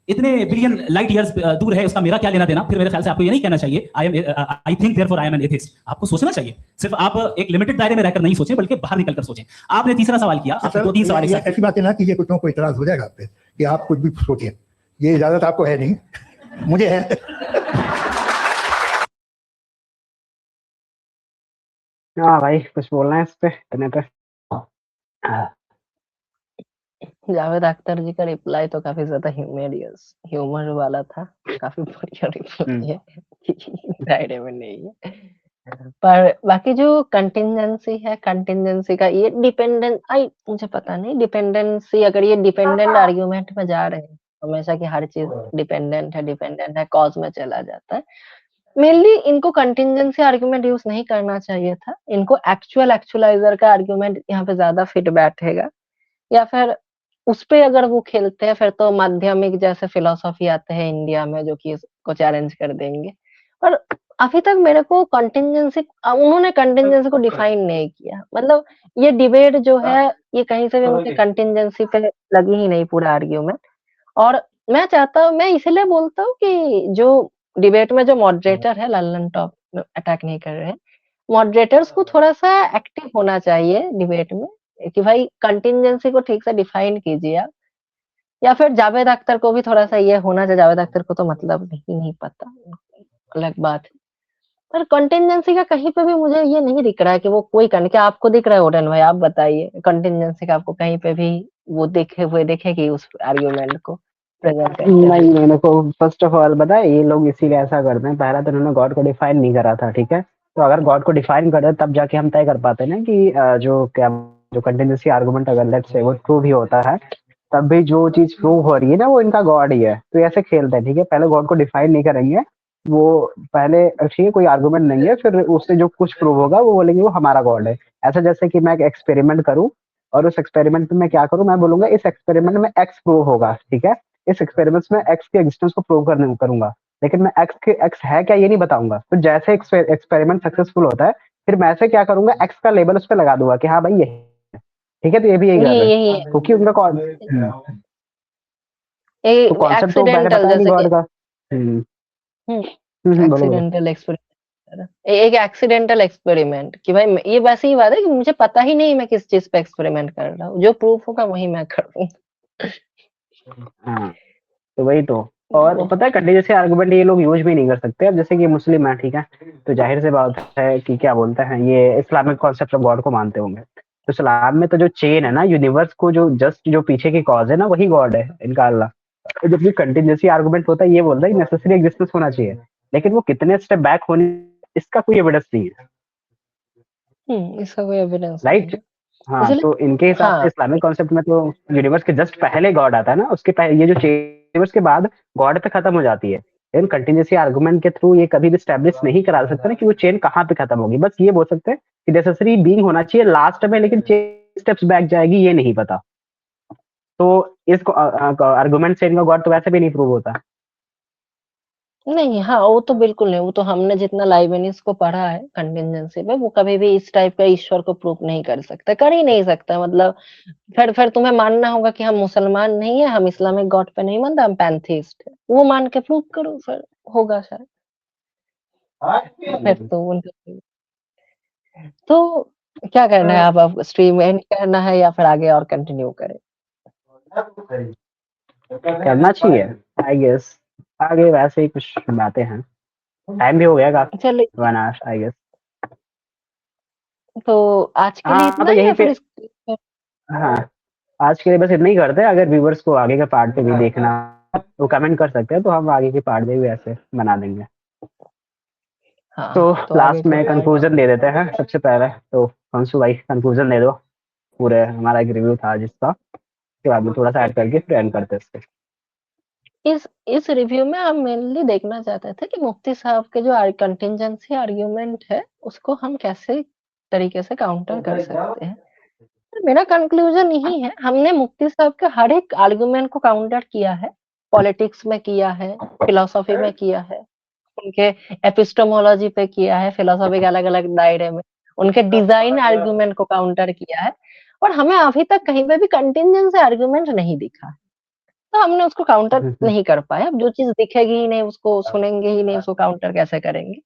इतने बिलियन लाइट ईयर्स दूर है, उसका मेरा क्या लेना देना। फिर मेरे ख्याल से आपको ये नहीं कहना चाहिए I think therefore I am an atheist. आपको सोचना चाहिए, सिर्फ आप एक लिमिटेड दायरे में रहकर नहीं सोचें, बल्कि बाहर निकलकर सोचें। आपने तीसरा सवाल किया, आपने दो तीन सवाल ये ऐसी बात है ना कि ये कुछ लोगों को इतराज हो जाएगा आप पे कि आप कुछ भी सोचिए, ये इजाजत आपको है नहीं, मुझे है। हाँ भाई, कुछ बोलना है इस पे इतने पे? जावेद अख्तर जी का रिप्लाई तो काफी ज्यादा ह्यूमेरियस ह्यूमर वाला था, काफी बढ़िया रिप्लाई है, दायरे में नहीं है। पर बाकी जो कंटिजेंसी है, कंटिजेंसी का ये डिपेंडेंट, आई मुझे पता नहीं डिपेंडेंसी, अगर ये डिपेंडेंट आर्ग्यूमेंट में जा रहे हैं हमेशा कि हर चीज डिपेंडेंट है कॉज में चला जाता है, मेनली इनको कंटिजेंसी आर्ग्यूमेंट यूज नहीं करना चाहिए था। इनको एक्चुअलाइजर का आर्ग्यूमेंट यहाँ पे ज्यादा फिट बैठेगा, या फिर उस पे अगर वो खेलते हैं फिर तो माध्यमिक जैसे फिलोसॉफी आते हैं इंडिया में जो कि इसको चैलेंज कर देंगे। पर अभी तक मेरे को कंटिजेंसी, उन्होंने कंटिजेंसी को डिफाइन नहीं किया। मतलब ये डिबेट जो है ये कहीं से भी मुझे कंटिजेंसी पे लगी ही नहीं पूरा आर्ग्यूमेंट। और मैं चाहता हूँ, मैं इसलिए बोलता हूँ कि जो डिबेट में जो मॉडरेटर है लल्लन टॉप अटैक नहीं कर रहे हैं, मॉडरेटर्स को थोड़ा सा एक्टिव होना चाहिए डिबेट में कि भाई कंटिजेंसी को ठीक से डिफाइन कीजिए आप, या फिर जावेद अख्तर को भी थोड़ा सा ये होना चाहिए। जावेद अख्तर को तो मतलब नहीं पता, अलग बात है। पर कंटिजेंसी का कहीं पे भी मुझे ये नहीं दिख रहा है कि वो कोई करने, क्या आपको दिख रहा है ओडन भाई? आप बताइए कंटिजेंसी का आपको कहीं पे भी वो देखेगी उस आर्ग्यूमेंट को प्रेजेंट करते हुए? नहीं, मेरे को फर्स्ट ऑफ ऑल पता है ये लोग इसीलिए ऐसा करते हैं। पहला तो उन्होंने गॉड को डिफाइन नहीं करा था, ठीक है? तो अगर गॉड को डिफाइन करते तब जाके हम तय कर पाते ना कि जो कंटिजेंसी आर्गुमेंट अगर लेट्स से वो ट्रू भी होता है, तब भी जो चीज प्रूव हो रही है ना वो इनका गॉड ही है। तो ऐसे खेलते हैं, ठीक है? पहले गॉड को डिफाइन नहीं करेंगे वो, पहले ठीक है कोई आर्गुमेंट नहीं है, फिर उससे जो कुछ प्रूव होगा वो बोलेंगे वो हमारा गॉड है। ऐसा जैसे कि मैं एक एक्सपेरिमेंट करूं और उस एक्सपेरिमेंट में मैं क्या करूं, मैं बोलूंगा इस एक्सपेरिमेंट में एक्स प्रूव होगा, ठीक है? इस एक्सपेरिमेंट्स में एक्स के एग्जिस्टेंस को प्रूव करने करूंगा, लेकिन मैं एक्स है क्या ये नहीं बताऊंगा। तो जैसे एक्सपेरिमेंट सक्सेसफुल होता है, फिर मैं ऐसे क्या करूंगा, एक्स का लेबल उस पर लगा दूंगा कि हाँ भाई ये है, ठीक है? तो ये भी यही कर रहे यही हैं क्योंकि उनका तो कॉन्सेप्ट तो मैंने एक्सीडेंटल बताया नहीं जैसे गॉड कि का। बोलो बोलो। एक्सीडेंटल एक्सपेरिमेंट, एक एक्सीडेंटल एक्सपेरिमेंट कि भाई ये वैसे ही बात है कि मुझे पता ही नहीं मैं किस चीज पे एक्सपेरिमेंट कर रहा हूँ, जो प्रूफ होगा वही मैं करूंगा। हाँ, तो वही तो। और पता है कंटीन्यूअस आर्गुमेंट ये लोग यूज भी नहीं कर सकते। अब जैसे कि मुस्लिम है, ठीक है? तो जाहिर सी बात है कि क्या बोलते हैं, ये इस्लामिक कॉन्सेप्ट ऑफ गॉड को मानते होंगे। तो इस्लाम में तो जो चेन है ना, यूनिवर्स को जो जस्ट जो पीछे की कॉज है ना, वही गॉड है इनका, अल्लाह। जबकि कंटीन्यूअसी आर्गुमेंट होता है, ये बोलता है नेसेसरी एग्जिस्टेंस होना चाहिए, लेकिन वो कितने स्टेप बैक होने इसका कोई एविडेंस नहीं है, इसका कोई एविडेंस नहीं राइट? है हाँ, इसलिए। तो इनके हिसाब से हाँ, इस्लामिक कॉन्सेप्ट में तो यूनिवर्स के जस्ट पहले गॉड आता है ना, उसके पहले ये जो यूनिवर्स के बाद गॉड पे खत्म हो जाती है। लेकिन कंटिन्यूसी आर्गुमेंट के थ्रू ये कभी भी स्टैब्लिश नहीं करा सकते ना कि वो चेन कहाँ पे खत्म होगी। बस ये बोल सकते हैं कि नेसेसरी बीइंग होना चाहिए लास्ट में, लेकिन चेन स्टेप्स बैक जाएगी ये नहीं पता। तो इस आर्गुमेंट से इनका गॉड तो वैसे भी नहीं प्रूव होता। नहीं, हाँ वो तो बिल्कुल नहीं। वो तो हमने जितना लाइबनिस को पढ़ा है कंटिजेंसी पे, वो कभी भी इस टाइप का ईश्वर को प्रूव नहीं कर सकता, कर ही नहीं सकता। मतलब फिर तुम्हें मानना होगा कि हम मुसलमान नहीं है, हम इस्लामिक गॉड पे नहीं मानते, हम पैंथीस्ट है, वो मान के प्रूव करो, फिर होगा शायद। फिर तो उनका तो क्या करना है? आप स्ट्रीम एंड करना है या फिर आगे और कंटिन्यू करें? करना चाहिए आई गेस। आगे वैसे ही कुछ बातें हैं, टाइम भी हो गया काफी, चलो, 1 आवर आई गेस। तो आज के लिए हाँ, इतना तो ही यहीं या पे। फिर हाँ, आज के लिए बस इतना ही करते हैं। अगर व्यूवर्स को आगे के पार्ट पे भी देखना वो कमेंट कर सकते हैं, तो हम आगे के पार्ट में भी ऐसे बना देंगे। हाँ तो तो आगे लास्ट में क्या कंक्लूजन दे देते हैं सबसे पहले। तो अंशु भाई कंक्लूजन दे दो, पूरे हमारा एक रिव्यू था जिसका, उसके बाद में थोड़ा सा ऐड करके फिर एंड करते हैं इसको। इस रिव्यू में हम मेनली देखना चाहते थे कि मुफ्ती साहब के जो कंटिंजेंसी आर्ग्यूमेंट है उसको हम कैसे तरीके से काउंटर कर सकते हैं। तो मेरा कंक्लूजन यही है, हमने मुफ्ती साहब के हर एक आर्गुमेंट को काउंटर किया है, पॉलिटिक्स में किया है, फिलोसॉफी में किया है, उनके एपिस्टेमोलॉजी पे किया है, फिलोसॉफी के अलग-अलग दायरे में, उनके डिजाइन आर्गुमेंट को काउंटर किया है, और हमें अभी तक कहीं पे भी कंटिंजेंसी आर्गुमेंट नहीं दिखा है। तो हमने उसको काउंटर नहीं कर पाए। अब जो चीज़ दिखेगी ही नहीं, उसको सुनेंगे ही नहीं, उसको काउंटर कैसे करेंगे?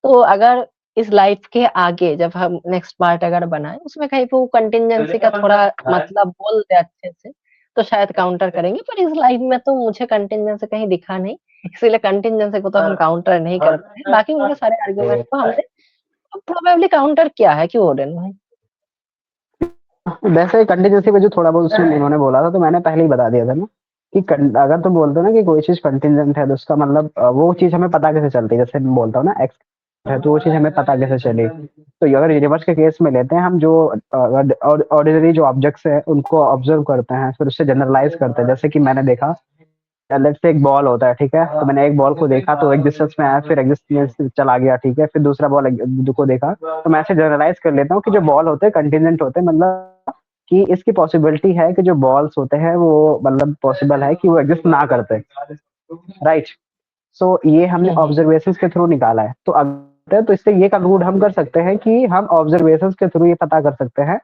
तो अगर इस लाइफ के आगे जब हम नेक्स्ट पार्ट अगर बनाएँ, उसमें कहीं पे वो कंटिंजेंसी का थोड़ा मतलब बोल दे अच्छे से, तो शायद काउंटर करेंगे। पर इस लाइफ में तो मुझे कंटिंजेंसी कहीं दिखा नहीं, इसीलिए कंटिंजेंसी को तो हम काउंटर नहीं कर पाए। बाकी उनके सारे आर्गुमेंट को हमने प्रोबेबली काउंटर किया है, क्यों ओडेन भाई? वैसे कंटीन्यूअसी पे जो थोड़ा बहुत उसमें उन्होंने बोला था, तो मैंने पहले ही बता दिया था ना कि अगर तुम बोलते हो ना कि कोई चीज कंटिजेंट है, तो उसका मतलब वो चीज हमें पता कैसे चलती है। जैसे मैं बोलता हूँ ना एक्स है, तो वो चीज हमें पता कैसे चली। तो ये अगर यूनिवर्स के केस में लेते हैं हम, जो ऑर्डिनरी जो ऑब्जेक्ट्स है उनको ऑब्जर्व करते हैं, फिर उससे जनरलाइज करते हैं। जैसे कि मैंने देखा, लेट्स से एक बॉल होता है, ठीक है, तो मैंने एक बॉल को देखा तो एक डिस्टेंस में आया, फिर एग्जिस्टेंस चला गया, ठीक है, फिर दूसरा बॉल को देखा, तो मैं ऐसे जनरलाइज कर लेता हूँ कि जो बॉल होते हैं कंटिजेंट होते हैं, मतलब कि इसकी पॉसिबिलिटी है कि जो बॉल्स होते हैं वो मतलब पॉसिबल है कि वो एग्जिस्ट ना करते, राइट। सो ये हमने ऑब्जर्वेशन के थ्रू निकाला है। तो अगर तो इससे ये कंक्लूड हम कर सकते हैं कि हम ऑब्जर्वेशन के थ्रू ये पता कर सकते हैं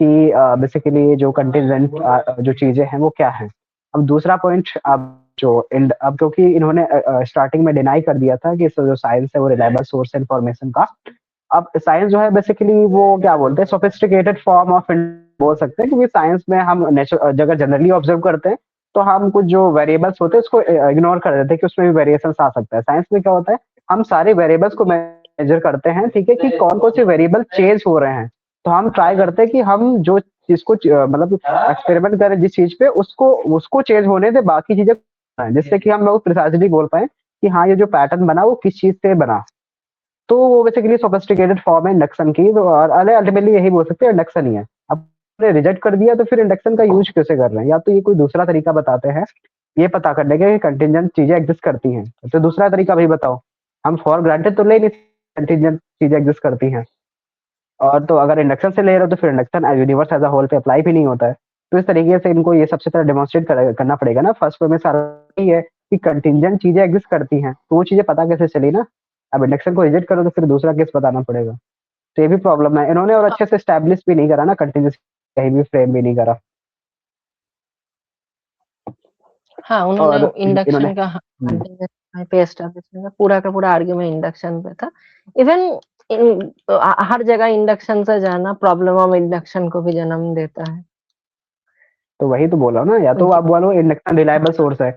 कि बेसिकली जो कंटिजेंट जो चीजें हैं वो क्या है। अब दूसरा पॉइंट, अब क्योंकि इन्होंने स्टार्टिंग में डिनाई कर दिया था कि जो साइंस है वो रिलायबल सोर्स है इन्फॉर्मेशन का। अब साइंस जो है बेसिकली वो क्या बोलते हैं, सोफिस्टिकेटेड फॉर्म ऑफ बोल सकते हैं, क्योंकि साइंस में हम अगर जनरली ऑब्जर्व करते हैं तो हम कुछ जो वेरिएबल्स होते हैं उसको इग्नोर कर देते हैं कि उसमें भी वेरिएशन आ सकता है। साइंस में क्या होता है, हम सारे वेरिएबल्स को मेजर करते हैं, ठीक है, कि कौन कौन से वेरिएबल चेंज हो रहे हैं। तो हम ट्राई करते हैं कि हम जो चीज को मतलब एक्सपेरिमेंट करें जिस चीज पे, उसको उसको चेंज होने दे, बाकी चीजें जिससे कि हम लोग प्रिसाइजली बोल पाए कि हाँ ये जो पैटर्न बना वो किस चीज से बना। तो वो बेसिकली सोफिस्टिकेटेड फॉर्म है इंडक्शन की। तो और अल्टीमेटली यही बोल सकते हैं इंडक्शन ही है। अब रिजेक्ट कर दिया तो फिर इंडक्शन का यूज कैसे कर रहे हैं, या तो ये कोई दूसरा तरीका बताते हैं ये पता करने के कंटिजेंट चीजें एग्जिस्ट करती हैं। तो दूसरा तरीका भाई बताओ, हम फॉर ग्रांटेड तो ले नहीं कंटिजेंट चीजें एग्जिस्ट करती हैं। और तो अगर इंडक्शन से ले रहे हो तो फिर induction universe as a whole पे अप्लाई भी नहीं होता है। तो इस तरीके से इनको ये सबसे पहले डेमोन्स्ट्रेट करना पड़ेगा ना। फर्स्ट में सारा ये है कि कंटिजेंट चीजें एग्जिस्ट करती हैं, तो वो चीजें पता कैसे चली ना। अब इंडक्शन को रिजेक्ट करो तो फिर दूसरा केस बताना पड़ेगा। तो ये भी प्रॉब्लम है इन्होंने, और अच्छे से स्टैब्लिश भी नहीं करा ना, कंटिन्यूस कहीं भी फ्रेम भी नहीं करा। हाँ, और उन्होंने इन्होंने इंडक्शन का कंटिजेंसी पे एस्टैब्लिशमेंट का पूरा का पूरा आर्गुमेंट इंडक्शन पे था। इवन हर जगह इंडक्शन से जाना प्रॉब्लम ऑफ इंडक्शन को भी जन्म देता है। तो वही तो बोला ना, या तो आप बोलो इंडक्शन रिलायबल सोर्स है,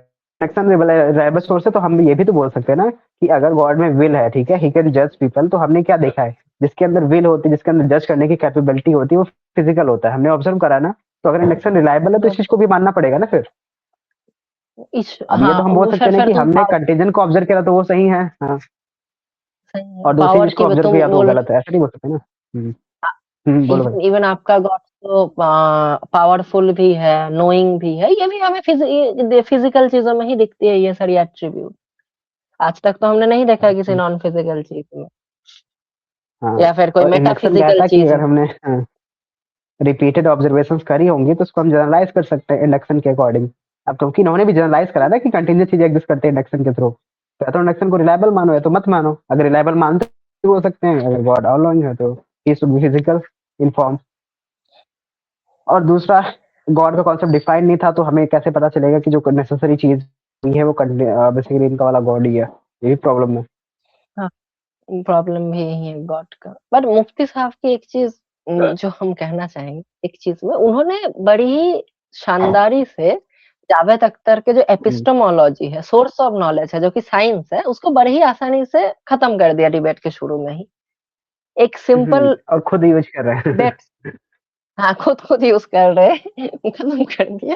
इंडक्शन रिलायबल सोर्स है, तो हम ये भी तो बोल सकते हैं ना कि अगर गॉड में विल है, ठीक है, ही कैन जज पीपल। तो हमने क्या देखा है, जिसके अंदर विल होती है, जिसके अंदर जज करने की कैपेबिलिटी होती है, वो फिजिकल होता है, हमने ऑब्जर्व करा ना। तो अगर इंडक्शन रिलायबल है तो इस चीज को भी मानना पड़ेगा ना फिर। अब ये हाँ, तो हम बोल वो सकते हैं फिर कि तुम हमने कंटीजेंट को ऑब्जर्व किया तो वो सही है, हाँ, सही है, और दूसरी पावर चीज को की भी ऑब्जर्व तो किया तो वो वो गलत है, ऐसा नहीं बोल सकते ना। बोलो भाई। इवन इवन आपका गॉड तो पावरफुल भी है, नोइंग भी है, ये भी हमें फिजिकल चीजों में ही दिखती है ये सारी एट्रीब्यूट। आज तक तो हमने नहीं देखा किसी नॉन फिजिकल चीज में, हाँ, या फिर कोई और इंडक्शन क्या मेटाफिजिकल था कि चीज अगर में। हमने रिपीटेड ऑब्जर्वेशन करी होंगी तो उसको हम जनरलाइज कर सकते हैं इंडक्शन के अकॉर्डिंग। अब क्योंकि इन्होंने भी जनरलाइज करा था कि कंटिन्यूस चीजें एग्जिस्ट करते हैं इंडक्शन के थ्रू, तो या तो इंडक्शन को रिलायबल मानो या तो मत मानो। अगर रिलायबल मानते हो सकते हैं, अगर गॉड ऑल नोइंग है तो he should be physical in form. और दूसरा, गॉड का कॉन्सेप्ट डिफाइन नहीं था, तो हमें कैसे पता चलेगा कि जो नेसेसरी चीज हुई है वो बेसिकली इनका वाला गॉड ही है। ये भी प्रॉब्लम है। हाँ, प्रॉब्लम भी यही है गॉड का। बट मुफ्ती साहब की एक चीज जो हम कहना चाहेंगे, एक चीज में उन्होंने बड़ी ही शानदारी से जावेद अख्तर के जो एपिस्टेमोलॉजी है, सोर्स ऑफ नॉलेज है, जो कि साइंस है, उसको बड़ी ही आसानी से खत्म कर दिया डिबेट के शुरू में ही। एक सिंपल और खुद यूज कर रहे हैं। डिबेट, हाँ, खुद यूज कर रहे खत्म कर दिया।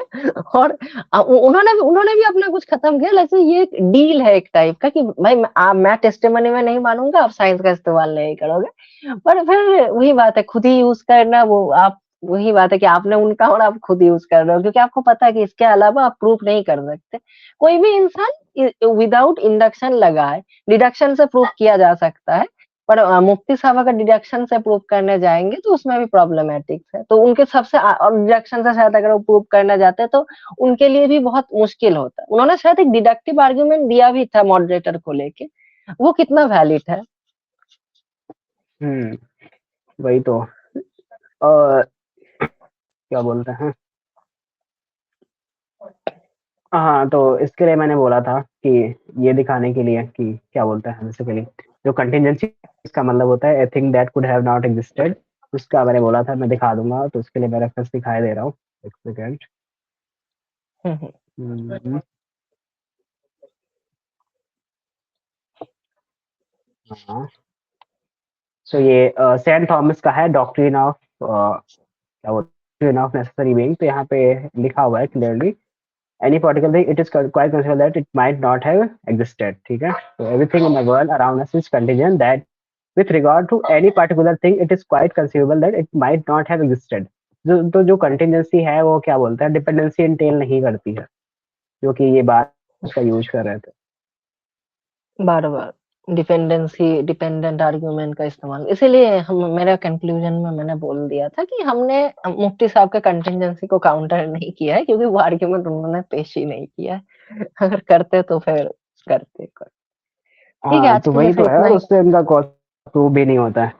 और उन्होंने भी अपना कुछ खत्म किया। जैसे ये एक डील है एक टाइप का कि भाई मैं टेस्टिमनी में नहीं मानूंगा, आप साइंस का इस्तेमाल नहीं करोगे। पर फिर वही बात है, खुद ही यूज करना, वो आप वही बात है कि आपने उनका और आप खुद यूज कर रहे हो, क्योंकि आपको पता है कि इसके अलावा आप प्रूफ नहीं कर सकते। कोई भी इंसान विदाउट इंडक्शन लगाए डिडक्शन से प्रूफ किया जा सकता है, पर मुफ्ती साहब अगर डिडक्शन से प्रूव करने जाएंगे तो उसमें भी प्रॉब्लमेटिक है। तो उनके सबसे और डिडक्शन से शायद अगर वो प्रूव करने जाते हैं तो उनके लिए भी बहुत मुश्किल होता है। उन्होंने शायद एक डिडक्टिव आर्ग्यूमेंट दिया भी था मॉडरेटर को लेके, वो कितना वैलिड है? वही तो। और क्या बोलते हैं, हाँ, तो इसके लिए मैंने बोला था कि ये दिखाने के लिए कि क्या बोलते हैं बेसिकली जो कंटिजेंसी इसका मतलब होता है a thing that could have not existed, उसका मैंने बोला था मैं दिखा दूंगा, तो उसके लिए मैं रेफरेंस दिखाई दे रहा हूँ, एक सेकेंड। हम्म, हाँ, सो ये सेंट थॉमस का है डॉक्ट्रिन ऑफ क्या बोलते डॉक्ट्रिन ऑफ नेसेसरी बीइंग। तो यहाँ पे लिखा हुआ है clearly any particular thing it is quite conceivable that it might not have existed, ठीक है। so everything in the world around us is contingent that with regard to any particular thing it is quite conceivable that it might not have existed। तो जो contingency है वो क्या बोलता है, dependency Intel नहीं करती है, जो कि ये बात उसका यूज कर रहे थे। बार बार डिपेंडेंट आर्ग्यूमेंट का इस्तेमाल, इसीलिए हम मेरे कंक्लूजन में मैंने बोल दिया था कि हमने मुफ्ती साहब के कंटिजेंसी को काउंटर नहीं किया है, क्योंकि वो आर्ग्यूमेंट उन्होंने पेश ही नहीं किया है। अगर करते तो फिर करते। ठीक है, हाँ, आज तो के लिए वही फिर तो है, इतना और ही। उससे उनका कॉस्ट प्रूव भी नहीं होता है,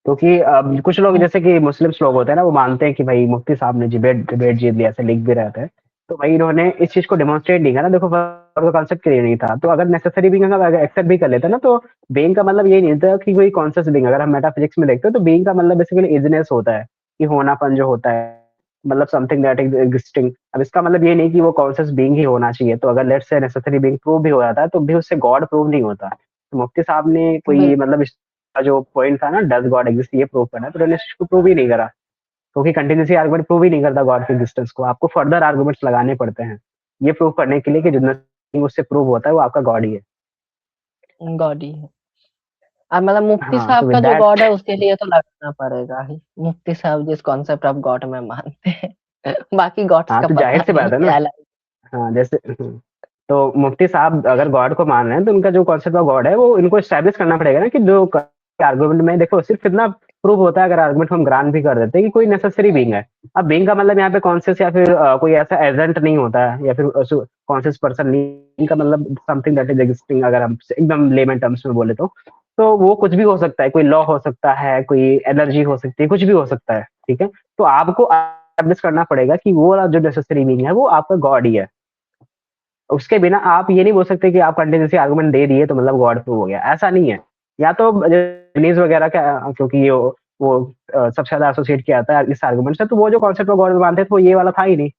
क्योंकि कुछ लोग जैसे कि मुस्लिम्स लोग होते हैं ना, वो मानते हैं कि भाई मुफ्ती साहब ने डिबेट जीत लिया, ऐसे लिख भी रहते हैं। तो भाई इन्होंने इस चीज को डेमोन्स्ट्रेट नहीं करा, देखो कॉन्सेप्ट क्लियर नहीं था, तो अगर नेसेसरी बीइंग अगर एक्सेप्ट भी कर लेते ना, तो बीइंग का मतलब ये नहीं था कि कोई कॉन्शियस बीइंग। अगर हम मेटाफिजिक्स में देखते हैं तो बीइंग का मतलब बेसिकली इजनेस होता है, कि होनापन जो होता है, मतलब समथिंग दैट इज एग्जिस्टिंग। अब इसका मतलब ये नहीं कि वो कॉन्शियस बीइंग ही होना चाहिए। तो अगर let's say necessary being prove भी हो जाता है तो भी उससे गॉड प्रूव नहीं होता। तो मुफ्ती साहब ने कोई बिल्कुल मतलब का जो पॉइंट था ना, डज गॉड एग्जिस्ट, ये प्रूव करना है, तो उन्होंने इसको प्रूव ही नहीं करा, क्योंकि कंटिन्यूसी आर्गुमेंट प्रूव ही नहीं करता गॉड के एग्जिस्टेंस को। आपको फर्दर आर्गुमेंट्स लगाने पड़ते हैं ये प्रूव करने के लिए कि जितना उससे प्रूव होता है वो आपका गॉड ही है। गॉड ही है। अब मतलब मुफ्ती हाँ, साहब तो का विद जो दैट, गॉड है उसके लिए तो लगना पड़ेगा ही, मुफ्ती साहब जिस कॉन्सेप्ट ऑफ गॉड में मानते हैं। बाकी गॉड्स हाँ, का तो जाहिर पता सी नहीं बात है ना। क्या लग। हाँ, जैसे तो मुफ्ती साहब अगर गॉड को मान रहे हैं तो उनका जो कॉन्सेप्ट ऑफ गॉड है वो इनको एस्टैब्लिश करना पड़ेगा ना, कि जो आर्गुमेंट में देखो सिर्फ कितना प्रूव होता है अगर आर्गुमेंट हम ग्रांट भी कर देते हैं कि कोई नेसेसरी बीइंग है। अब बीइंग का मतलब यहाँ पे कॉन्शियस या फिर कोई ऐसा एजेंट नहीं होता है, या फिर कॉन्शियस पर्सन नहीं, का मतलब समथिंग दैट इज एग्जिस्टिंग, अगर हम एकदम लेमन टर्म्स में बोले तो वो कुछ भी हो सकता है, कोई लॉ हो सकता है, कोई एनर्जी हो सकती है, कुछ भी हो सकता है, ठीक है। तो आपको एस्टैब्लिश करना पड़ेगा कि वो वाला जो नेसेसरी बीइंग है वो आपका गॉड ही है। उसके बिना आप ये नहीं बोल सकते कि आप कंटिन्यूसी आर्गुमेंट दे दिए तो मतलब गॉड प्रूव हो गया, ऐसा नहीं है। या तो न्यूज वगैरह का, क्योंकि ये वो सबसे ज्यादा एसोसिएट किया जाता है इस आर्गुमेंट से, तो वो जो कॉन्सेप्ट ऑफ गॉड मानते थे वो ये वाला था ही नहीं।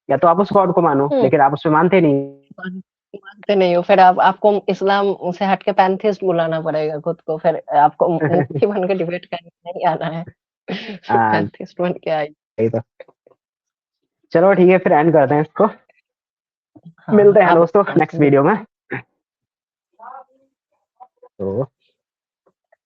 या तो आप उस गॉड को मानो, हम्म, लेकिन आप उसमें मानते नहीं। मानते नहीं हो, फिर आप आपको इस्लाम से हट के पैंथिस्ट बुलाना पड़ेगा खुद को, फिर आपको मुफ्ती बन के डिबेट करने नहीं आना है। हाँ, पैंथिस्ट बन के आई। यही तो। चलो ठीक है, फिर एंड करते हैं इसको, हाँ, मिलते हैं आप दोस्तों नेक्स्ट वीडियो में। तो